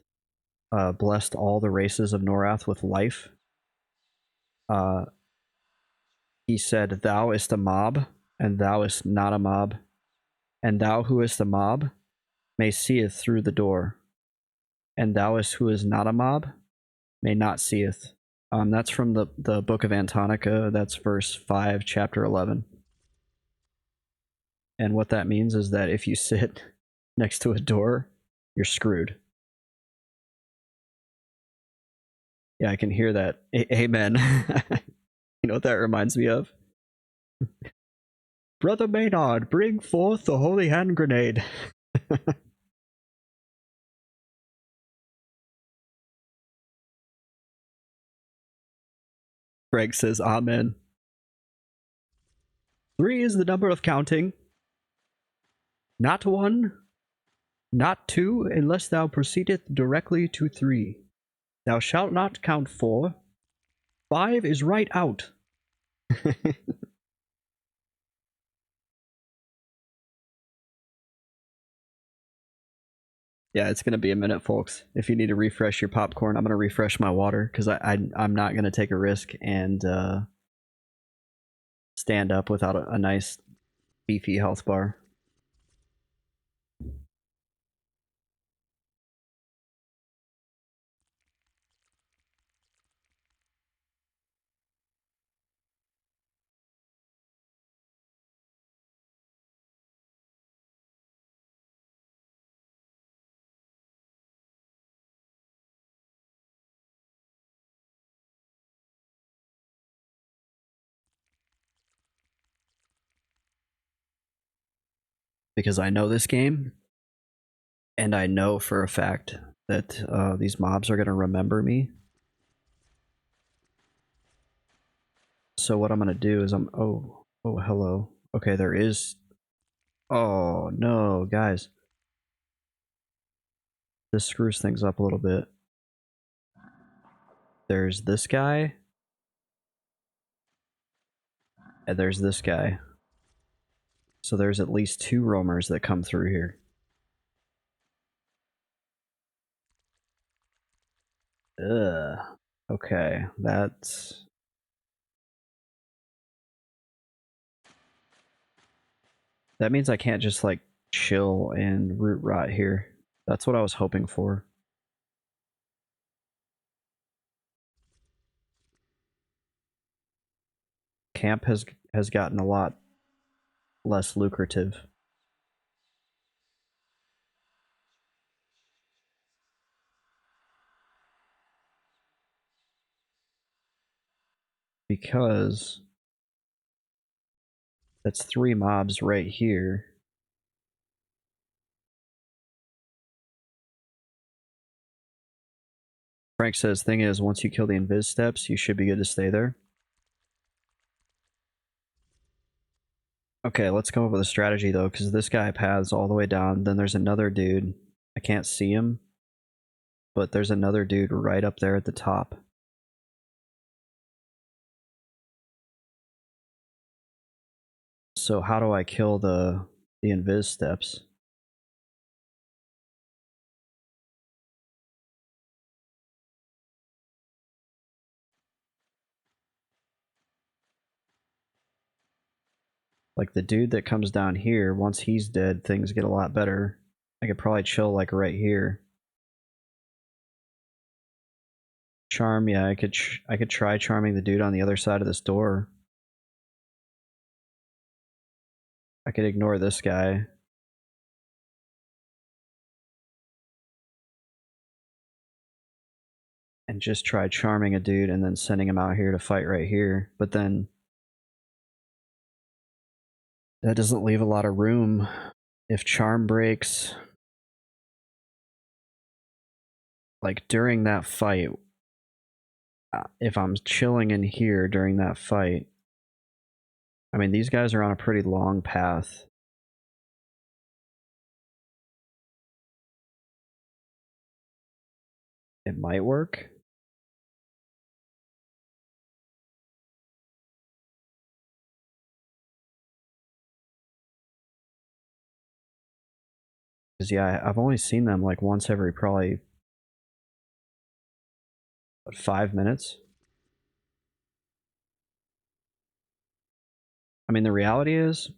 blessed all the races of Norath with life, he said, "Thou ist a mob, and thou ist not a mob, and thou who is a mob may seeth through the door, and thou is who is not a mob may not seeth." That's from the Book of Antonica. That's verse 5, chapter 11. And what that means is that if you sit next to a door, you're screwed. Yeah, I can hear that. Amen. You know what that reminds me of? Brother Maynard, bring forth the holy hand grenade. Greg says, Amen. 3 is the number of counting. Not 1, not 2, unless thou proceedeth directly to 3. Thou shalt not count 4. 5 is right out. Yeah, it's going to be a minute, folks. If you need to refresh your popcorn, I'm going to refresh my water because I'm not going to take a risk and stand up without a nice beefy health bar. Because I know this game, and I know for a fact that these mobs are going to remember me. So what I'm going to do is oh, hello. Okay, there is... Oh, no, guys. This screws things up a little bit. There's this guy. And there's this guy. So there's at least 2 roamers that come through here. Ugh. Okay, that's... That means I can't just, like, chill and root rot here. That's what I was hoping for. Camp has gotten a lot less lucrative. Because that's 3 mobs right here. Frank says, thing is, once you kill the invis steps, you should be good to stay there. Okay, let's come up with a strategy though, because this guy paths all the way down. Then there's another dude. I can't see him, but there's another dude right up there at the top. So how do I kill the invis steps? Like the dude that comes down here, once he's dead, things get a lot better. I could probably chill like right here. Charm, yeah, I could try charming the dude on the other side of this door. I could ignore this guy. And just try charming a dude and then sending him out here to fight right here. But then that doesn't leave a lot of room. If charm breaks, like during that fight, if I'm chilling in here during that fight, I mean, these guys are on a pretty long path. It might work. Because, yeah, I've only seen them like once every probably, what, 5 minutes? I mean, the reality is,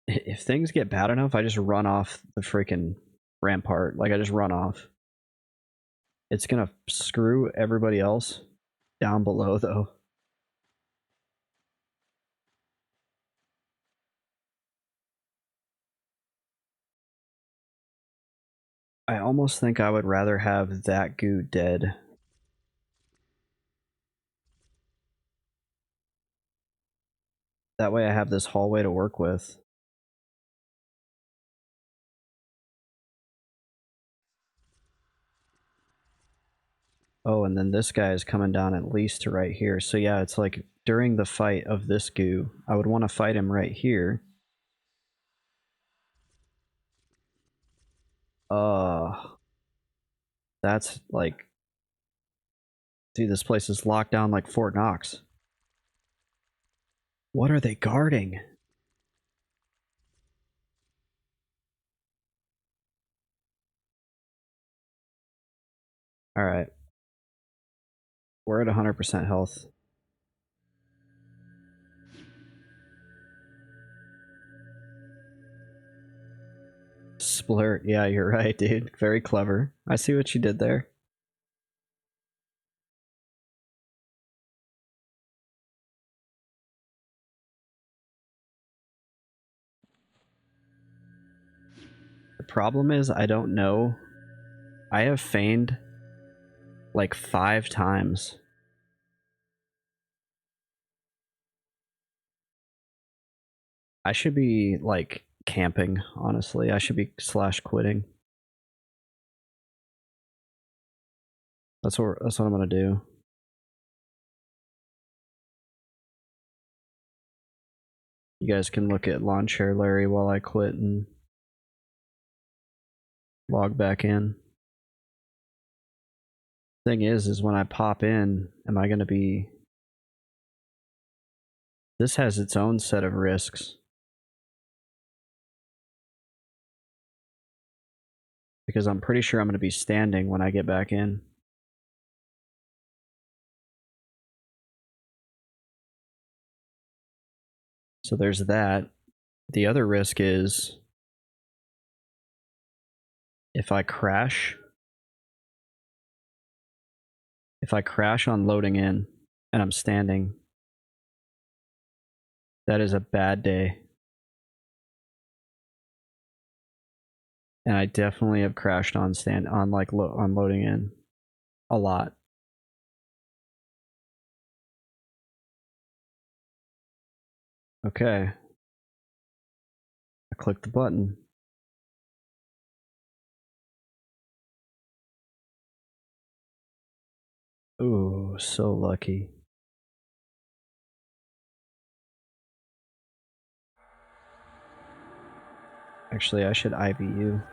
if things get bad enough, I just run off the freaking rampart. Like, I just run off. It's gonna screw everybody else down below, though. I almost think I would rather have that goo dead. That way I have this hallway to work with. Oh, and then this guy is coming down at least to right here. So yeah, it's like during the fight of this goo, I would want to fight him right here. That's like... Dude, this place is locked down like Fort Knox. What are they guarding? Alright. We're at 100% health. Splurt. Yeah, you're right, dude. Very clever. I see what you did there. The problem is, I don't know. I have feigned like 5 times. I should be like camping, honestly. I should be / quitting. That's what I'm gonna do. You guys can look at Lawn Chair Larry while I quit and log back in. Thing is when I pop in, am I gonna be... This has its own set of risks. Because I'm pretty sure I'm gonna be standing when I get back in. So there's that. The other risk is if I crash on loading in and I'm standing, that is a bad day. And I definitely have crashed on loading in a lot. Okay. I clicked the button. Ooh, so lucky. Actually, I should IVU.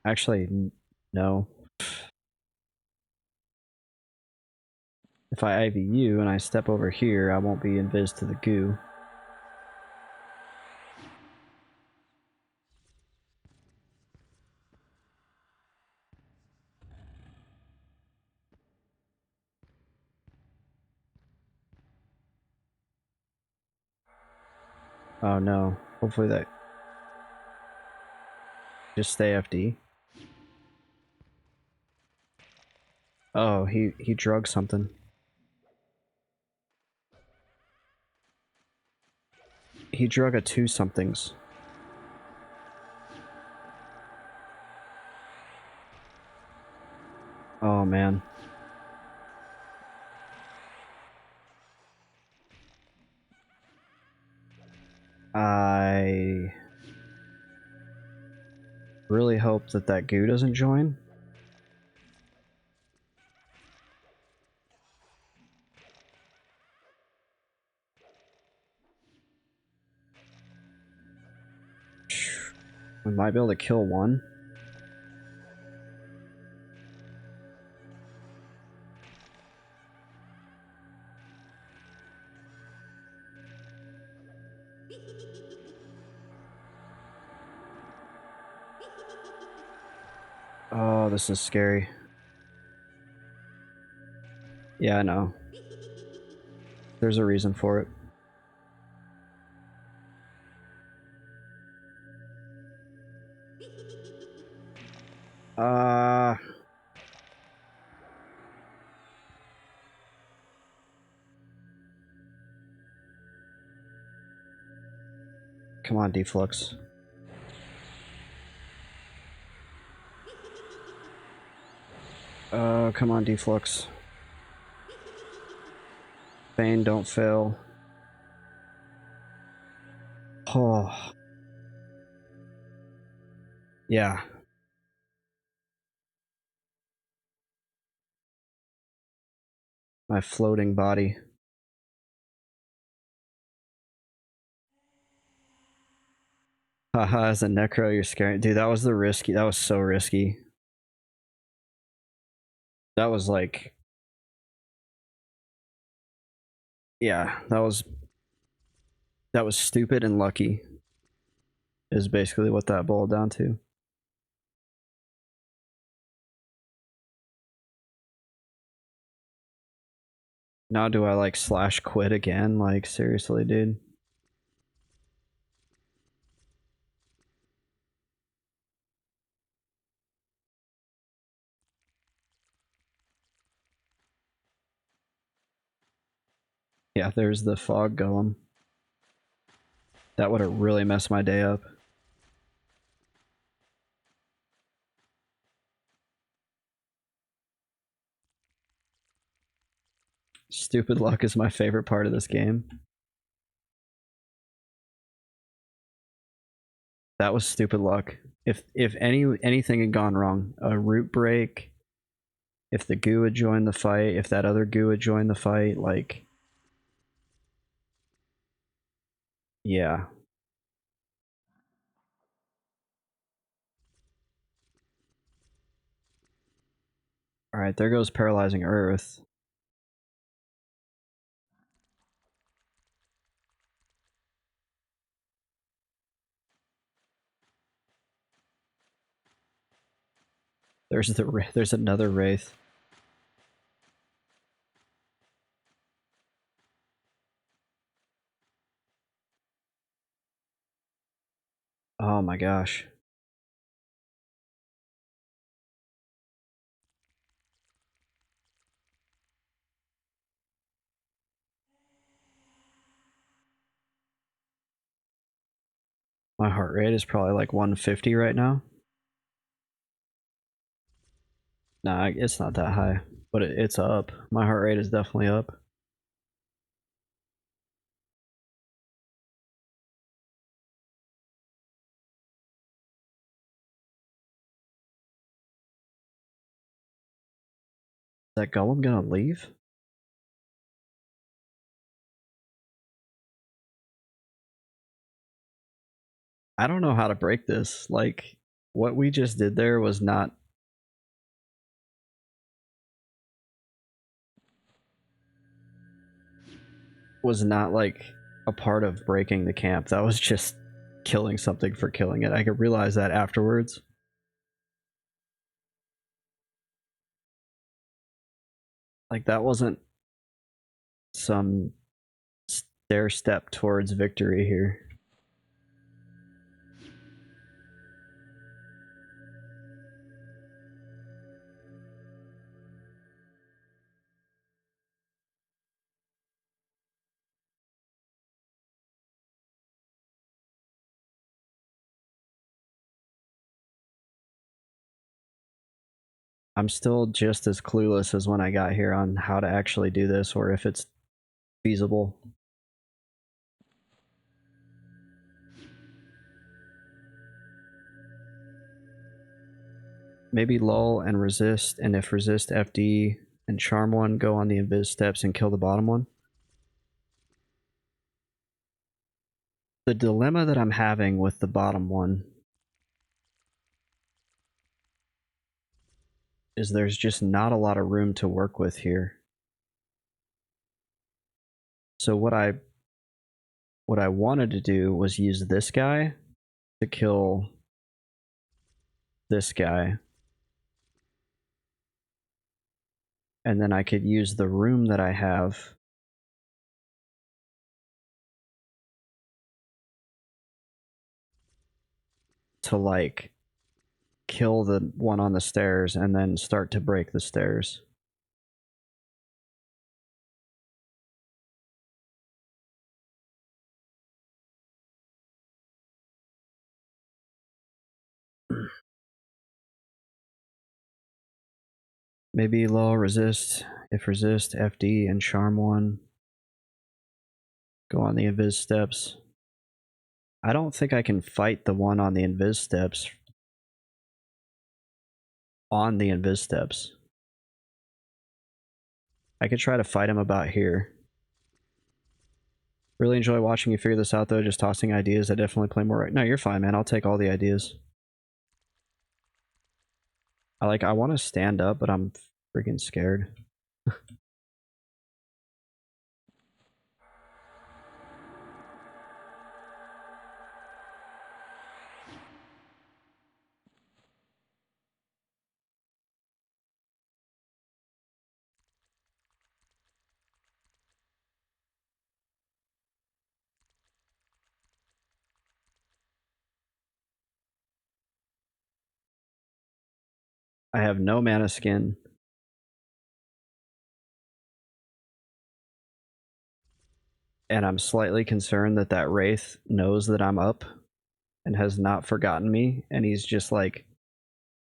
Actually, no. If I IVU and I step over here, I won't be invis to the goo. Oh no. Hopefully that... Just stay FD. Oh, he drugged something. He drug a 2-somethings. Oh man. I really hope that that goo doesn't join. We might be able to kill one. Oh, this is scary. Yeah, I know. There's a reason for it. Come on, Deflux. Come on, deflux. Bane, don't fail. Oh. Yeah. My floating body. Haha, as a necro, you're scaring. Dude, that was the risky. That was so risky. That was like. Yeah, that was. That was stupid and lucky. Is basically what that boiled down to. Now do I like slash quit again? Like, seriously, dude. Yeah, there's the fog golem. That would have really messed my day up. Stupid luck is my favorite part of this game. That was stupid luck. If anything had gone wrong, a root break, if the goo had joined the fight, if that other goo had joined the fight, like, yeah. All right, there goes paralyzing earth. There's another wraith. Oh my gosh. My heart rate is probably like 150 right now. Nah, it's not that high, but it's up. My heart rate is definitely up. Is that golem gonna leave? I don't know how to break this. Like, what we just did there was not like a part of breaking the camp. That was just killing something for killing it. I could realize that afterwards. Like, that wasn't some stair step towards victory here. I'm still just as clueless as when I got here on how to actually do this or if it's feasible. Maybe lull and resist, and if resist, FD and charm one, go on the invis steps and kill the bottom one. The dilemma that I'm having with the bottom one is there's just not a lot of room to work with here. So what I wanted to do was use this guy to kill this guy. And then I could use the room that I have to like kill the one on the stairs and then start to break the stairs. Maybe law resist. If resist, FD and charm one. Go on the invis steps. I don't think I can fight the one on the invis steps. On the invis steps. I could try to fight him about here. Really enjoy watching you figure this out though, just tossing ideas. I definitely play more right. No, you're fine, man. I'll take all the ideas. I want to stand up, but I'm freaking scared. I have no mana skin. And I'm slightly concerned that that Wraith knows that I'm up and has not forgotten me, and he's just like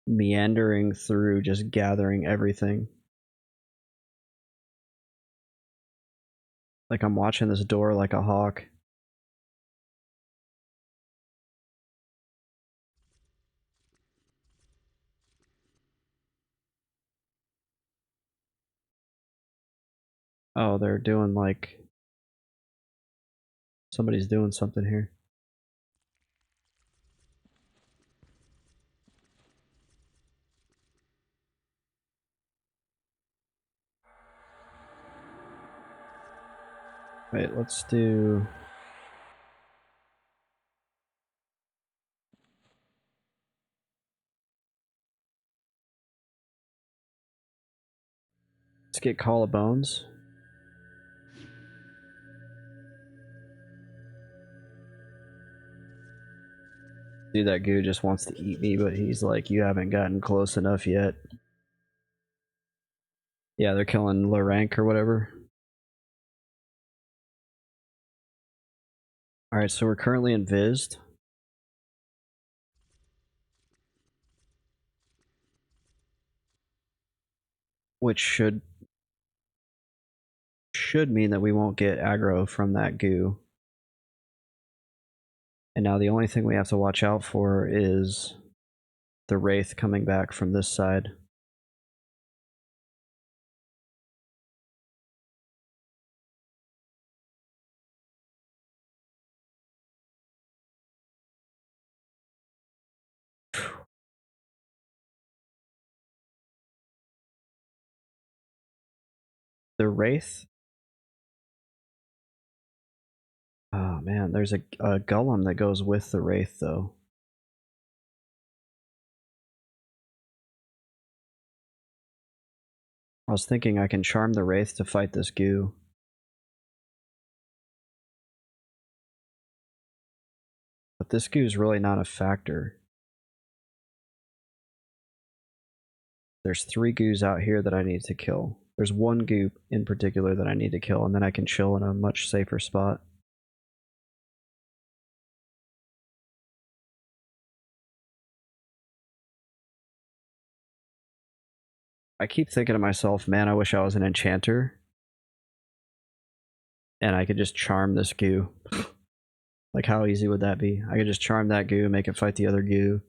meandering through, just gathering everything. Like I'm watching this door like a hawk. Oh, they're doing like... Somebody's doing something here. Wait, let's do... Let's get Call of Bones. Dude, that goo just wants to eat me, but he's like, you haven't gotten close enough yet. Yeah, they're killing low rank or whatever. Alright, so we're currently invised. Which should mean that we won't get aggro from that goo. And now the only thing we have to watch out for is the Wraith coming back from this side. The Wraith? Oh man, there's a golem that goes with the Wraith though. I was thinking I can charm the Wraith to fight this goo. But this goo's really not a factor. There's 3 goos out here that I need to kill. There's 1 goo in particular that I need to kill, and then I can chill in a much safer spot. I keep thinking to myself, man, I wish I was an enchanter. And I could just charm this goo. Like, how easy would that be? I could just charm that goo, make it fight the other goo.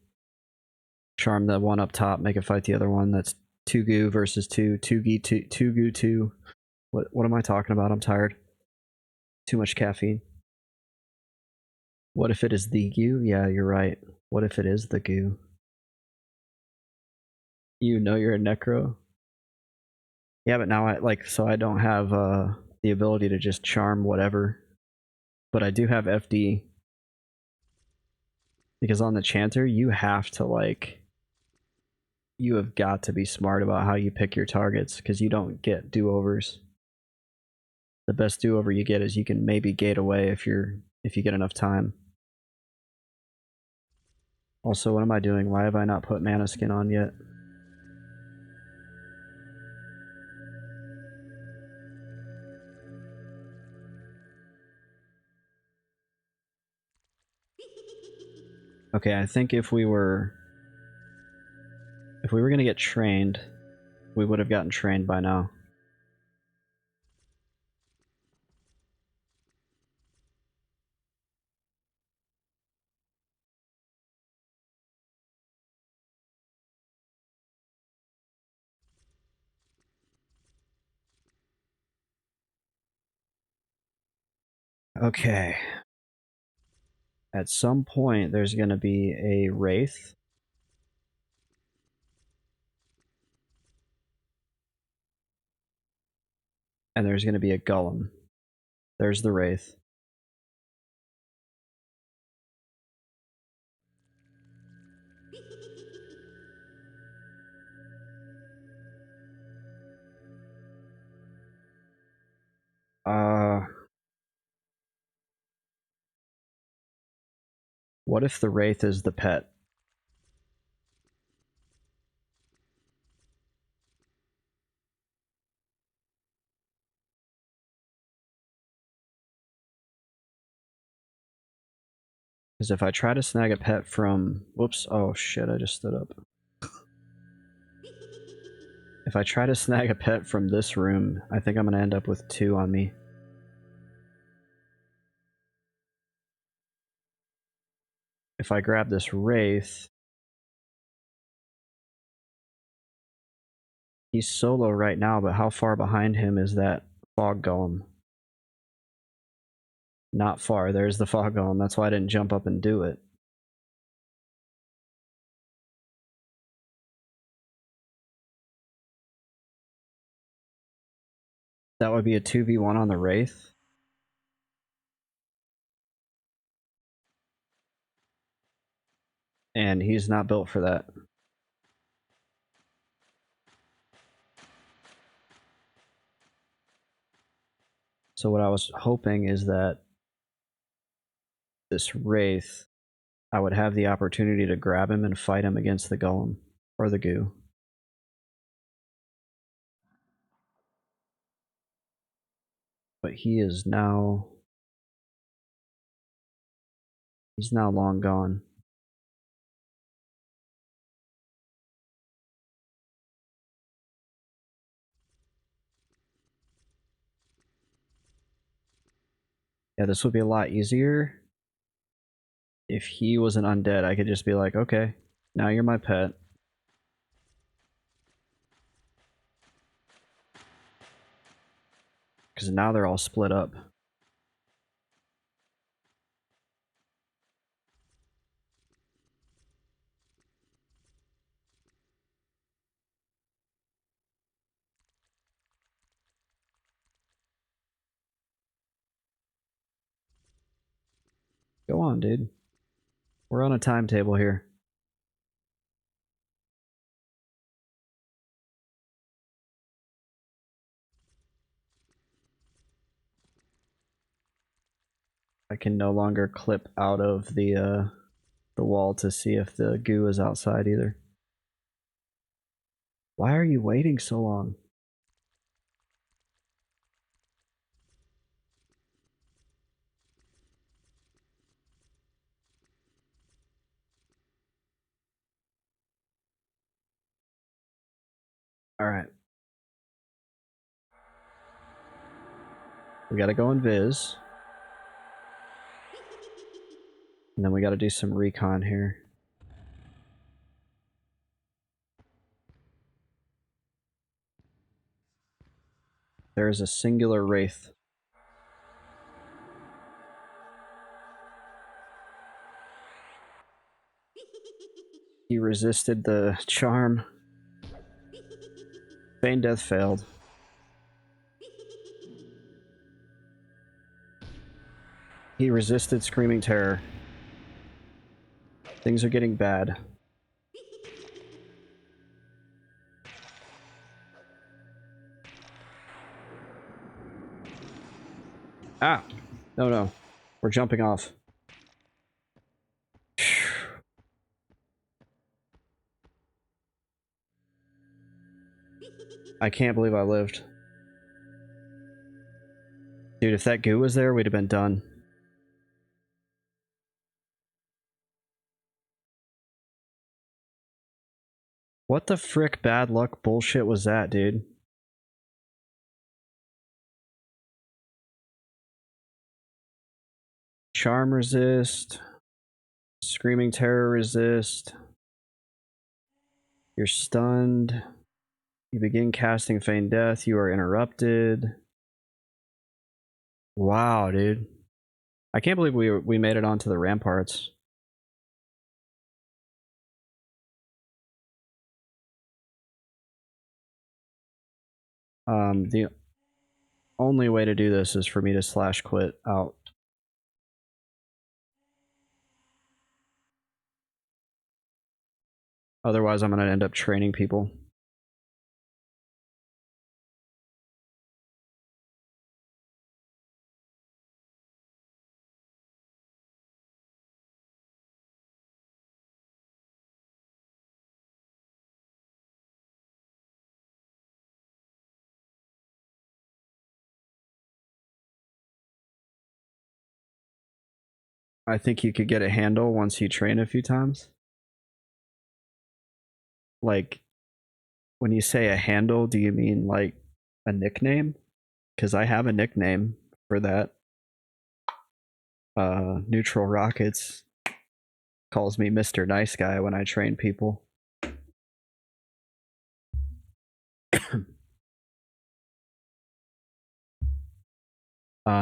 Charm the one up top, make it fight the other one. That's 2 goo versus 2. 2 goo 2. What am I talking about? I'm tired. Too much caffeine. What if it is the goo? Yeah, you're right. What if it is the goo? You know you're a necro? Yeah, but now so I don't have the ability to just charm whatever. But I do have FD. Because on the Chanter, you have to you have got to be smart about how you pick your targets, because you don't get do-overs. The best do-over you get is you can maybe gate away if you get enough time. Also, what am I doing? Why have I not put mana skin on yet? Okay, I think if we were gonna get trained, we would have gotten trained by now. Okay. At some point, there's going to be a wraith. And there's going to be a golem. There's the wraith. What if the wraith is the pet? Because if I try to snag a pet from... Whoops. Oh shit, I just stood up. If I try to snag a pet from this room, I think I'm going to end up with 2 on me. If I grab this wraith... He's solo right now, but how far behind him is that fog golem? Not far. There's the fog golem. That's why I didn't jump up and do it. That would be a 2v1 on the wraith. And he's not built for that. So what I was hoping is that this wraith, I would have the opportunity to grab him and fight him against the golem. Or the goo. But he is now... He's now long gone. Yeah, this would be a lot easier if he was an undead. I could just be like, okay, now you're my pet. Because now they're all split up. Go on, dude. We're on a timetable here. I can no longer clip out of the wall to see if the goo is outside either. Why are you waiting so long? Alright. We gotta go in Viz. And then we gotta do some recon here. There is a singular wraith. He resisted the charm. Feign death failed. He resisted screaming terror. Things are getting bad. Ah! No, no. We're jumping off. I can't believe I lived. Dude, if that goo was there, we'd have been done. What What the frick bad luck bullshit was that, dude? Charm resist. Screaming terror resist. You're stunned. You begin casting feign death. You are interrupted. Wow, dude. I can't believe we made it onto the ramparts. The only way to do this is for me to slash quit out. Otherwise, I'm going to end up training people. I think you could get a handle once you train a few times. Like, when you say a handle, do you mean like a nickname? Because I have a nickname for that. Neutral Rockets calls me Mr. Nice Guy when I train people.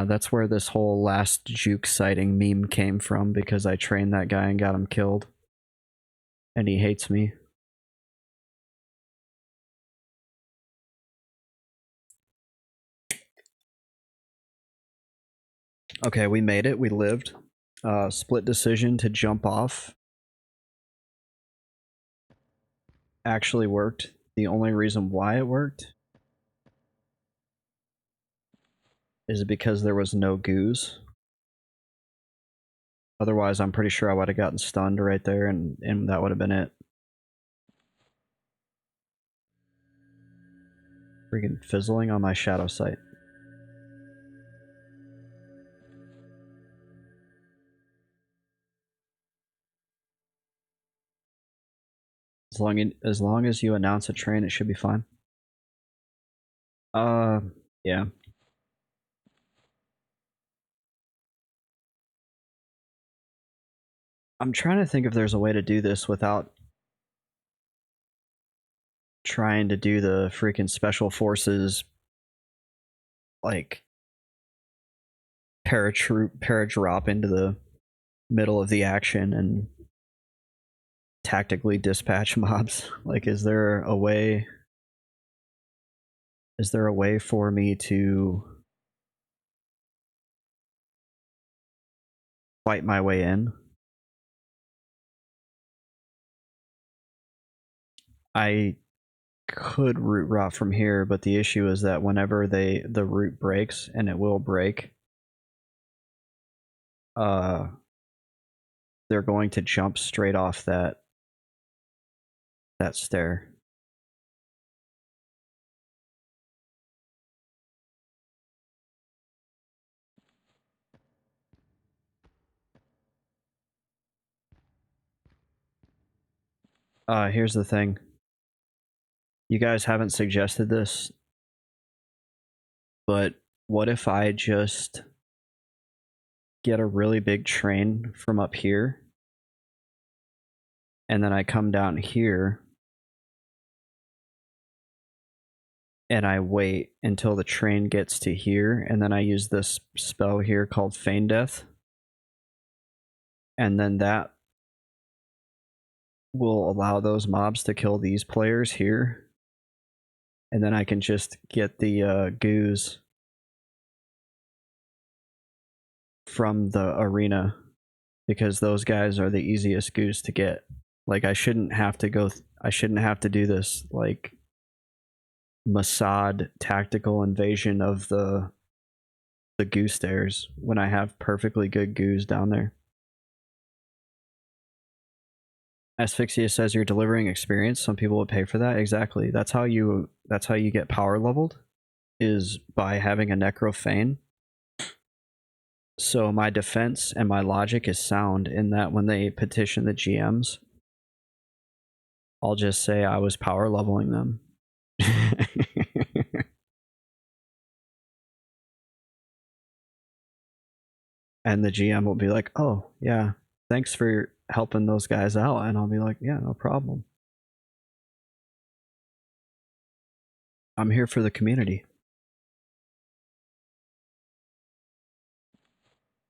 That's where this whole last juke sighting meme came from, because I trained that guy and got him killed. And he hates me. Okay, we made it. We lived. Split decision to jump off actually worked. The only reason why it worked is because there was no goose. Otherwise, I'm pretty sure I would have gotten stunned right there, and that would have been it. Freaking fizzling on my shadow sight. As long as you announce a train, it should be fine. Yeah. I'm trying to think if there's a way to do this without trying to do the freaking special forces, like, paradrop into the middle of the action and tactically dispatch mobs. Like, is there a way for me to fight my way in? I could route rot from here, but the issue is that whenever the route breaks, and it will break, they're going to jump straight off that stair. Here's the thing. You guys haven't suggested this, but what if I just get a really big train from up here, and then I come down here, and I wait until the train gets to here, and then I use this spell here called Feign Death, and then that will allow those mobs to kill these players here, and then I can just get the goos from the arena, because those guys are the easiest goose to get. Like, I shouldn't have to do this, like, Mossad tactical invasion of the goose stairs when I have perfectly good goose down there. Asphyxia says you're delivering experience. Some people would pay for that. Exactly. That's how you get power leveled, is by having a necro feign. So my defense and my logic is sound in that when they petition the GMs, I'll just say I was power leveling them. And the GM will be like, oh, yeah, thanks for helping those guys out. And I'll be like, yeah, no problem. I'm here for the community.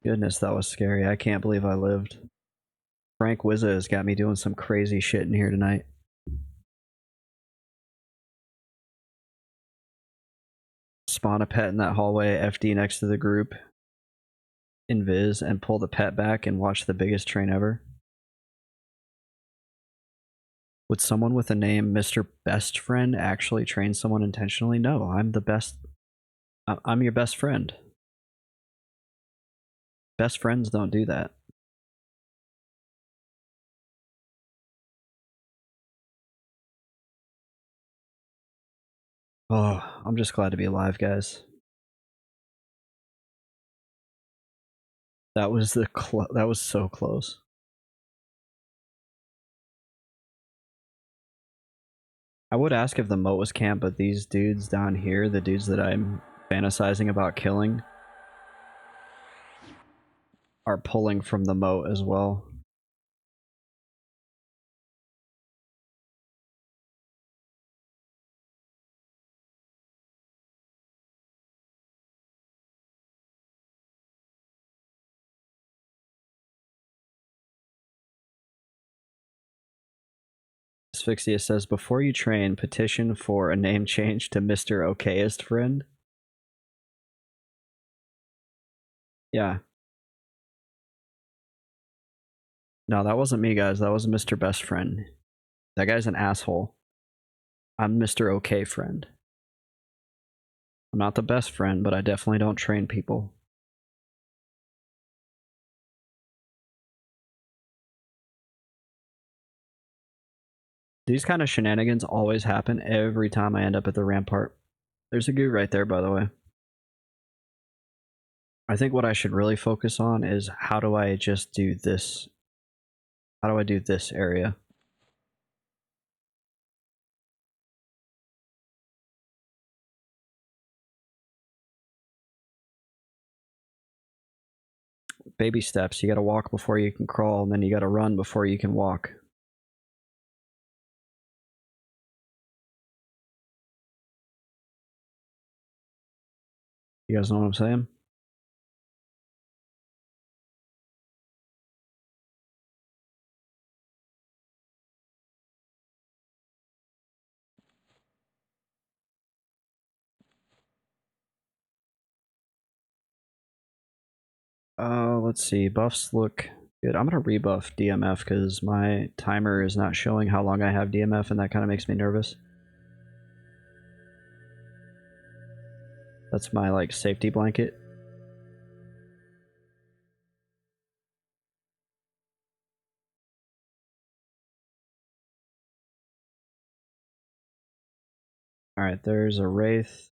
Goodness, that was scary. I can't believe I lived. Frank Wizza has got me doing some crazy shit in here tonight. Spawn a pet in that hallway, FD next to the group, invis, and pull the pet back and watch the biggest train ever. Would someone with a name Mr. Best Friend actually train someone intentionally? No, I'm the best. I'm your best friend. Best friends don't do that. Oh, I'm just glad to be alive, guys. That was that was so close. I would ask if the moat was camp, but these dudes down here, the dudes that I'm fantasizing about killing, are pulling from the moat as well. Asphyxia says, before you train, petition for a name change to Mr. Okayest Friend. Yeah. No, that wasn't me, guys. That was Mr. Best Friend. That guy's an asshole. I'm Mr. Okay Friend. I'm not the best friend, but I definitely don't train people. These kind of shenanigans always happen every time I end up at the rampart. There's a goo right there, by the way. I think what I should really focus on is how do I just do this? How do I do this area? Baby steps. You gotta walk before you can crawl, and then you gotta run before you can walk. You guys know what I'm saying? Let's see. Buffs look good. I'm gonna rebuff DMF because my timer is not showing how long I have DMF, and that kind of makes me nervous. That's my, like, safety blanket. Alright, there's a Wraith.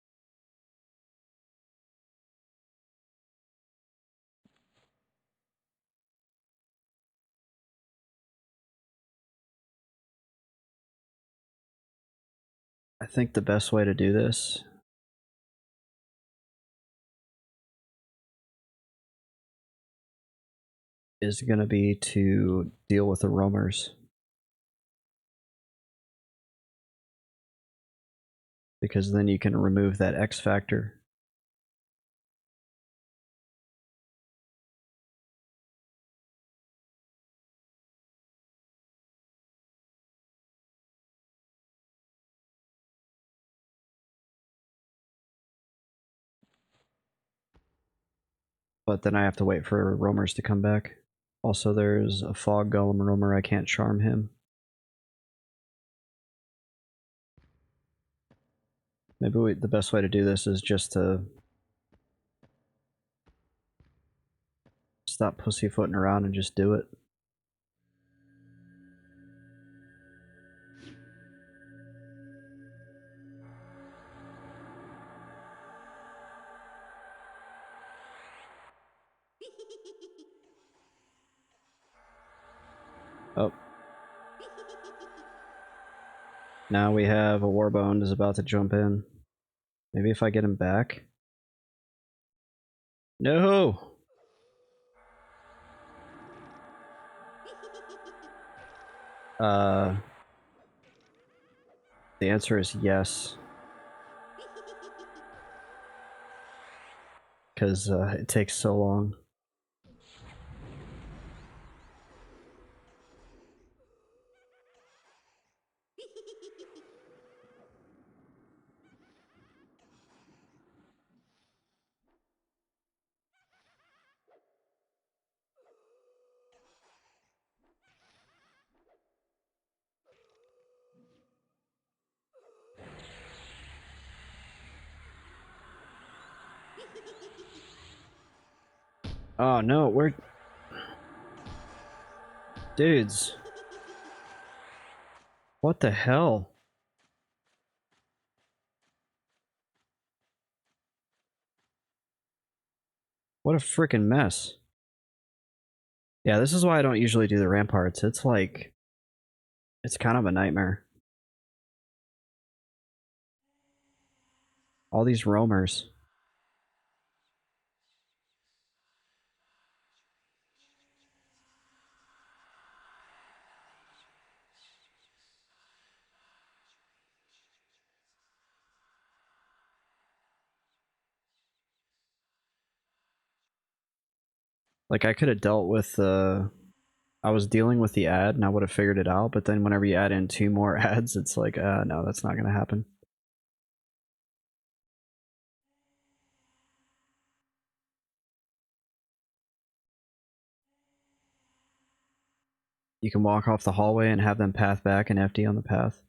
I think the best way to do this is gonna be to deal with the roamers. Because then you can remove that X factor. But then I have to wait for roamers to come back. Also, there's a fog golem roamer. I can't charm him. Maybe the best way to do this is just to stop pussyfooting around and just do it. Oh. Now we have a Warbone is about to jump in. Maybe if I get him back? No! The answer is yes. Because it takes so long. Oh no, we're... Dudes. What the hell? What a freaking mess. Yeah, this is why I don't usually do the ramparts. It's like... It's kind of a nightmare. All these roamers. Like, I could have dealt with I was dealing with the ad and I would have figured it out, but then whenever you add in 2 more ads, it's like, no, that's not gonna happen. You can walk off the hallway and have them path back and FD on the path.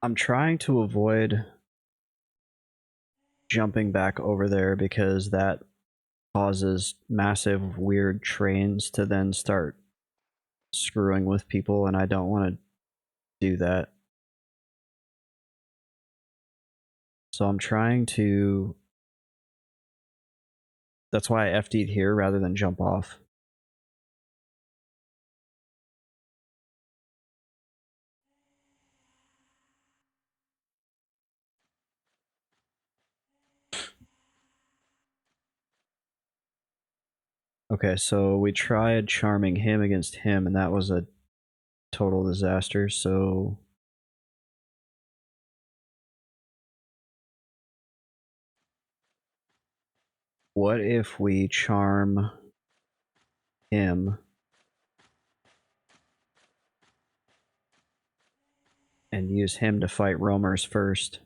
I'm trying to avoid jumping back over there because that causes massive weird trains to then start screwing with people, and I don't want to do that. So I'm trying to... That's why I FD'd here rather than jump off. Okay, so we tried charming him against him, and that was a total disaster, so... What if we charm him and use him to fight roamers first?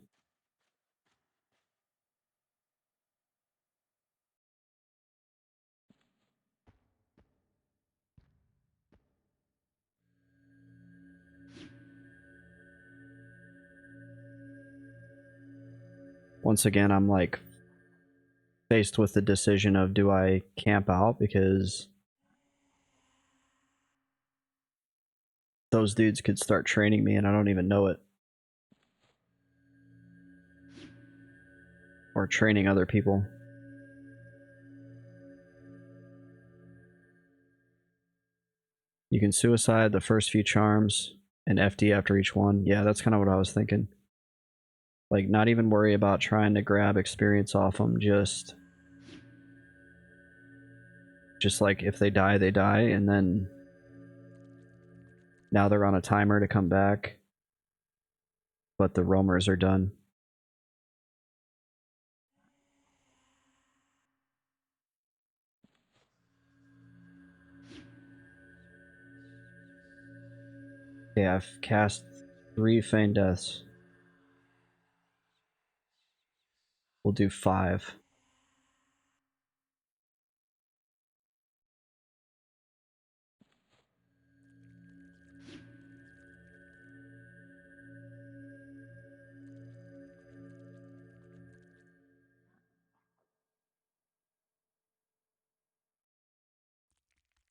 Once again, I'm like faced with the decision of, do I camp out because those dudes could start training me and I don't even know it, or training other people. You can suicide the first few charms and FD after each one. Yeah, that's kind of what I was thinking. Like, not even worry about trying to grab experience off them, just like if they die, they die, and then now they're on a timer to come back, but the roamers are done. Okay, I've cast 3 Feign Deaths. We'll do 5.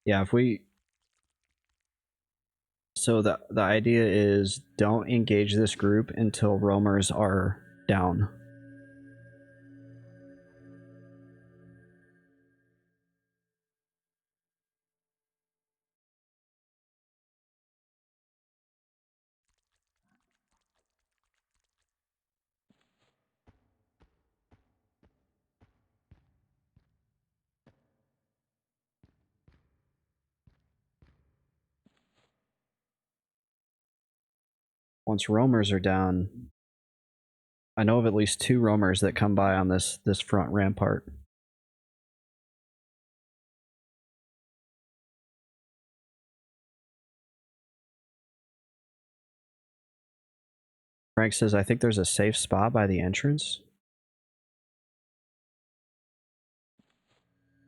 Yeah, if we... So the idea is, don't engage this group until roamers are down. once roamers are down, I know of at least 2 roamers that come by on this front rampart. Frank says, I think there's a safe spot by the entrance.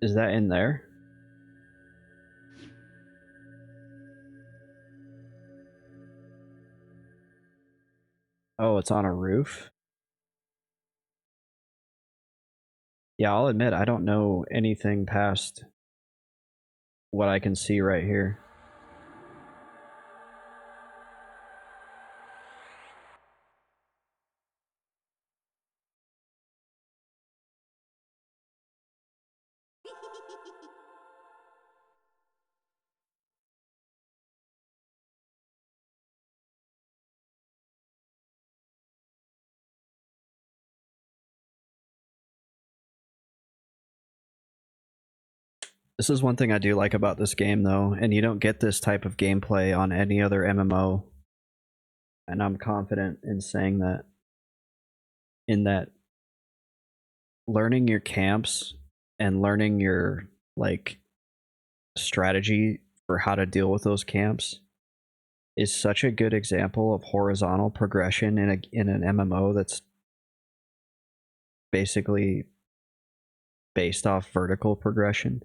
Is that in there? Oh, it's on a roof? Yeah, I'll admit, I don't know anything past what I can see right here. This is one thing I do like about this game, though, and you don't get this type of gameplay on any other MMO. And I'm confident in saying that. In that, learning your camps and learning your, like, strategy for how to deal with those camps is such a good example of horizontal progression in an MMO that's basically based off vertical progression.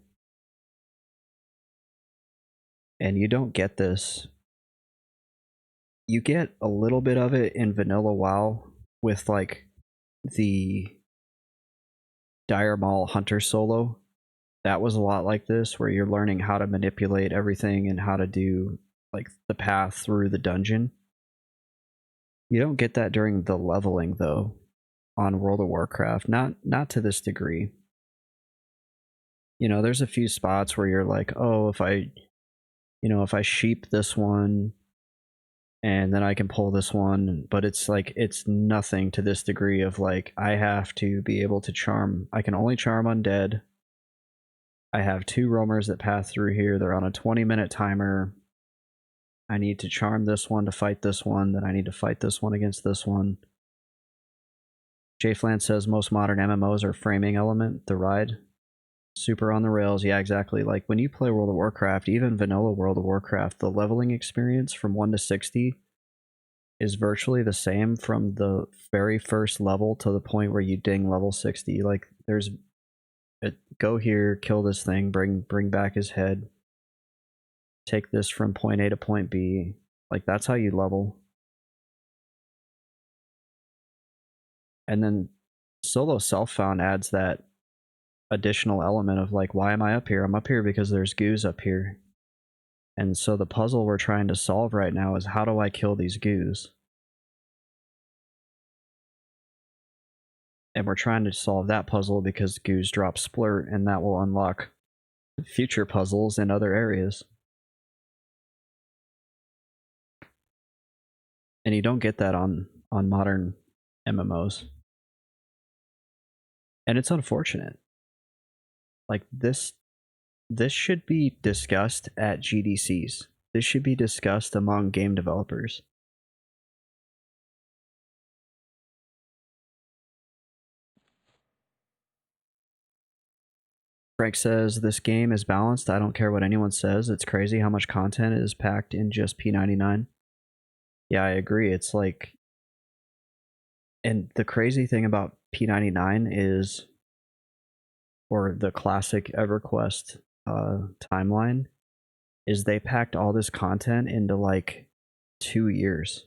And you don't get this. You get a little bit of it in vanilla WoW with like the Dire Maul Hunter solo. That was a lot like this, where you're learning how to manipulate everything and how to do like the path through the dungeon. You don't get that during the leveling though on World of Warcraft, not to this degree. You know, there's a few spots where you're like, oh, if I sheep this one and then I can pull this one, but it's like, it's nothing to this degree of like, I have to be able to charm. I can only charm undead. I have 2 roamers that pass through here. They're on a 20-minute timer. I need to charm this one to fight this one. Then I need to fight this one against this one. Jflan says most modern MMOs are framing element, the ride. Super on the rails. Yeah, exactly. Like when you play World of Warcraft, even vanilla World of Warcraft, the leveling experience from 1 to 60 is virtually the same from the very first level to the point where you ding level 60. Like there's go here, kill this thing, bring back his head, take this from point A to point B. Like that's how you level. And then soloselffound adds that additional element of like, why am I up here? I'm up here because there's goos up here. And so the puzzle we're trying to solve right now is, how do I kill these goos? And we're trying to solve that puzzle because goos drop splurt, and that will unlock future puzzles in other areas. And you don't get that on modern MMOs. And it's unfortunate. Like this should be discussed at GDCs. This should be discussed among game developers. Frank says, this game is balanced. I don't care what anyone says. It's crazy how much content is packed in just P99. Yeah, I agree. It's like, and the crazy thing about P99 is, or the classic EverQuest timeline, is they packed all this content into like 2 years.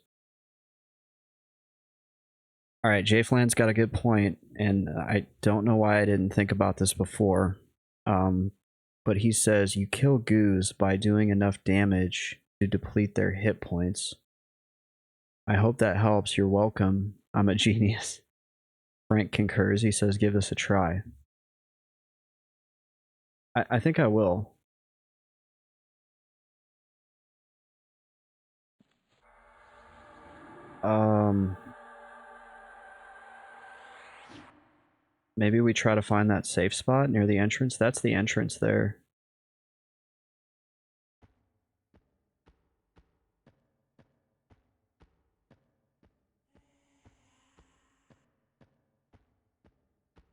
All right, Jflan's got a good point, and I don't know why I didn't think about this before. But he says you kill goos by doing enough damage to deplete their hit points. I hope that helps. You're welcome. I'm a genius. Frank concurs. He says, give this a try. I think I will. Maybe we try to find that safe spot near the entrance. That's the entrance there.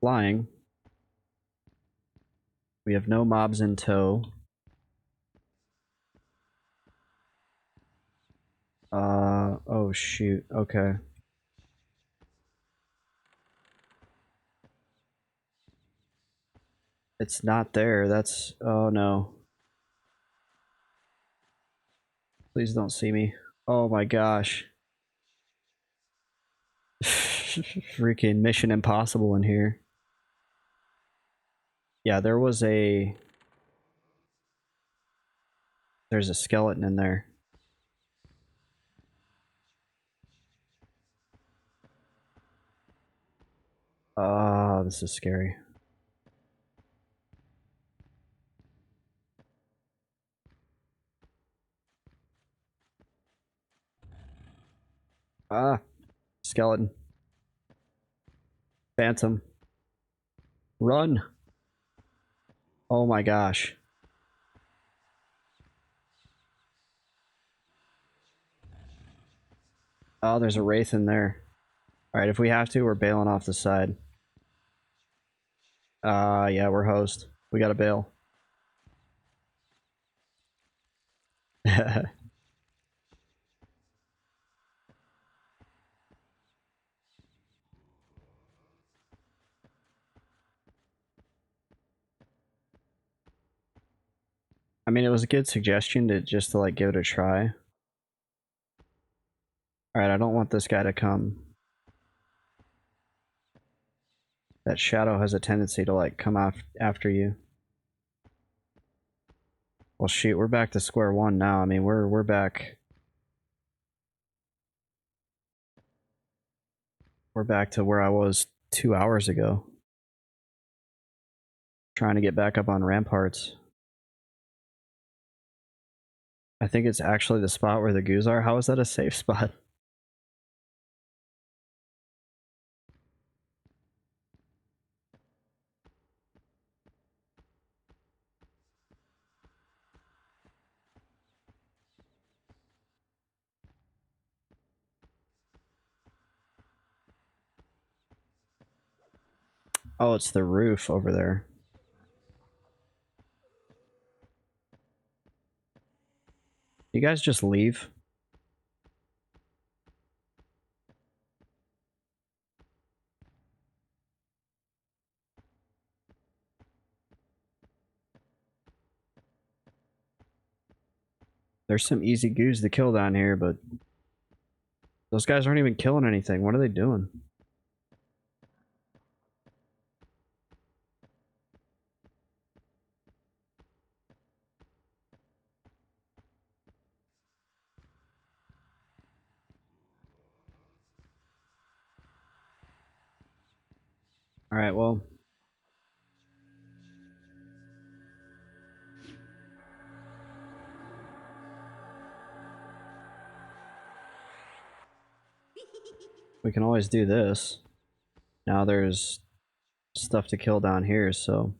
flying. We have no mobs in tow. Oh shoot, okay. It's not there, that's... oh no. Please don't see me. Oh my gosh. Freaking Mission Impossible in here. Yeah, there's a skeleton in there. This is scary. Ah, skeleton. Phantom. Run! Oh my gosh. Oh, there's a wraith in there. Alright, if we have to, we're bailing off the side. Yeah, we're hosed. We gotta bail. I mean, it was a good suggestion to just to like give it a try. Alright, I don't want this guy to come. That shadow has a tendency to like come after you. Well shoot, we're back to square one now. I mean, we're back. We're back to where I was 2 hours ago. Trying to get back up on ramparts. I think it's actually the spot where the goos are. How is that a safe spot? Oh, it's the roof over there. You guys just leave? There's some easy goos to kill down here, but those guys aren't even killing anything. What are they doing? Alright, well. We can always do this. Now there's stuff to kill down here, so...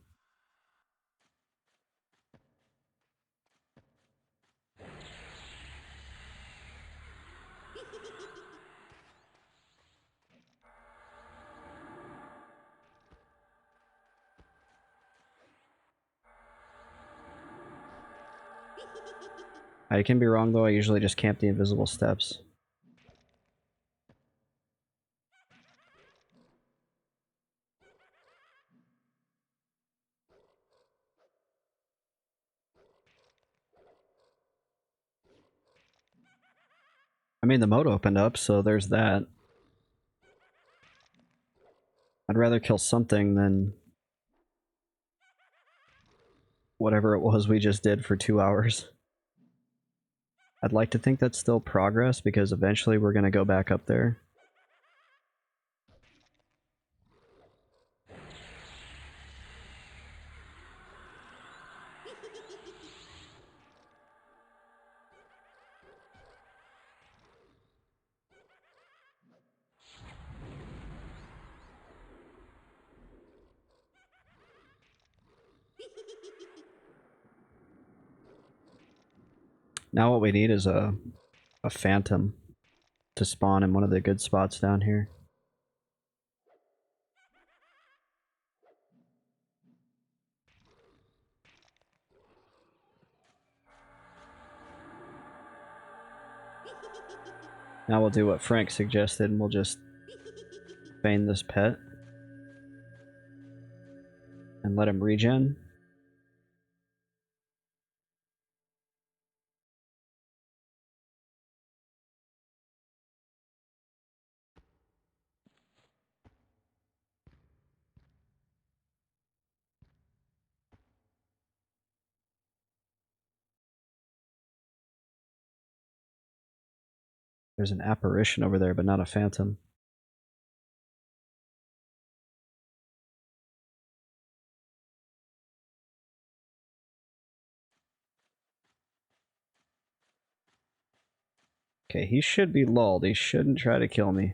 I can be wrong though, I usually just camp the invisible steps. I mean, the moat opened up, so there's that. I'd rather kill something than whatever it was we just did for 2 hours. I'd like to think that's still progress, because eventually we're gonna go back up there. Now what we need is a phantom to spawn in one of the good spots down here. Now we'll do what Frank suggested and we'll just feign this pet. And let him regen. There's an apparition over there, but not a phantom. Okay, he should be lulled. He shouldn't try to kill me.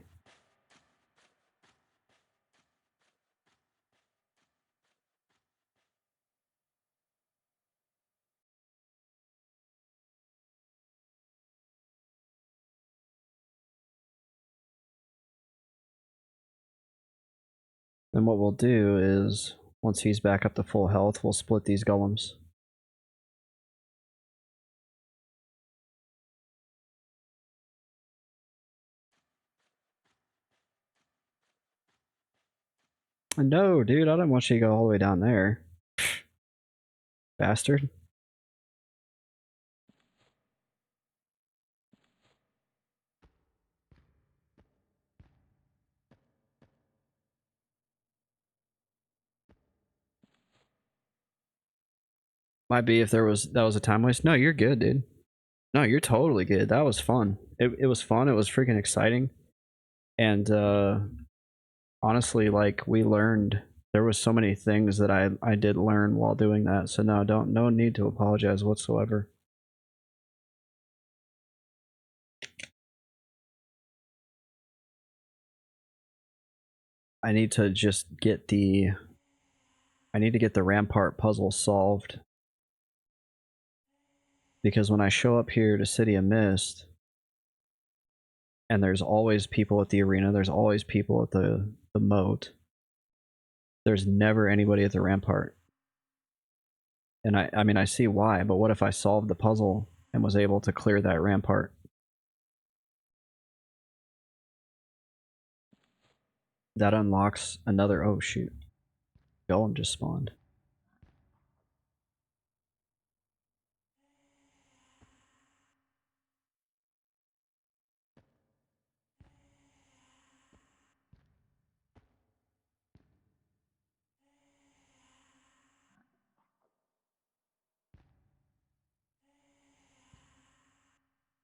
Then what we'll do is, once he's back up to full health, we'll split these golems. No, dude, I didn't want you to go all the way down there. Bastard. Might be if that was a time waste. No, you're good, dude. No, you're totally good. That was fun. It was fun. It was freaking exciting. And honestly, like, we learned, there was so many things that I did learn while doing that. So no need to apologize whatsoever. I need to just get the rampart puzzle solved. Because when I show up here to City of Mist, and there's always people at the arena, there's always people at the moat, there's never anybody at the rampart. And I mean, I see why, but what if I solved the puzzle and was able to clear that rampart? That unlocks another, oh shoot, golem just spawned.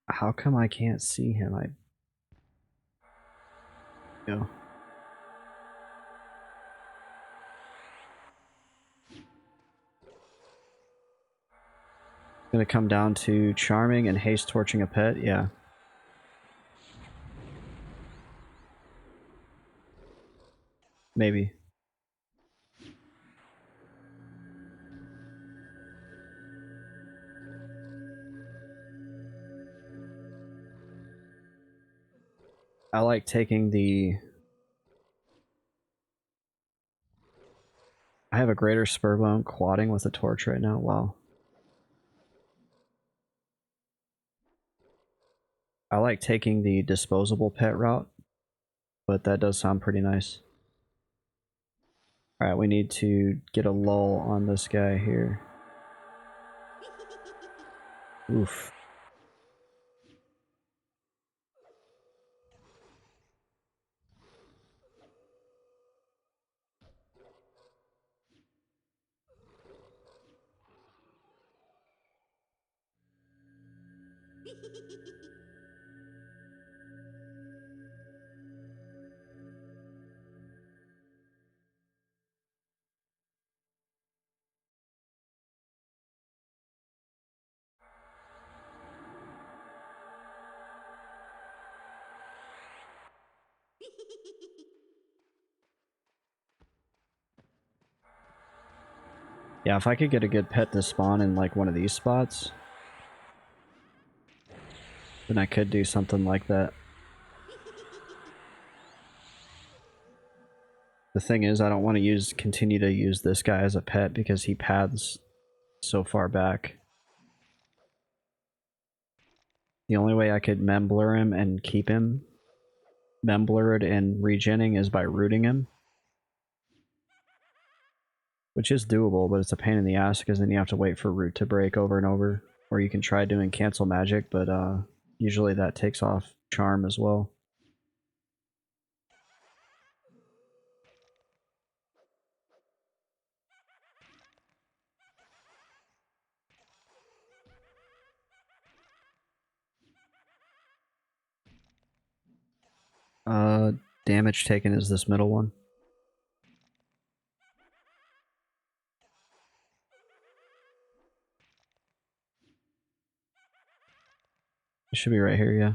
How come I can't see him? No. Gonna come down to charming and haste torching a pet, yeah. Maybe. I like taking the... I have a greater spur-bone quadding with a torch right now, wow. I like taking the disposable pet route, but that does sound pretty nice. Alright, we need to get a lull on this guy here. Oof. Yeah, if I could get a good pet to spawn in like one of these spots, then I could do something like that. The thing is, I don't want to continue to use this guy as a pet because he paths so far back. The only way I could memblur him and keep him memblured and regenning is by rooting him. Which is doable, but it's a pain in the ass because then you have to wait for root to break over and over. Or you can try doing cancel magic, but usually that takes off charm as well. Damage taken is this middle one. It should be right here, yeah.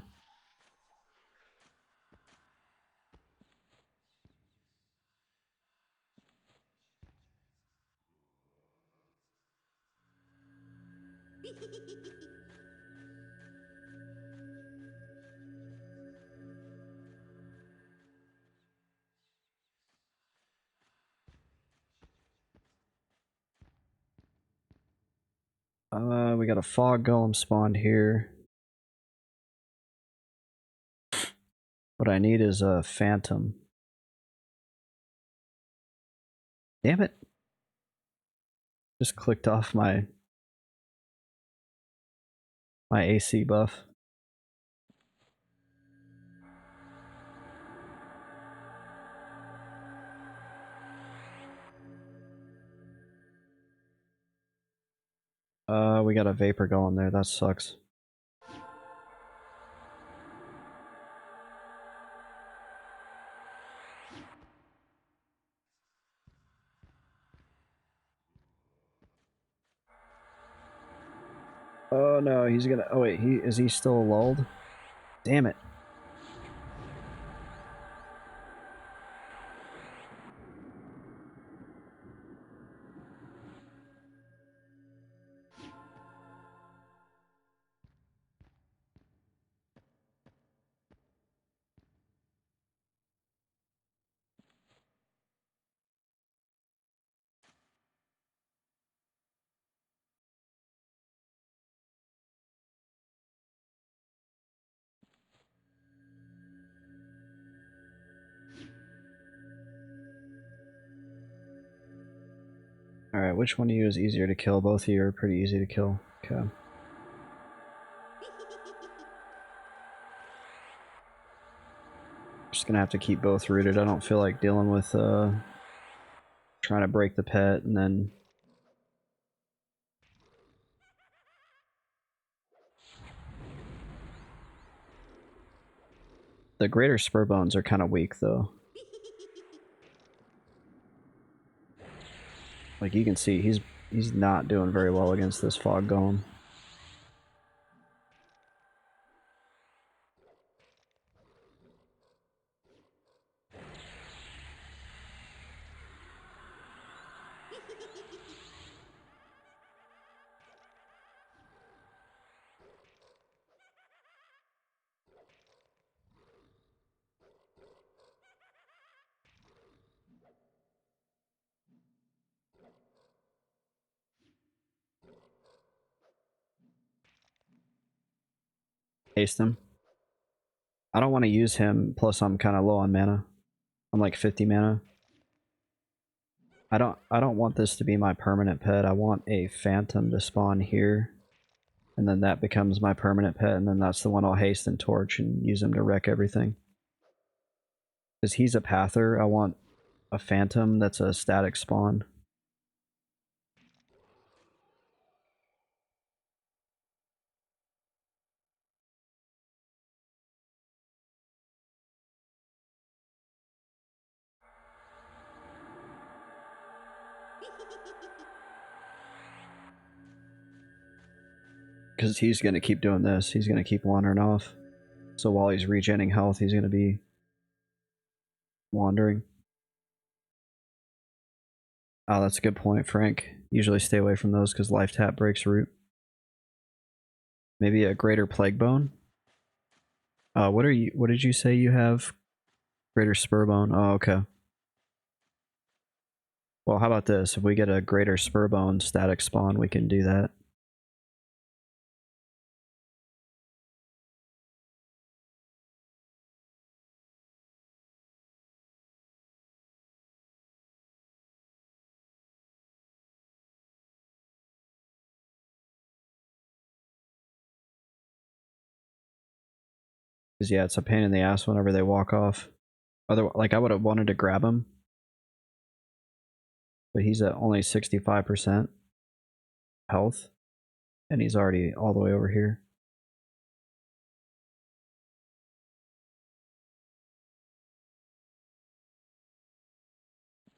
We got a fog golem spawned here. What I need is a phantom. Damn it. Just clicked off my AC buff. We got a vapor golem there, that sucks. Oh no, he's gonna. Oh wait, is he still lulled? Damn it. Alright, which one of you is easier to kill? Both of you are pretty easy to kill. Okay. Just gonna have to keep both rooted. I don't feel like dealing with trying to break the pet and then the greater spur bones are kind of weak though. Like you can see, he's not doing very well against this fog golem. Haste him. I don't want to use him, plus I'm kind of low on mana. I'm like 50 mana. I don't want this to be my permanent pet. I want a phantom to spawn here. And then that becomes my permanent pet, and then that's the one I'll haste and torch and use him to wreck everything. Because he's a pather, I want a phantom that's a static spawn. Because he's going to keep doing this. He's going to keep wandering off. So while he's regenerating health, he's going to be wandering. Oh, that's a good point, Frank. Usually stay away from those because life tap breaks root. Maybe a greater plague bone? What did you say you have? Greater spur bone. Oh, okay. Well, how about this? If we get a greater spur bone static spawn, we can do that. Because yeah, it's a pain in the ass whenever they walk off. Otherwise, like I would have wanted to grab him, but he's at only 65% health, and he's already all the way over here.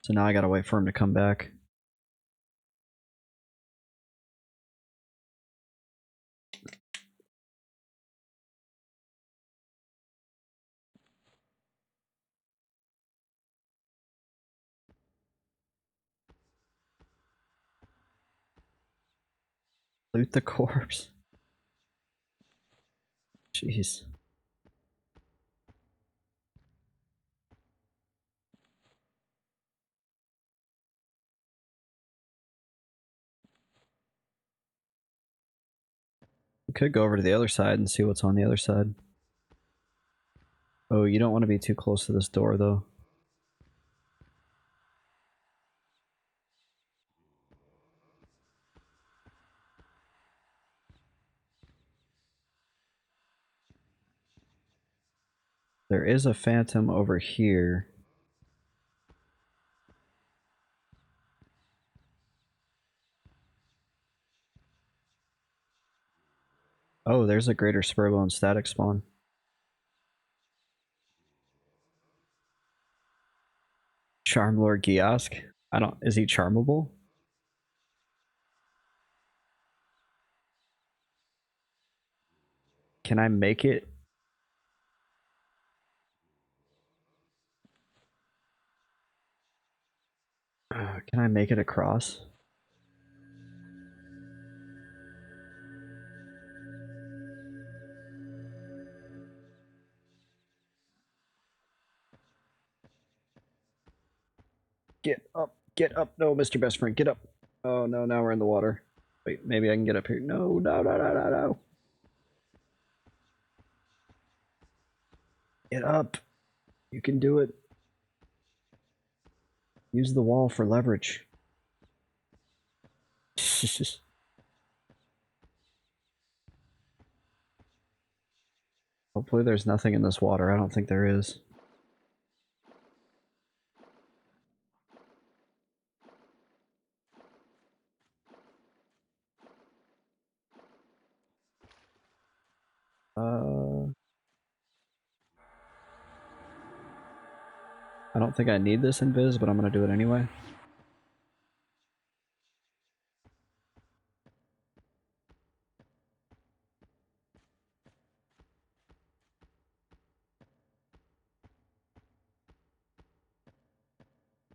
So now I gotta wait for him to come back. Loot the corpse. Jeez. We could go over to the other side and see what's on the other side. Oh, you don't want to be too close to this door, though. There is a phantom over here. Oh, there's a greater Spurbone static spawn. Charmlord Giosk? I don't... Is he charmable? Can I make it? Can I make it across? Get up! Get up! No, Mr. Best Friend, get up! Oh no, now we're in the water. Wait, maybe I can get up here. No, no, no, no, no, no! Get up! You can do it. Use the wall for leverage. Hopefully there's nothing in this water. I don't think there is. I don't think I need this invis, but I'm gonna do it anyway.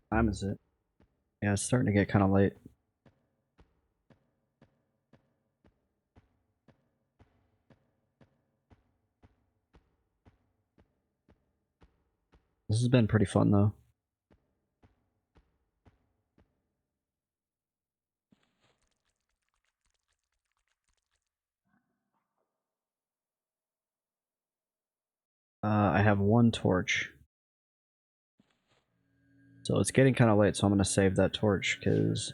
What time is it? Yeah, it's starting to get kind of late. This has been pretty fun though. I have one torch. So it's getting kind of late, so I'm going to save that torch, because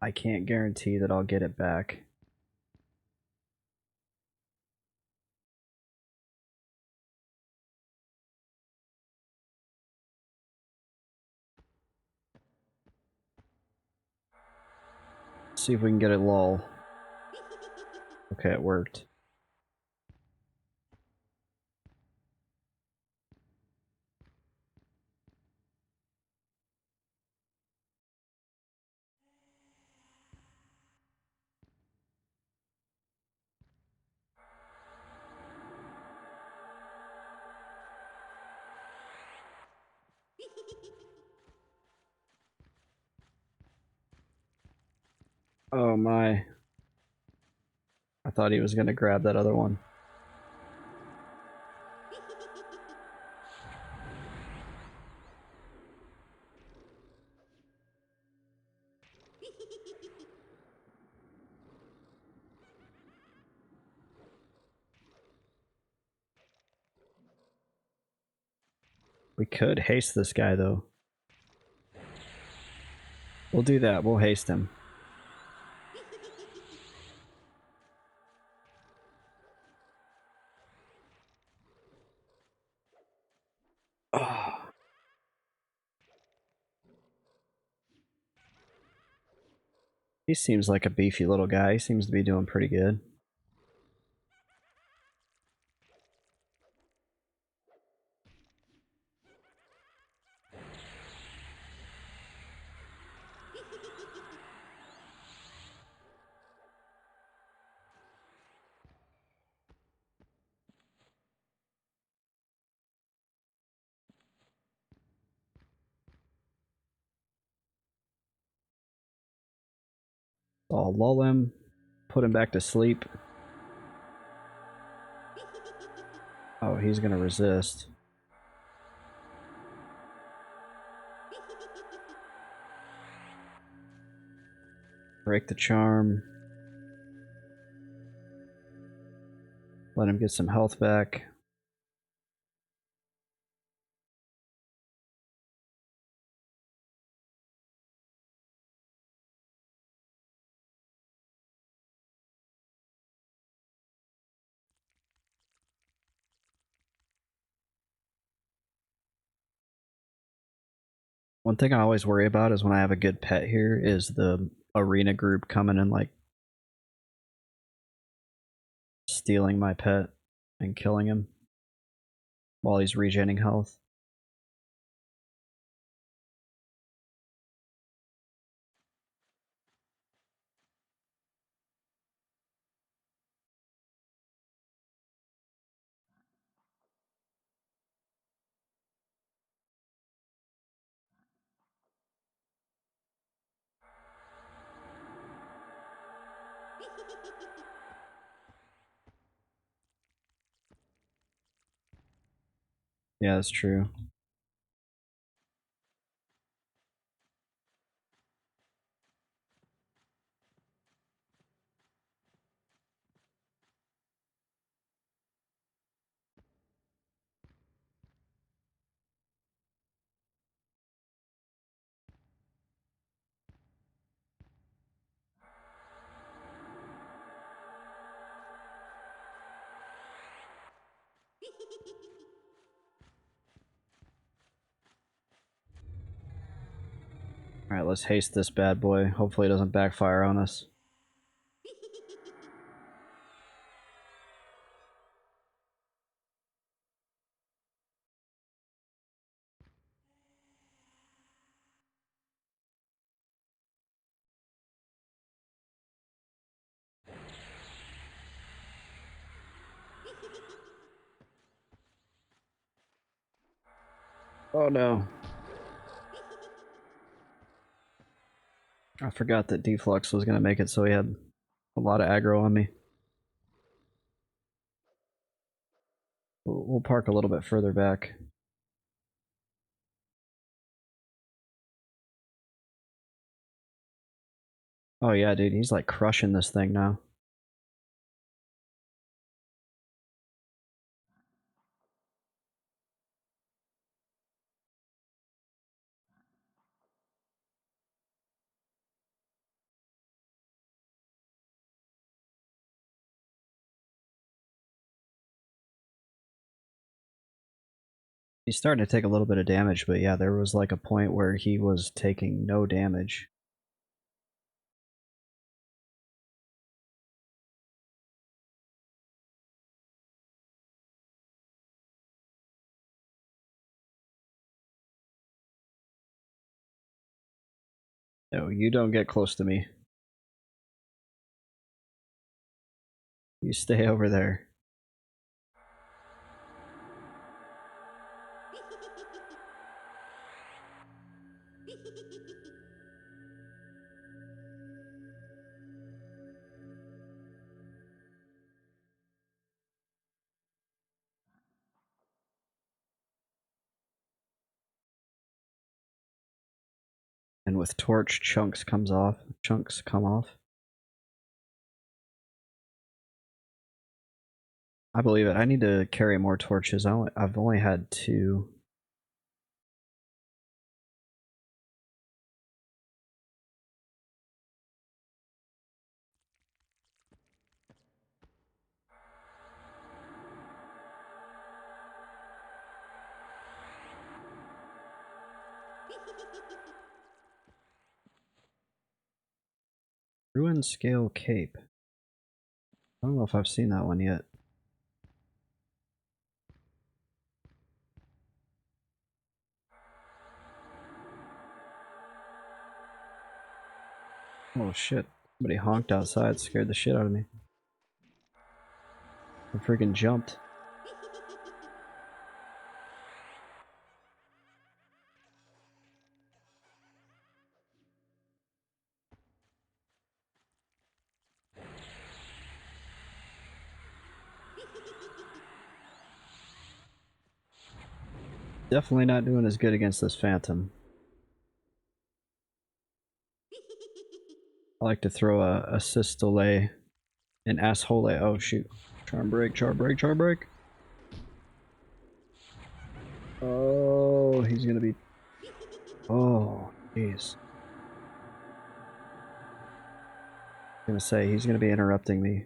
I can't guarantee that I'll get it back. See if we can get it lol. Okay, it worked. Oh my. I thought he was going to grab that other one. We could haste this guy though. We'll do that, we'll haste him. He seems like a beefy little guy. He seems to be doing pretty good. So I'll lull him, put him back to sleep. Oh, he's gonna resist. Break the charm. Let him get some health back. One thing I always worry about is when I have a good pet here is the arena group coming and like stealing my pet and killing him while he's regenerating health. Yeah, that's true. Alright, let's haste this bad boy. Hopefully it doesn't backfire on us. Oh no. I forgot that Deflux was going to make it so he had a lot of aggro on me. We'll park a little bit further back. Oh yeah, dude, he's like crushing this thing now. He's starting to take a little bit of damage, but yeah, there was like a point where he was taking no damage. No, you don't get close to me. You stay over there. And with torch, chunks come off. I believe it. I need to carry more torches. I've only had 2. Ruin Scale Cape. I don't know if I've seen that one yet. Oh shit. Somebody honked outside, scared the shit out of me. I freaking jumped. Definitely not doing as good against this phantom. I like to throw a systole, an asshole. Oh shoot. Charm break, charm break, charm break. Oh, he's gonna be... Oh, jeez. I was gonna say, he's gonna be interrupting me.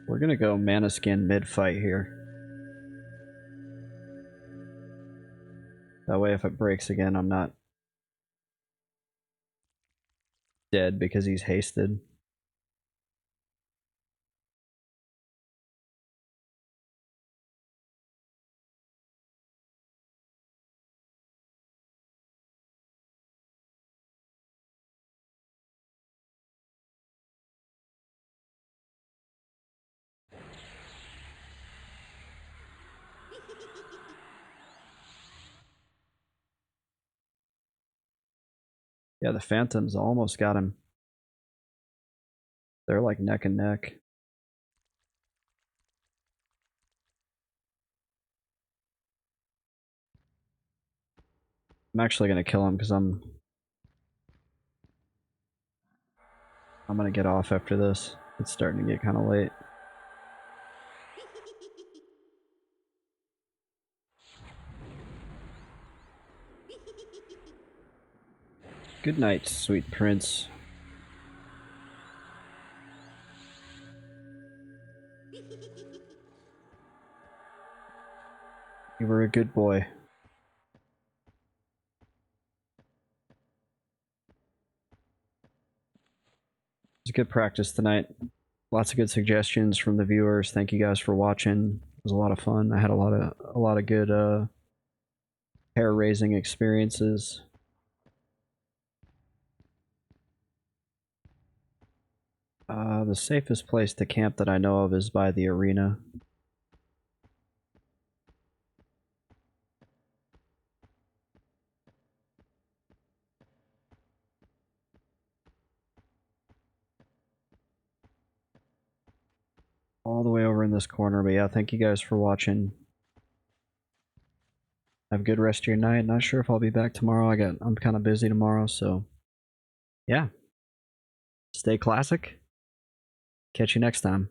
We're gonna go mana skin mid-fight here. That way if it breaks again, I'm not dead because he's hasted. Yeah, the phantoms almost got him. They're like neck and neck. I'm actually gonna kill him because I'm gonna get off after this. It's starting to get kind of late. Good night, sweet prince. You were a good boy. It was good practice tonight. Lots of good suggestions from the viewers. Thank you guys for watching. It was a lot of fun. I had a lot of good hair-raising experiences. The safest place to camp that I know of is by the arena. All the way over in this corner, but yeah, thank you guys for watching. Have a good rest of your night. Not sure if I'll be back tomorrow. I'm kind of busy tomorrow, so yeah. Stay classic. Catch you next time.